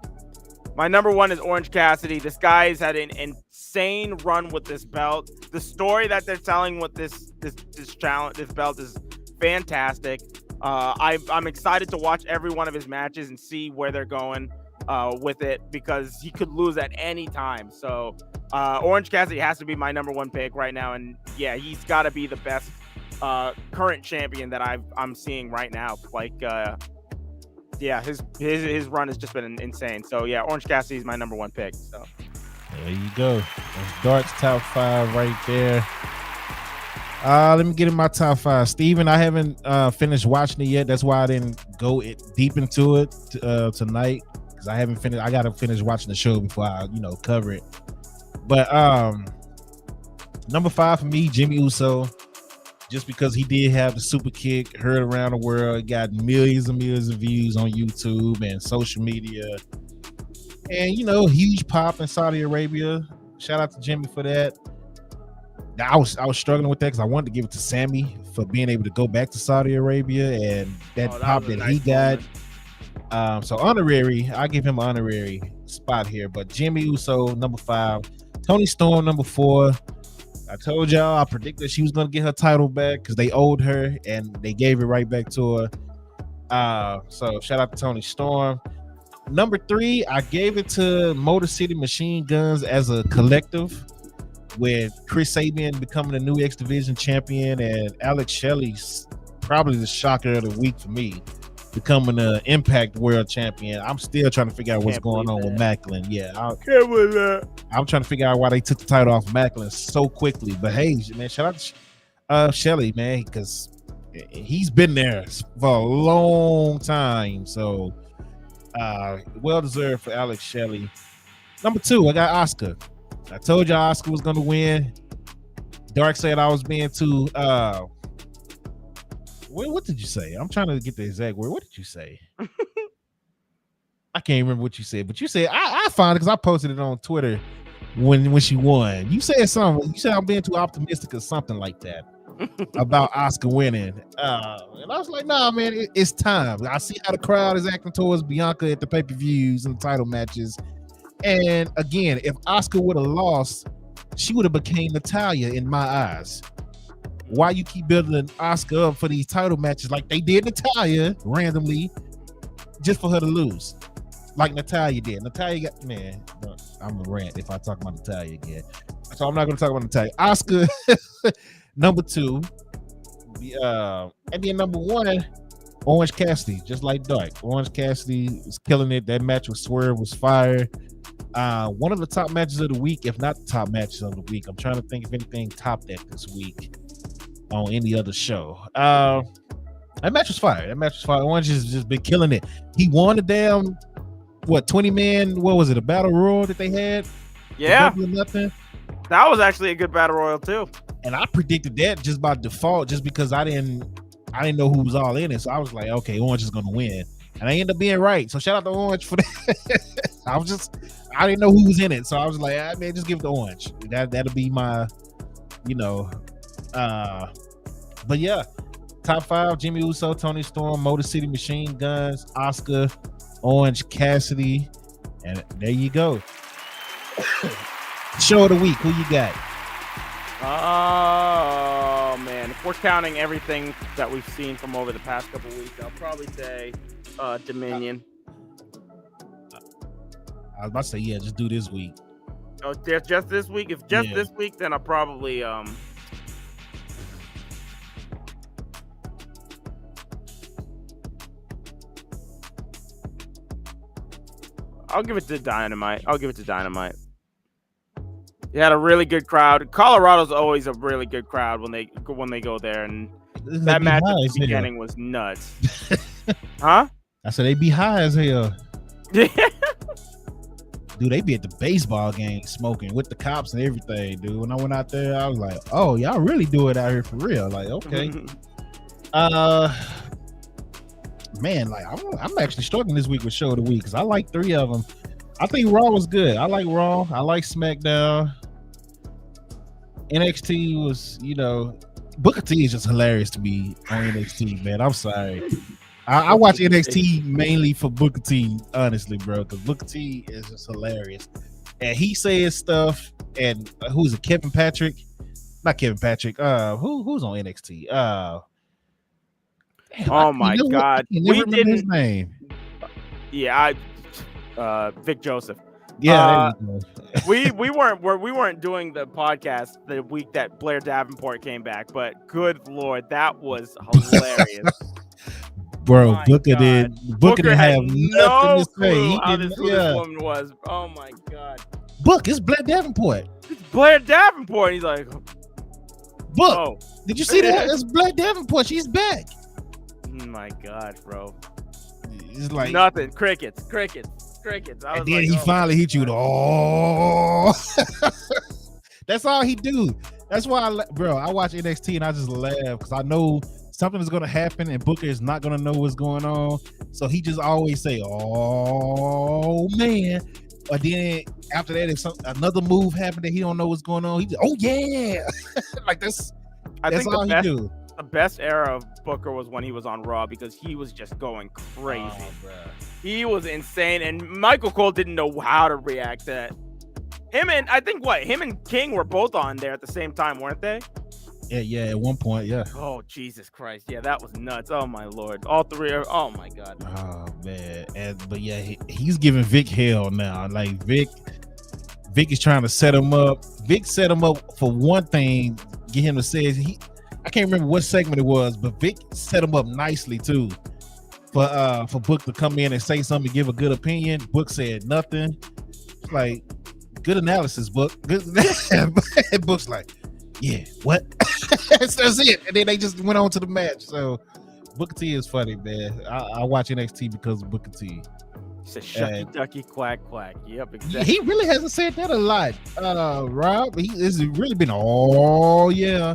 Speaker 4: My number 1 is Orange Cassidy. This guy's had an insane run with this belt. The story that they're telling with this belt is fantastic. I'm excited to watch every one of his matches and see where they're going with it, because he could lose at any time. So Orange Cassidy has to be my number 1 pick right now, and yeah, he's got to be the best current champion that I'm seeing right now. Like, yeah, his run has just been insane. So yeah, Orange Cassidy is my number 1 pick. So
Speaker 3: there you go. That's Dart's top 5 right there. Let me get in my top 5. Steven, I haven't finished watching it yet. That's why I didn't go deep into it tonight, because I haven't finished. I gotta finish watching the show before I, cover it. But number 5 for me, Jimmy Uso, just because he did have the super kick, heard around the world. It got millions and millions of views on YouTube and social media, and huge pop in Saudi Arabia. Shout out to Jimmy for that. Now, I was struggling with that because I wanted to give it to Sammy for being able to go back to Saudi Arabia, and that pop that he got. So honorary, I give him an honorary spot here. But Jimmy Uso, number 5. Toni Storm, number 4. I told y'all I predicted she was going to get her title back because they owed her, and they gave it right back to her. So shout out to Toni Storm. Number 3, I gave it to Motor City Machine Guns as a collective, with Chris Sabin becoming the new X Division champion, and Alex Shelley's probably the shocker of the week for me, becoming an Impact World Champion. I'm still trying to figure out what's going on with Macklin. Yeah, I'm trying to figure out why they took the title off Macklin so quickly. But hey, man, shout out to Shelley, man, because he's been there for a long time. So well deserved for Alex Shelley. Number 2, I got Asuka. I told you Asuka was going to win. Dark said I was being too what did you say? I'm trying to get the exact word. What did you say? I can't remember what you said, but you said I found it because I posted it on Twitter when she won. You said something. You said I'm being too optimistic or something like that about Asuka winning. And I was like, nah, man, it's time. I see how the crowd is acting towards Bianca at the pay-per-views and the title matches. And again, if Asuka would have lost, she would have became Natalya in my eyes. Why you keep building Asuka up for these title matches like they did Natalya randomly, just for her to lose, like Natalya did? Natalya got, man, I'm a rant if I talk about Natalya again, so I'm not going to talk about Natalya. Asuka, number 2, and then number 1, Orange Cassidy, just like Dark. Orange Cassidy is killing it. That match with Swerve was fire. One of the top matches of the week, if not the top matches of the week. I'm trying to think if anything topped that this week on any other show. That match was fire. Orange has just been killing it. He won the damn 20-man, what was it, a battle royal that they had?
Speaker 4: Yeah,
Speaker 3: nothing.
Speaker 4: That was actually a good battle royal too. And
Speaker 3: I predicted that just by default, just because I didn't know who was all in it. So I was like, okay, Orange is gonna win. And I ended up being right. So shout out to Orange for that. I didn't know who was in it. So I was like, man, just give it to Orange. That'll be my, but yeah, top 5, Jimmy Uso, Toni Storm, Motor City Machine Guns, Asuka, Orange Cassidy. And there you go. Show of the week. Who you got?
Speaker 4: Oh, man. If we're counting everything that we've seen from over the past couple weeks, I'll probably say Dominion.
Speaker 3: I was about to say, yeah, just do this week.
Speaker 4: Oh, just this week? If this week, then I'll probably I'll give it to Dynamite. You had a really good crowd. Colorado's always a really good crowd when they go there, and that match at the beginning was nuts. Huh?
Speaker 3: I said they be high as hell.
Speaker 4: Yeah.
Speaker 3: Dude, they be at the baseball game smoking with the cops and everything, dude. When I went out there, I was like, oh, y'all really do it out here for real. Like, okay. Man, like I'm actually struggling this week with show of the week because I like 3 of them. I think Raw was good. I like Raw. I like SmackDown. NXT was, Booker T is just hilarious to me on NXT, man. I'm sorry. I watch NXT mainly for Booker T, honestly, bro, because Booker T is just hilarious. And he says stuff, and who's it? Kevin Patrick? Not Kevin Patrick. Who's on NXT?
Speaker 4: Oh my God.
Speaker 3: We didn't his name.
Speaker 4: Yeah, Vic Joseph.
Speaker 3: Yeah,
Speaker 4: we weren't doing the podcast the week that Blair Davenport came back, but good Lord, that was hilarious.
Speaker 3: Bro, Booker didn't have nothing to say.
Speaker 4: How this woman was. Oh my God.
Speaker 3: Book, it's Blair Davenport.
Speaker 4: It's Blair Davenport. He's like,
Speaker 3: Book. Oh. Did you see that? It's Blair Davenport. She's back.
Speaker 4: Oh my God, bro.
Speaker 3: It's like
Speaker 4: nothing. Crickets.
Speaker 3: And then he finally hit you. That's all he do. That's why, I watch NXT and I just laugh because I know something is gonna happen and Booker is not gonna know what's going on. So he just always say, "Oh man," but then after that, if another move happened that he don't know what's going on, he just, "Oh yeah," like that's all he do.
Speaker 4: The best era of Booker was when he was on Raw because he was just going crazy. He was insane, and Michael Cole didn't know how to react to that. Him and King were both on there at the same time, weren't they?
Speaker 3: Yeah, at one point, yeah.
Speaker 4: Oh, Jesus Christ. Yeah, that was nuts. Oh, my Lord. All 3 are, oh, my God.
Speaker 3: Oh, man. But yeah, he's giving Vic hell now. Like, Vic is trying to set him up. Vic set him up for one thing, get him to say I can't remember what segment it was, but Vic set him up nicely, too, for Book to come in and say something, give a good opinion. Book said nothing. Like, good analysis, Book. Good. Book's like, yeah, what? That's it. And then they just went on to the match. So Booker T is funny, man. I watch NXT because of Booker T.
Speaker 4: He said, shucky ducky quack quack. Yep, exactly.
Speaker 3: He really hasn't said that a lot, Rob. It's really been oh yeah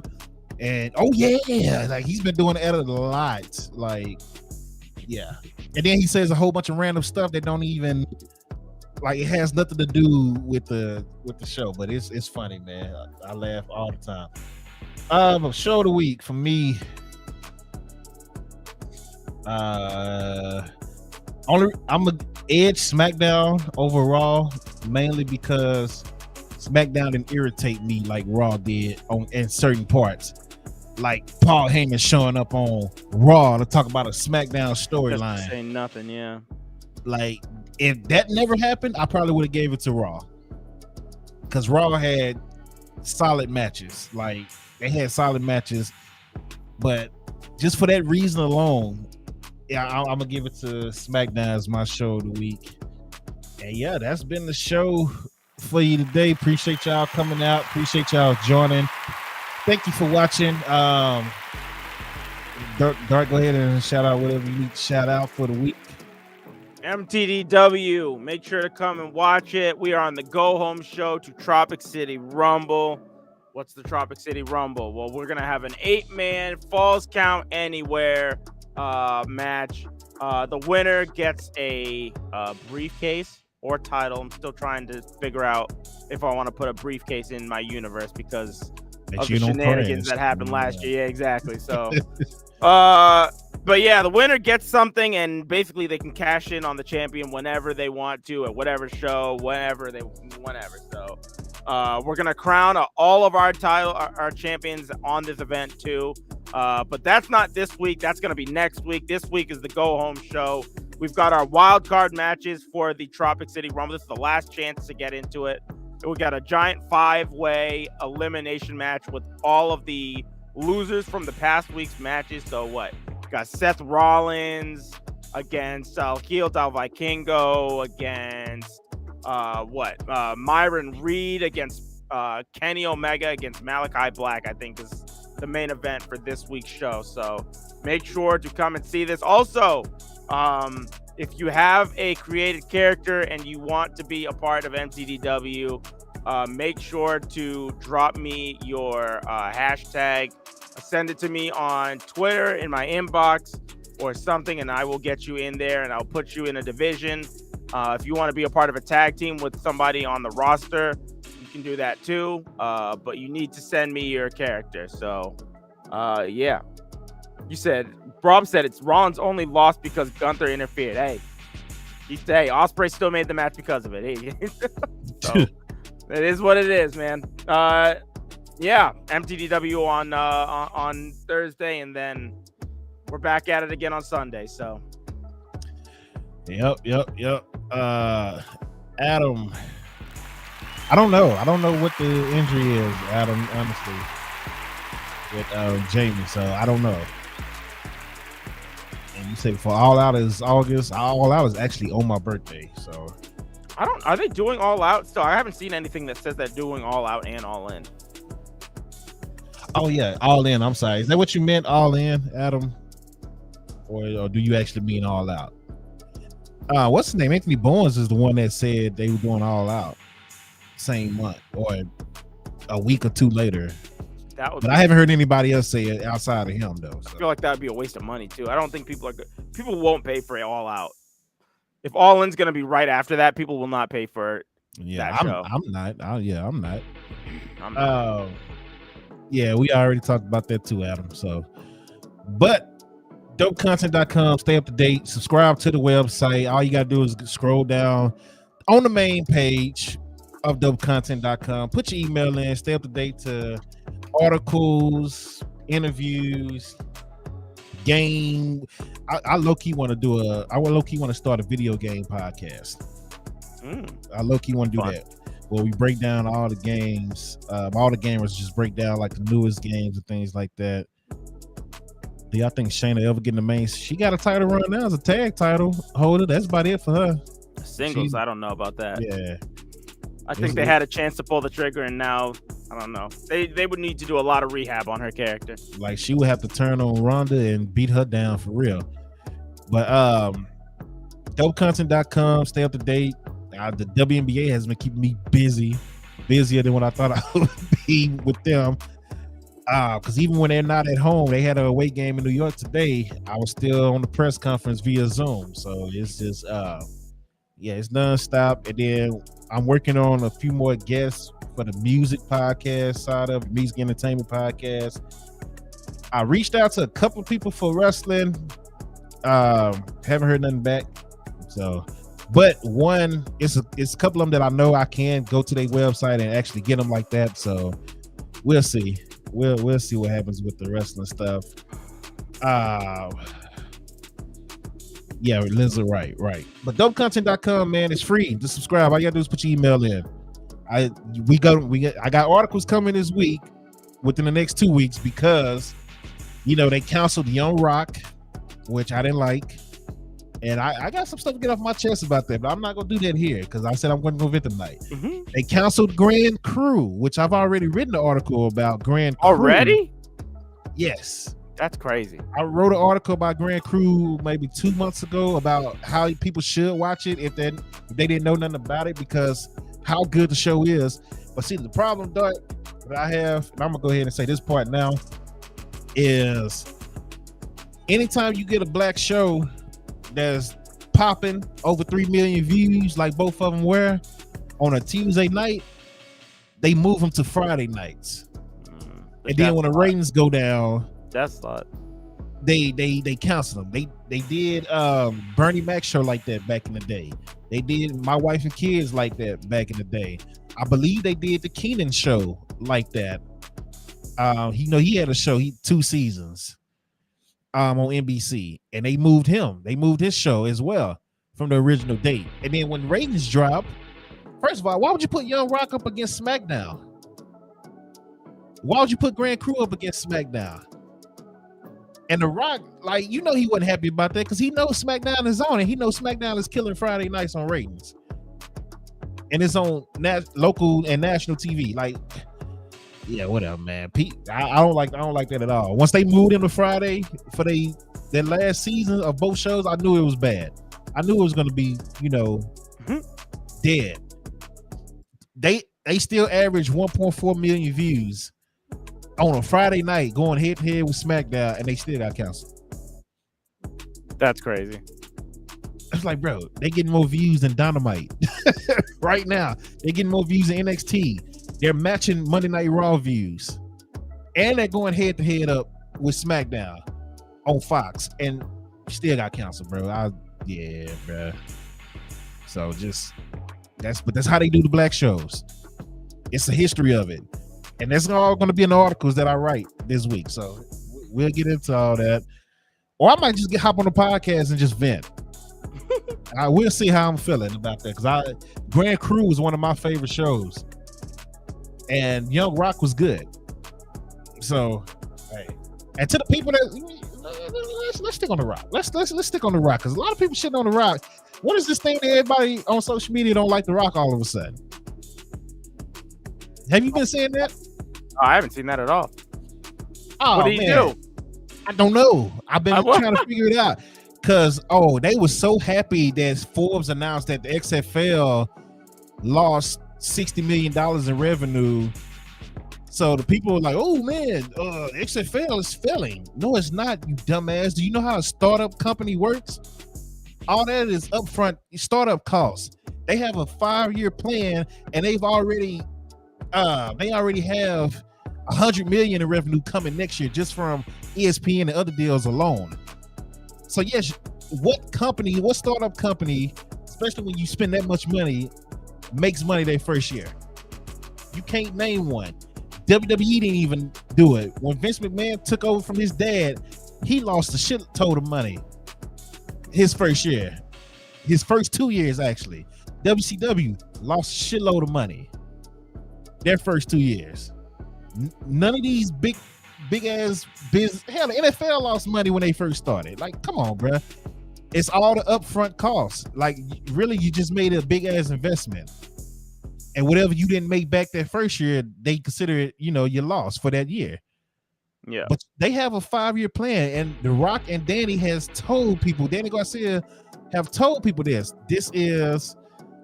Speaker 3: and oh yeah. Like he's been doing that a lot. Like yeah. And then he says a whole bunch of random stuff that don't even like it has nothing to do with the show, but it's funny, man. I laugh all the time. Show of the week for me. I'm a edge SmackDown over Raw, mainly because SmackDown didn't irritate me like Raw did in certain parts. Like Paul Heyman showing up on Raw to talk about a SmackDown storyline.
Speaker 4: Say nothing, yeah.
Speaker 3: Like if that never happened, I probably would have gave it to Raw. Because Raw had solid matches. Like they had solid matches, but just for that reason alone, yeah, I'm gonna give it to SmackDown as my show of the week. And yeah, that's been the show for you today. Appreciate y'all coming out. Appreciate y'all joining. Thank you for watching. Dark, go ahead and shout out whatever you need to shout out for the week.
Speaker 4: MTDW, make sure to come and watch it. We are on the Go Home show to Tropic City Rumble. What's the Tropic City Rumble? Well, we're gonna have an 8-man Falls Count Anywhere match. The winner gets a briefcase or title. I'm still trying to figure out if I want to put a briefcase in my universe because of the shenanigans that happened last year. Yeah, exactly. So, but yeah, the winner gets something, and basically they can cash in on the champion whenever they want to at whatever show, whenever. So, we're gonna crown all of our champions on this event too. But that's not this week. That's gonna be next week. This week is the Go Home show. We've got our wild card matches for the Tropic City Rumble. This is the last chance to get into it. We got a giant 5-way elimination match with all of the losers from the past week's matches. So what? We got Seth Rollins against Heel Del Vikingo against Myron Reed against Kenny Omega against Malachi Black, I think, is the main event for this week's show. So make sure to come and see this. Also, if you have a created character and you want to be a part of MTDW, make sure to drop me your hashtag. Send it to me on Twitter in my inbox or something, and I will get you in there and I'll put you in a division. If you want to be a part of a tag team with somebody on the roster, you can do that too. But you need to send me your character. So, yeah. Rob said it's Rollins only lost because Gunther interfered. Hey, Ospreay still made the match because of it. Hey. So, it is what it is, man. Yeah, MTDW on Thursday, and then we're back at it again on Sunday. So,
Speaker 3: yep. Adam, I don't know what the injury is, Adam. Honestly, with Jamie, so I don't know. And you say for All Out is August. All Out is actually on my birthday, so
Speaker 4: are they doing All Out still? I haven't seen anything that says they're doing All Out and All In.
Speaker 3: Oh yeah, All In. I'm sorry. Is that what you meant, All In, Adam? Or do you actually mean All Out? What's his name? Anthony Bowens is the one that said they were doing All Out same month or a week or two later. But I haven't heard anybody else say it outside of him though. So.
Speaker 4: I feel like that would be a waste of money too. I don't think people won't pay for it All Out. If All In's gonna be right after that, people will not pay for it.
Speaker 3: Yeah,
Speaker 4: that show.
Speaker 3: I'm not. I'm not. Yeah, we already talked about that too, Adam. So, but dopecontent.com, stay up to date, subscribe to the website. All you gotta do is scroll down on the main page of dopecontent.com, put your email in, stay up to date to articles, interviews, game. I low-key want to start a video game podcast. I low-key want to do that, where we break down all the games. All the gamers just break down like the newest games and things like that. Do y'all think Shayna ever get in the main? She got a title run now as a tag title holder. That's about it for her.
Speaker 4: Singles, I don't know about that.
Speaker 3: Yeah.
Speaker 4: I think they had a chance to pull the trigger, and now I don't know. They would need to do a lot of rehab on her character.
Speaker 3: Like she would have to turn on Ronda and beat her down for real. But dopecontent.com, stay up to date. The WNBA has been keeping me busier than what I thought I would be with them. Because even when they're not at home, they had a away game in New York today. I was still on the press conference via Zoom, so it's just it's nonstop. And then I'm working on a few more guests for the music podcast side of music entertainment podcast. I reached out to a couple of people for wrestling. Haven't heard nothing back. So, but one, it's a couple of them that I know I can go to their website and actually get them like that. So we'll see. We'll see what happens with the wrestling stuff. Yeah, Lindsay, right. But dopecontent.com, man, it's free. Just subscribe. All you gotta do is put your email in. I got articles coming this week, within the next 2 weeks, because they canceled Young Rock, which I didn't like. And I got some stuff to get off my chest about that, but I'm not gonna do that here because I said I'm going to go Victim Night. They canceled Grand Crew, which I've already written an article about Grand Crew.
Speaker 4: Already?
Speaker 3: Yes.
Speaker 4: That's crazy.
Speaker 3: I wrote an article about Grand Crew maybe 2 months ago about how people should watch it if they didn't know nothing about it, because how good the show is. But see, the problem that I have, and I'm gonna go ahead and say this part now, is anytime you get a black show that's popping over 3 million views like both of them were on a Tuesday night, they move them to Friday nights. And then when the ratings go down,
Speaker 4: that's not.
Speaker 3: They cancel them. They did Bernie Mac show like that back in the day. They did My Wife and Kids like that back in the day. I believe they did the Keenan show like that. He had a show, 2 seasons on NBC, and they moved him. They moved his show as well from the original date. And then when ratings drop, first of all, why would you put Young Rock up against SmackDown? Why would you put Grand Crew up against SmackDown? And The Rock, he wasn't happy about that because he knows SmackDown is on and he knows SmackDown is killing Friday nights on ratings. and it's on local and national TV. Like, yeah, whatever, man. I don't like that at all. Once they moved into Friday for their last season of both shows, I knew it was bad. I knew it was going to be, dead. They still average 1.4 million views on a Friday night going head to head with SmackDown, and they still got canceled.
Speaker 4: That's crazy.
Speaker 3: It's like, bro, they getting more views than Dynamite right now. They're getting more views than NXT. They're matching Monday Night Raw views, and they're going head to head up with SmackDown on Fox, and still got canceled, bro. Yeah, bro. So that's how they do the black shows. It's a history of it, and that's all going to be in the articles that I write this week. So we'll get into all that, or I might just hop on the podcast and just vent. I will see how I'm feeling about that, because Grand Crew was one of my favorite shows, and Young Rock was good. So, hey, and to the people that let's stick on the Rock. Let's stick on the Rock, because a lot of people shitting on the Rock. What is this thing that everybody on social media don't like the Rock all of a sudden? Have you been saying that?
Speaker 4: I haven't seen that at all.
Speaker 3: Oh,
Speaker 4: what do you do?
Speaker 3: I don't know. I've been trying to figure it out. Because, they were so happy that Forbes announced that the XFL lost $60 million in revenue. So the people were like, oh, man, XFL is failing. No, it's not, you dumbass. Do you know how a startup company works? All that is upfront startup costs. They have a 5-year plan, and they already have $100 million in revenue coming next year just from ESPN and other deals alone. So yes, what startup company, especially when you spend that much money, makes money their first year? You can't name one. WWE didn't even do it. When Vince McMahon took over from his dad, he lost a shitload of money his first year. His first 2 years, actually. WCW lost a shitload of money their first 2 years. None of these big ass business. Hell, the NFL lost money when they first started. Like, come on, bro. It's all the upfront costs. Like, really, you just made a big ass investment, and whatever you didn't make back that first year, they consider it, your loss for that year.
Speaker 4: Yeah.
Speaker 3: But they have a 5-year plan, and The Rock and Danny Garcia have told people this. This is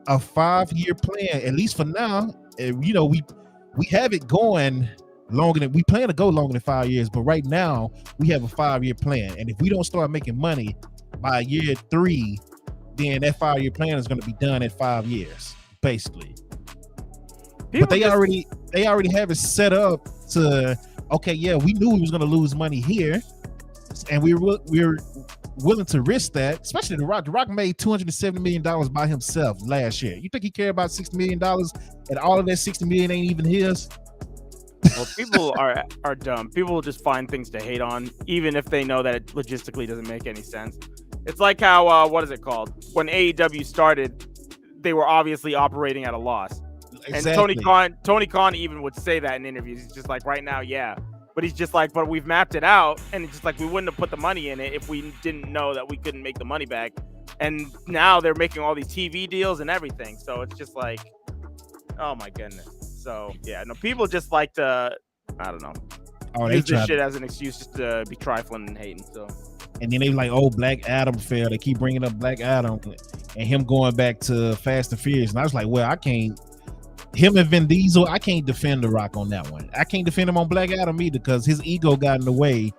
Speaker 3: a 5-year plan, at least for now. And, we have it going longer than we plan to go longer than 5 years, but right now we have a 5-year plan, and if we don't start making money by year 3, then that 5-year plan is going to be done at 5 years, basically. But they already have it set up to, okay, yeah, we knew we was going to lose money here, and we're willing to risk that, especially The Rock. The Rock made $270 million by himself last year. You think he cared about $60 million, and all of that $60 million ain't even his?
Speaker 4: Well, people are dumb. People will just find things to hate on, even if they know that it logistically doesn't make any sense. It's like how, what is it called? When AEW started, they were obviously operating at a loss. Exactly. And Tony Khan even would say that in interviews. He's just like, right now, yeah. But he's just like, but we've mapped it out, and it's just like, we wouldn't have put the money in it if we didn't know that we couldn't make the money back. And now they're making all these TV deals and everything. So it's just like, oh my goodness. So yeah, no, people just like to, I don't know, use this shit as an excuse just to be trifling and hating. So,
Speaker 3: and then they like, oh, Black Adam failed. They keep bringing up Black Adam and him going back to Fast and Furious. And I was like, well, I can't. Him and Vin Diesel, I can't defend The Rock on that one. I can't defend him on Black Adam either, because his ego got in the way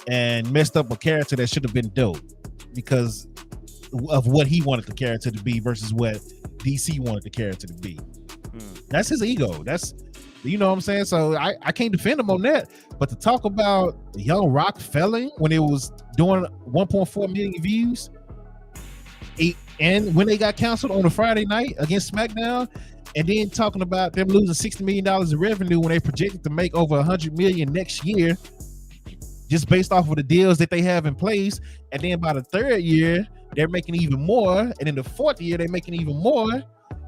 Speaker 3: and messed up a character that should have been dope because of what he wanted the character to be versus what DC wanted the character to be. That's his ego. That's, you know what I'm saying? So I can't defend him on that. But to talk about Young Rock failing when it was doing 1.4 million views, and when they got canceled on a Friday night against SmackDown, and then talking about them losing $60 million in revenue when they projected to make over $100 million next year, just based off of the deals that they have in place. And then by the 3rd year, they're making even more. And in the 4th year, they're making even more.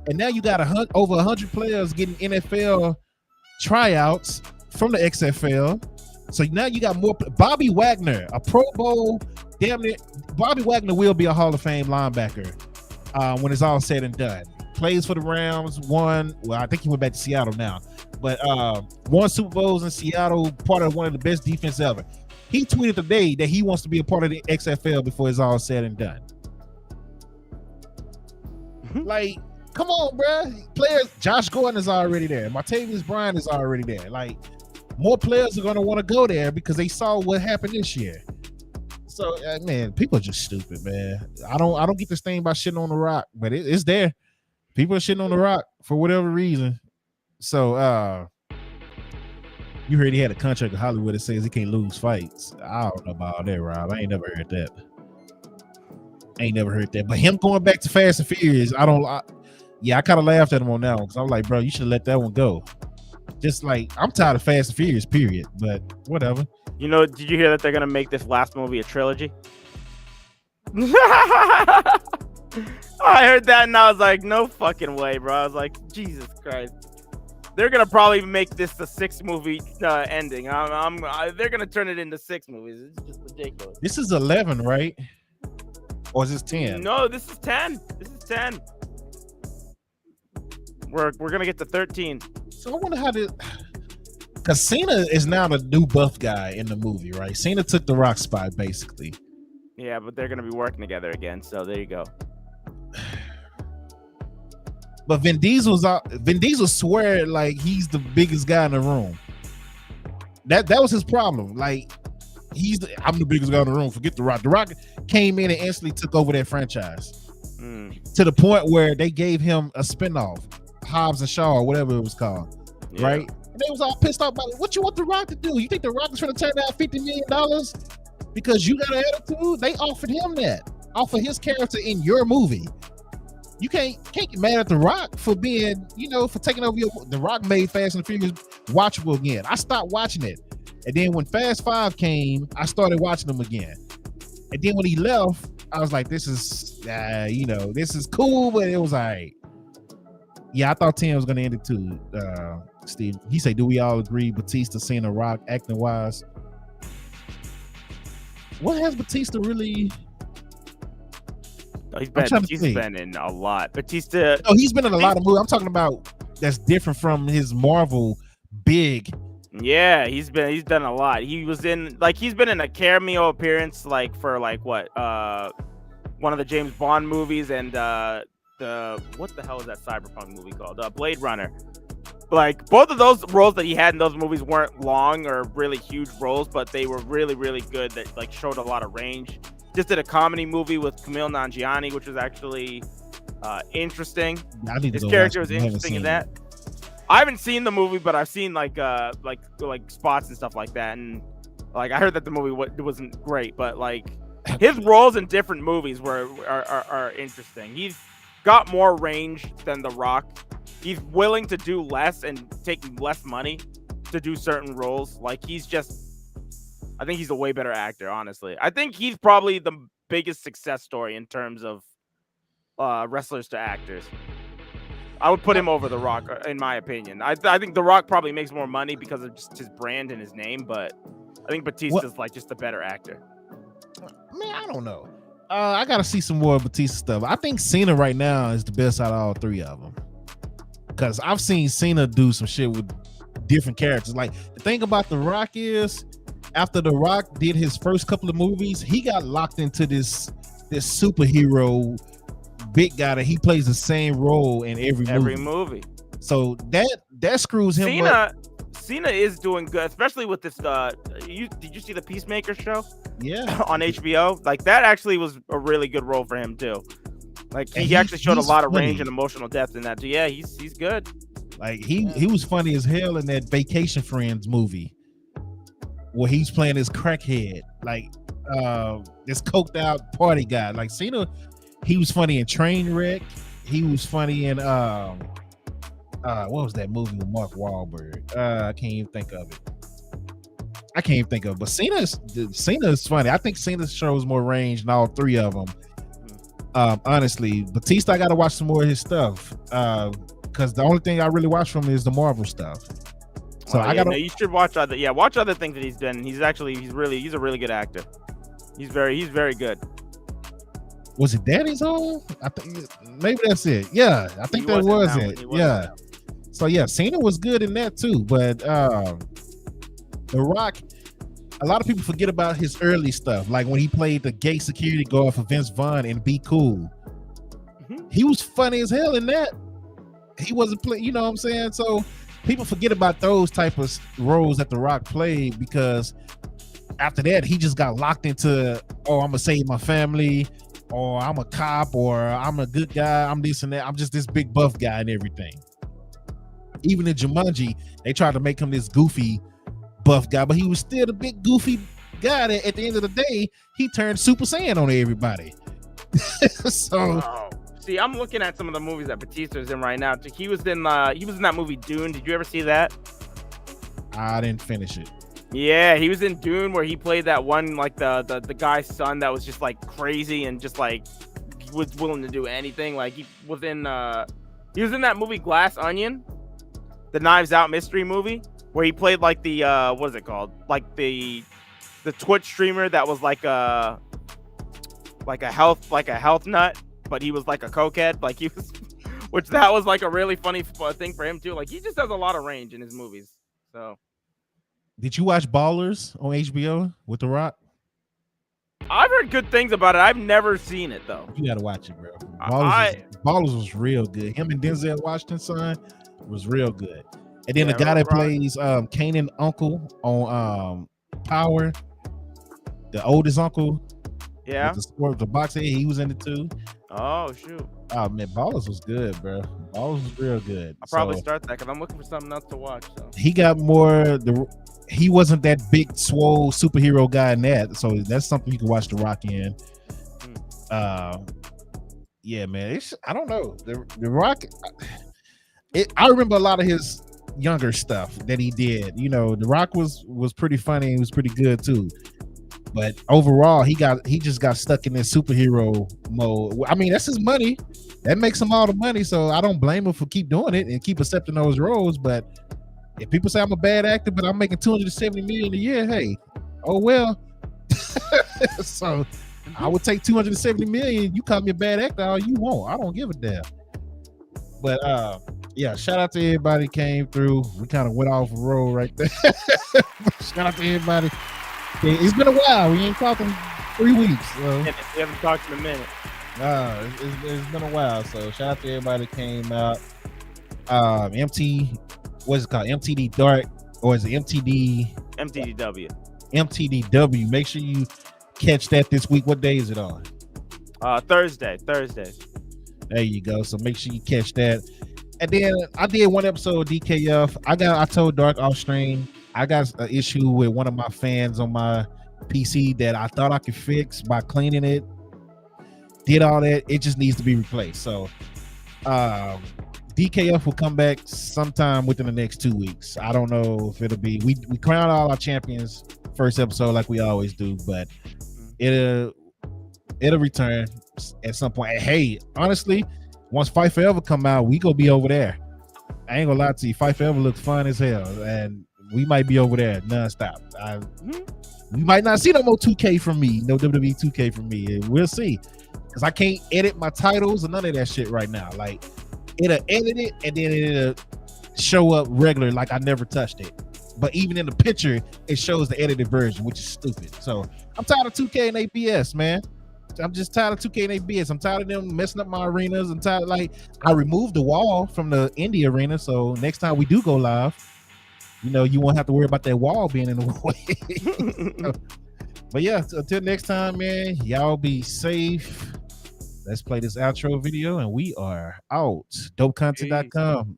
Speaker 3: And now you got over 100 players getting NFL tryouts from the XFL. So now you got more. Bobby Wagner, a Pro Bowl, damn it. Bobby Wagner will be a Hall of Fame linebacker when it's all said and done. plays for the Rams, won. Well, I think he went back to Seattle now, but won Super Bowls in Seattle, part of one of the best defense ever. He tweeted today that he wants to be a part of the XFL before it's all said and done. Like, come on, bro. Players, Josh Gordon is already there. Martavis Bryant is already there. Like, more players are going to want to go there because they saw what happened this year. So, man, people are just stupid, man. I don't get this thing about shitting on The Rock, but it's there. People are shitting on The Rock for whatever reason. So, you heard he had a contract with Hollywood that says he can't lose fights. I don't know about that, Rob. I ain't never heard that. But him going back to Fast and Furious, I kind of laughed at him on that one because I was like, bro, you should have let that one go. Just like, I'm tired of Fast and Furious, period. But whatever.
Speaker 4: You know, did you hear that they're gonna make this last movie a trilogy? I heard that and I was like, no fucking way, bro. I was like, Jesus Christ. They're gonna probably make this the 6th movie ending. They're gonna turn it into 6 movies. It's just ridiculous.
Speaker 3: This is 11, right? Or is this 10?
Speaker 4: No, this is 10. This is 10. We're gonna get to 13.
Speaker 3: So I wonder how this. Because Cena is now the new buff guy in the movie, right? Cena took the Rock spot, basically.
Speaker 4: Yeah, but they're gonna be working together again. So there you go.
Speaker 3: But Vin Diesel swear like he's the biggest guy in the room. That was his problem. Like, I'm the biggest guy in the room. Forget The Rock. The Rock came in and instantly took over that franchise to the point where they gave him a spinoff, Hobbs and Shaw, or whatever it was called, right? And they was all pissed off about it. What you want The Rock to do? You think The Rock is trying to turn down $50 million because you got an attitude? They offered him that off of his character in your movie. You can't get mad at The Rock for being, for taking over The Rock made Fast and Furious watchable again. I stopped watching it. And then when Fast 5 came, I started watching them again. And then when he left, I was like, this is cool, but it was all right. Yeah, I thought Tim was going to end it too, Steve. He said, do we all agree Batista, Cena, Rock, acting wise? What has Batista really...
Speaker 4: Oh, he's been in a lot. Batista.
Speaker 3: Oh, he's been in a lot of movies. I'm talking about that's different from his Marvel big.
Speaker 4: Yeah, he's done a lot. He's been in a cameo appearance for one of the James Bond movies and what the hell is that cyberpunk movie called? Blade Runner. Like, both of those roles that he had in those movies weren't long or really huge roles, but they were really, really good. That showed a lot of range. Just did a comedy movie with Kumail Nanjiani, which was actually interesting. His character was interesting in that. I haven't seen the movie, but I've seen like spots and stuff like that, and I heard that the movie wasn't great, but his roles in different movies are interesting. He's got more range than The Rock. He's willing to do less and take less money to do certain roles. I think he's a way better actor, honestly. I think he's probably the biggest success story in terms of wrestlers to actors. I would put him over The Rock, in my opinion. I think The Rock probably makes more money because of just his brand and his name, but I think Batista's just a better actor.
Speaker 3: Man, I don't know. I got to see some more Batista stuff. I think Cena right now is the best out of all three of them. Because I've seen Cena do some shit with different characters. Like, the thing about The Rock is, after The Rock did his first couple of movies, he got locked into this superhero big guy that he plays the same role in every movie. So that screws him up.
Speaker 4: Cena is doing good, especially with this. Did you see the Peacemaker show?
Speaker 3: Yeah,
Speaker 4: on HBO. That actually was a really good role for him too. He actually showed a lot of range and emotional depth in that too. Yeah, he's good.
Speaker 3: He was funny as hell in that Vacation Friends movie, where he's playing this crackhead, this coked out party guy. Cena, he was funny in Trainwreck. He was funny in what was that movie with Mark Wahlberg? I can't even think of it. But Cena is funny. I think Cena shows more range than all three of them. Honestly, Batista, I got to watch some more of his stuff because the only thing I really watch from him is the Marvel stuff. So you should watch other things that he's done. He's a really good actor. He's very good. Was it Daddy's Home? I think maybe that's it. Yeah, I think that was it. Yeah. So yeah, Cena was good in that too. But The Rock, a lot of people forget about his early stuff, like when he played the gay security guard for Vince Vaughn in Be Cool. He was funny as hell in that. He wasn't playing, you know what I'm saying? So people forget about those type of roles that The Rock played, because after that he just got locked into, oh, I'm gonna save my family, or I'm a cop, or I'm a good guy, I'm this and that, I'm just this big buff guy and everything. Even in Jumanji, they tried to make him this goofy buff guy, but he was still the big goofy guy that at the end of the day he turned Super Saiyan on everybody. So
Speaker 4: see, I'm looking at some of the movies that Batista's in right now. He was in that movie Dune. Did you ever see that?
Speaker 3: I didn't finish it.
Speaker 4: Yeah, he was in Dune, where he played that one, like the guy's son that was just like crazy and just like was willing to do anything. Like he was in that movie Glass Onion, the Knives Out mystery movie, where he played like the what is it called? Like the Twitch streamer that was like a health nut, but he was like a cokehead. Like he was, which that was like a really funny thing for him too. Like he just has a lot of range in his movies. So. Did
Speaker 3: you watch Ballers on HBO with The Rock?
Speaker 4: I've heard good things about it. I've never seen it though.
Speaker 3: You gotta watch it, bro. Ballers was real good. Him and Denzel Washington's son was real good. And then the guy that plays Kanan uncle on Power, the oldest uncle.
Speaker 4: Yeah.
Speaker 3: The boxer, he was in it too.
Speaker 4: Oh shoot.
Speaker 3: Oh man, Ballers was good, bro. Ballers was real good.
Speaker 4: I'll probably start that because I'm looking for something else to watch. So.
Speaker 3: He got more. He wasn't that big, swole superhero guy in that, so that's something you can watch The Rock in. Yeah, man. I don't know. The Rock. I remember a lot of his younger stuff that he did. You know, The Rock was pretty funny. He was pretty good too. But overall, he just got stuck in this superhero mode. I mean, that's his money. That makes him all the money. So I don't blame him for keep doing it and keep accepting those roles. But if people say I'm a bad actor, but I'm making $270 million a year, hey, oh well. So I would take $270 million. You call me a bad actor all you want. I don't give a damn. But yeah, shout out to everybody who came through. We kind of went off a roll right there. Shout out to everybody. It's been a while. We ain't talking 3 weeks. So.
Speaker 4: We haven't talked in a minute.
Speaker 3: It's been a while. So shout out to everybody that came out. What's it called? MTD Dark, or is it MTD?
Speaker 4: MTDW.
Speaker 3: MTDW. Make sure you catch that this week. What day is it on?
Speaker 4: Thursday.
Speaker 3: There you go. So make sure you catch that. And then I did one episode of DKF. I told Dark off stream. I got an issue with one of my fans on my PC that I thought I could fix by cleaning it. Did all that. It just needs to be replaced. So DKF will come back sometime within the next 2 weeks. I don't know if it'll be. We crown all our champions first episode like we always do, but it'll return at some point. Hey, honestly, once Fight Forever come out, we gonna be over there. I ain't gonna lie to you. Fight Forever looks fun as hell, and we might be over there nonstop. We might not see no more 2K from me, no WWE 2K from me. We'll see, because I can't edit my titles or none of that shit right now. Like, it'll edit it and then it'll show up regular like I never touched it. But even in the picture, it shows the edited version, which is stupid. So I'm tired of 2K and ABS, man. I'm just tired of 2K and ABS. I'm tired of them messing up my arenas. I'm tired. Like, I removed the wall from the indie arena, so next time we do go live, you won't have to worry about that wall being in the way. But yeah, until next time, man, y'all be safe. Let's play this outro video, and we are out. Dopecontent.com.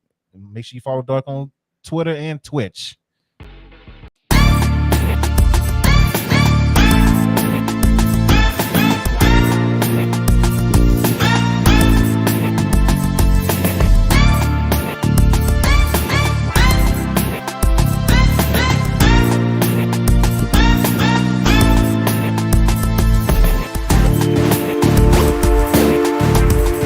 Speaker 3: Make sure you follow Dark on Twitter and Twitch.